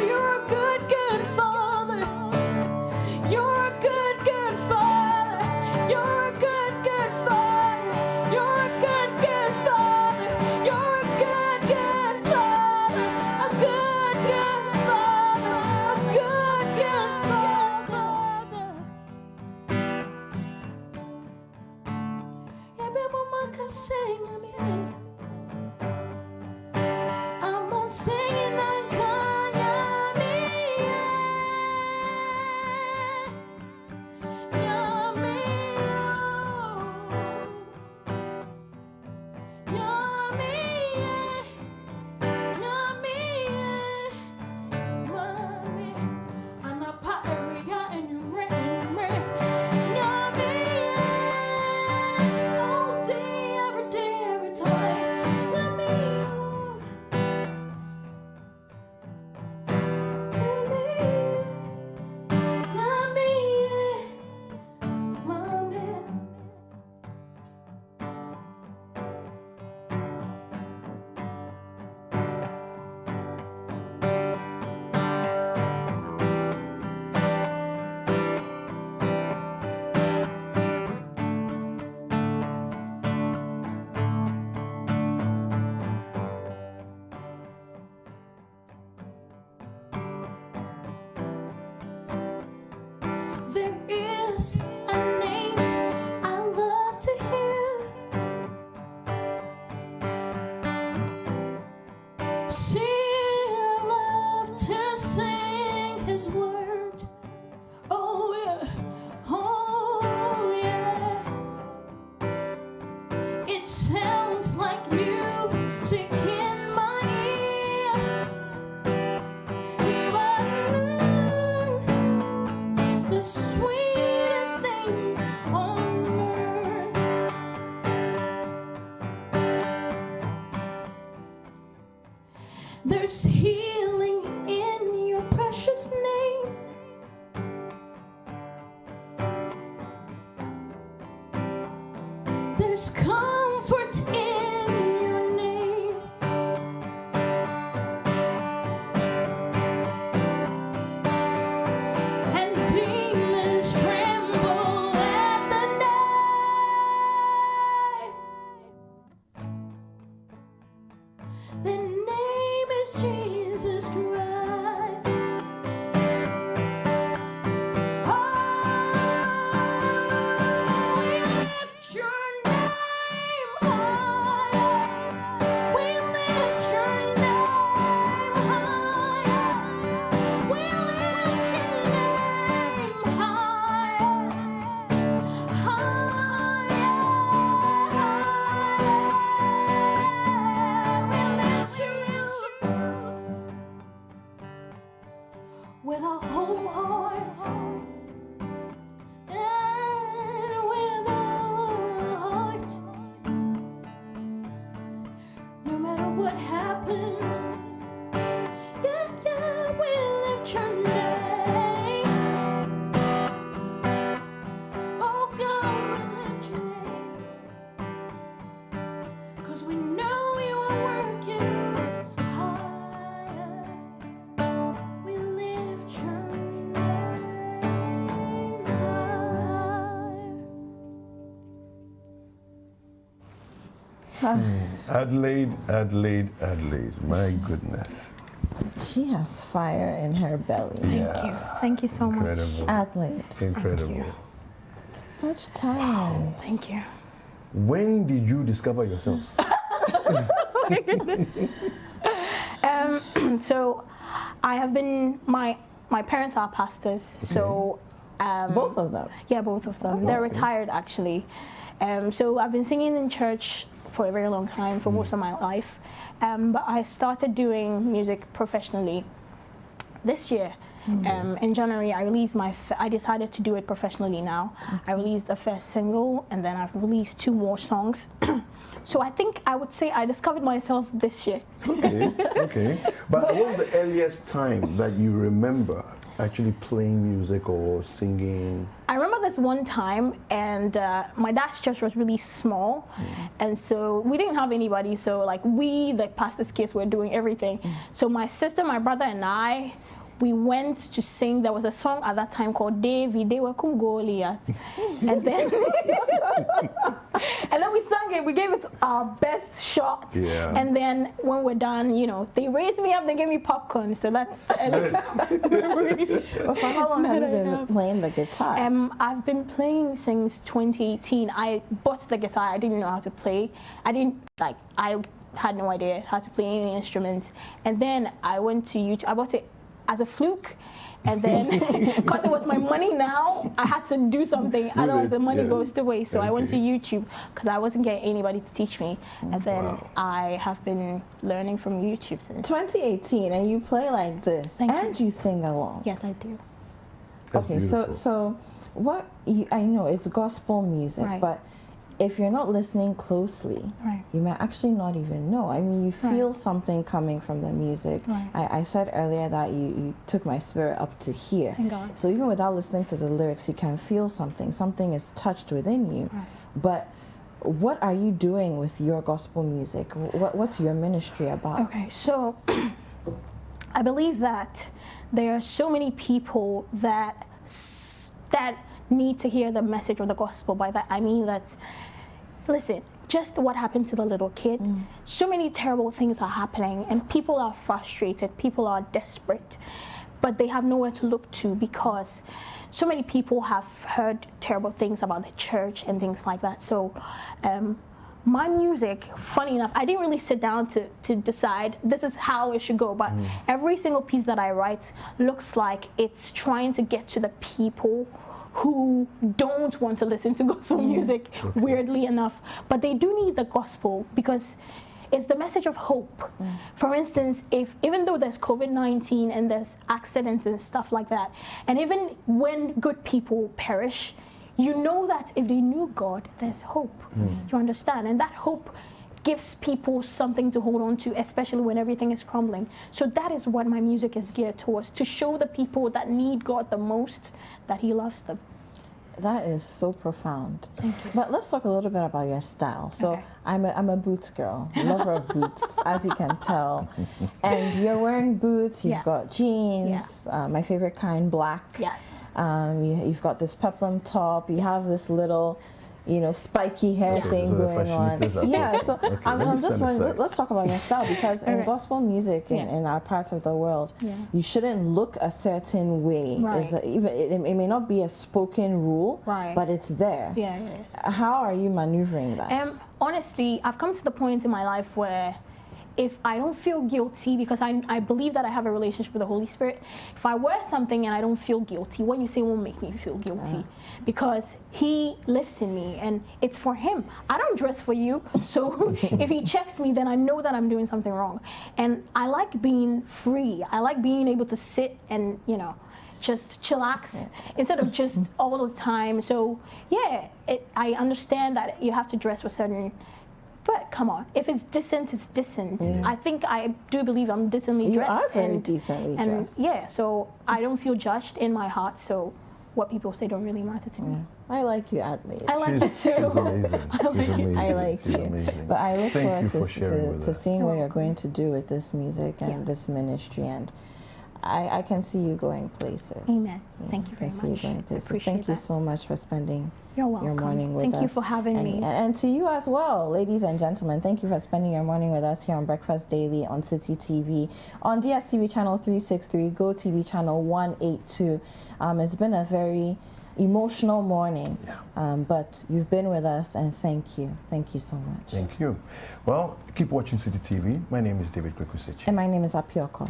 you're a good, good Father. You're a good, good Father. You're a good, good Father. You're a good, good Father. You're a good, good Father. A good, good Father. A good, good Father. I'm singing on there is a name I love to hear. See, I love to sing His words. Oh yeah, oh yeah. It sounds like music in my ear. The sweetest thing on earth. There's healing in your precious name. There's comfort in your name. And demons tremble at the name. The name is Jesus Christ. Oh, we lift your name higher. We lift your name higher. We lift your name higher. With our whole hearts and with all our heart, no matter what happens, yeah, we lift your name. Oh God, we lift your name, 'cause we know you are working higher. We lift your name high. Adelaide, my goodness. She has fire in her belly. Thank you so much. Adelaide. Incredible. Such talent. Thank you. When did you discover yourself? Oh my goodness. So I have been, my parents are pastors, so both of them? Yeah, both of them. They're retired actually. So I've been singing in church for a very long time, for most of my life. But I started doing music professionally this year. In January, I decided to do it professionally now. I released the first single, and then I've released 2 more songs. So I think I would say I discovered myself this year. Okay. But what was the earliest time that you remember actually playing music or singing? I remember this one time, and my dad's church was really small, and so we didn't have anybody. So like we, the pastor's kids, were doing everything. So my sister, my brother, and I, we went to sing. There was a song at that time called David Dewakum Goliath, and then and then we sang it. We gave it our best shot. Yeah. And then when we're done, you know, they raised me up. They gave me popcorn. So that's the earliest memory. Well, for how long have you been playing the guitar? I've been playing since 2018. I bought the guitar. I didn't know how to play. I had no idea how to play any instruments. And then I went to YouTube. I bought it as a fluke, and then because it was my money now, I had to do something, otherwise the money goes to waste. So I went to YouTube because I wasn't getting anybody to teach me, and then I have been learning from YouTube since 2018. And you play like this, and you sing along. Yes, I do. That's okay, beautiful. so what I know it's gospel music, but if you're not listening closely, you may actually not even know. I mean, you feel something coming from the music. I said earlier that you took my spirit up to here. Thank God. So even without listening to the lyrics, you can feel something. Something is touched within you. But what are you doing with your gospel music? What's your ministry about? Okay, so I believe that there are so many people that need to hear the message of the gospel. By that I mean that, listen, just what happened to the little kid, so many terrible things are happening, and people are frustrated, people are desperate, but they have nowhere to look to because so many people have heard terrible things about the church and things like that. So my music, funny enough, I didn't really sit down to decide this is how it should go, but every single piece that I write looks like it's trying to get to the people who don't want to listen to gospel music, weirdly enough, but they do need the gospel because it's the message of hope. For instance, even though there's COVID-19 and there's accidents and stuff like that, and even when good people perish, you know that if they knew God, there's hope. You understand? And that hope gives people something to hold on to, especially when everything is crumbling. So that is what my music is geared towards, to show the people that need God the most that He loves them. That is so profound. Thank you. But let's talk a little bit about your style. So I'm a boots girl, lover of boots, as you can tell. And you're wearing boots, you've got jeans, my favorite kind, black. Yes. You've got this peplum top, you have this little, spiky hair thing going on. Yeah, so on this one, let's talk about your style, because in gospel music in our parts of the world, you shouldn't look a certain way. It may not be a spoken rule, but it's there. How are you maneuvering that? Honestly, I've come to the point in my life where if I don't feel guilty, because I believe that I have a relationship with the Holy Spirit, if I wear something and I don't feel guilty, what you say won't make me feel guilty, because He lives in me and it's for Him. I don't dress for you, so if He checks me, then I know that I'm doing something wrong. And I like being free. I like being able to sit and, just chillax instead of just all the time. So I understand that you have to dress with certain. But come on, if it's decent, it's decent. I think I do believe I'm decently dressed. You are very decently dressed. Yeah, so I don't feel judged in my heart, so what people say don't really matter to me. I like you, Adelaide. I like you too. She's amazing. I like you. Amazing. But I look Thank forward to seeing what you're welcome. going to do with this music and this ministry, and I can see you going places. Amen. Thank you very I can see you much. going places. Appreciate Thank you that. so much for spending You're welcome. your morning with us. Thank you for having me. And to you as well, ladies and gentlemen, thank you for spending your morning with us here on Breakfast Daily on Citi TV, on DSTV channel 363, Go TV channel 182. It's been a very emotional morning, but you've been with us, and thank you. Thank you so much. Thank you. Well, keep watching Citi TV. My name is David Kwekusechi. And my name is Apiorkor.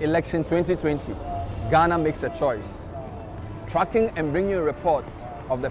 election 2020, Ghana makes a choice. Tracking and bringing reports of the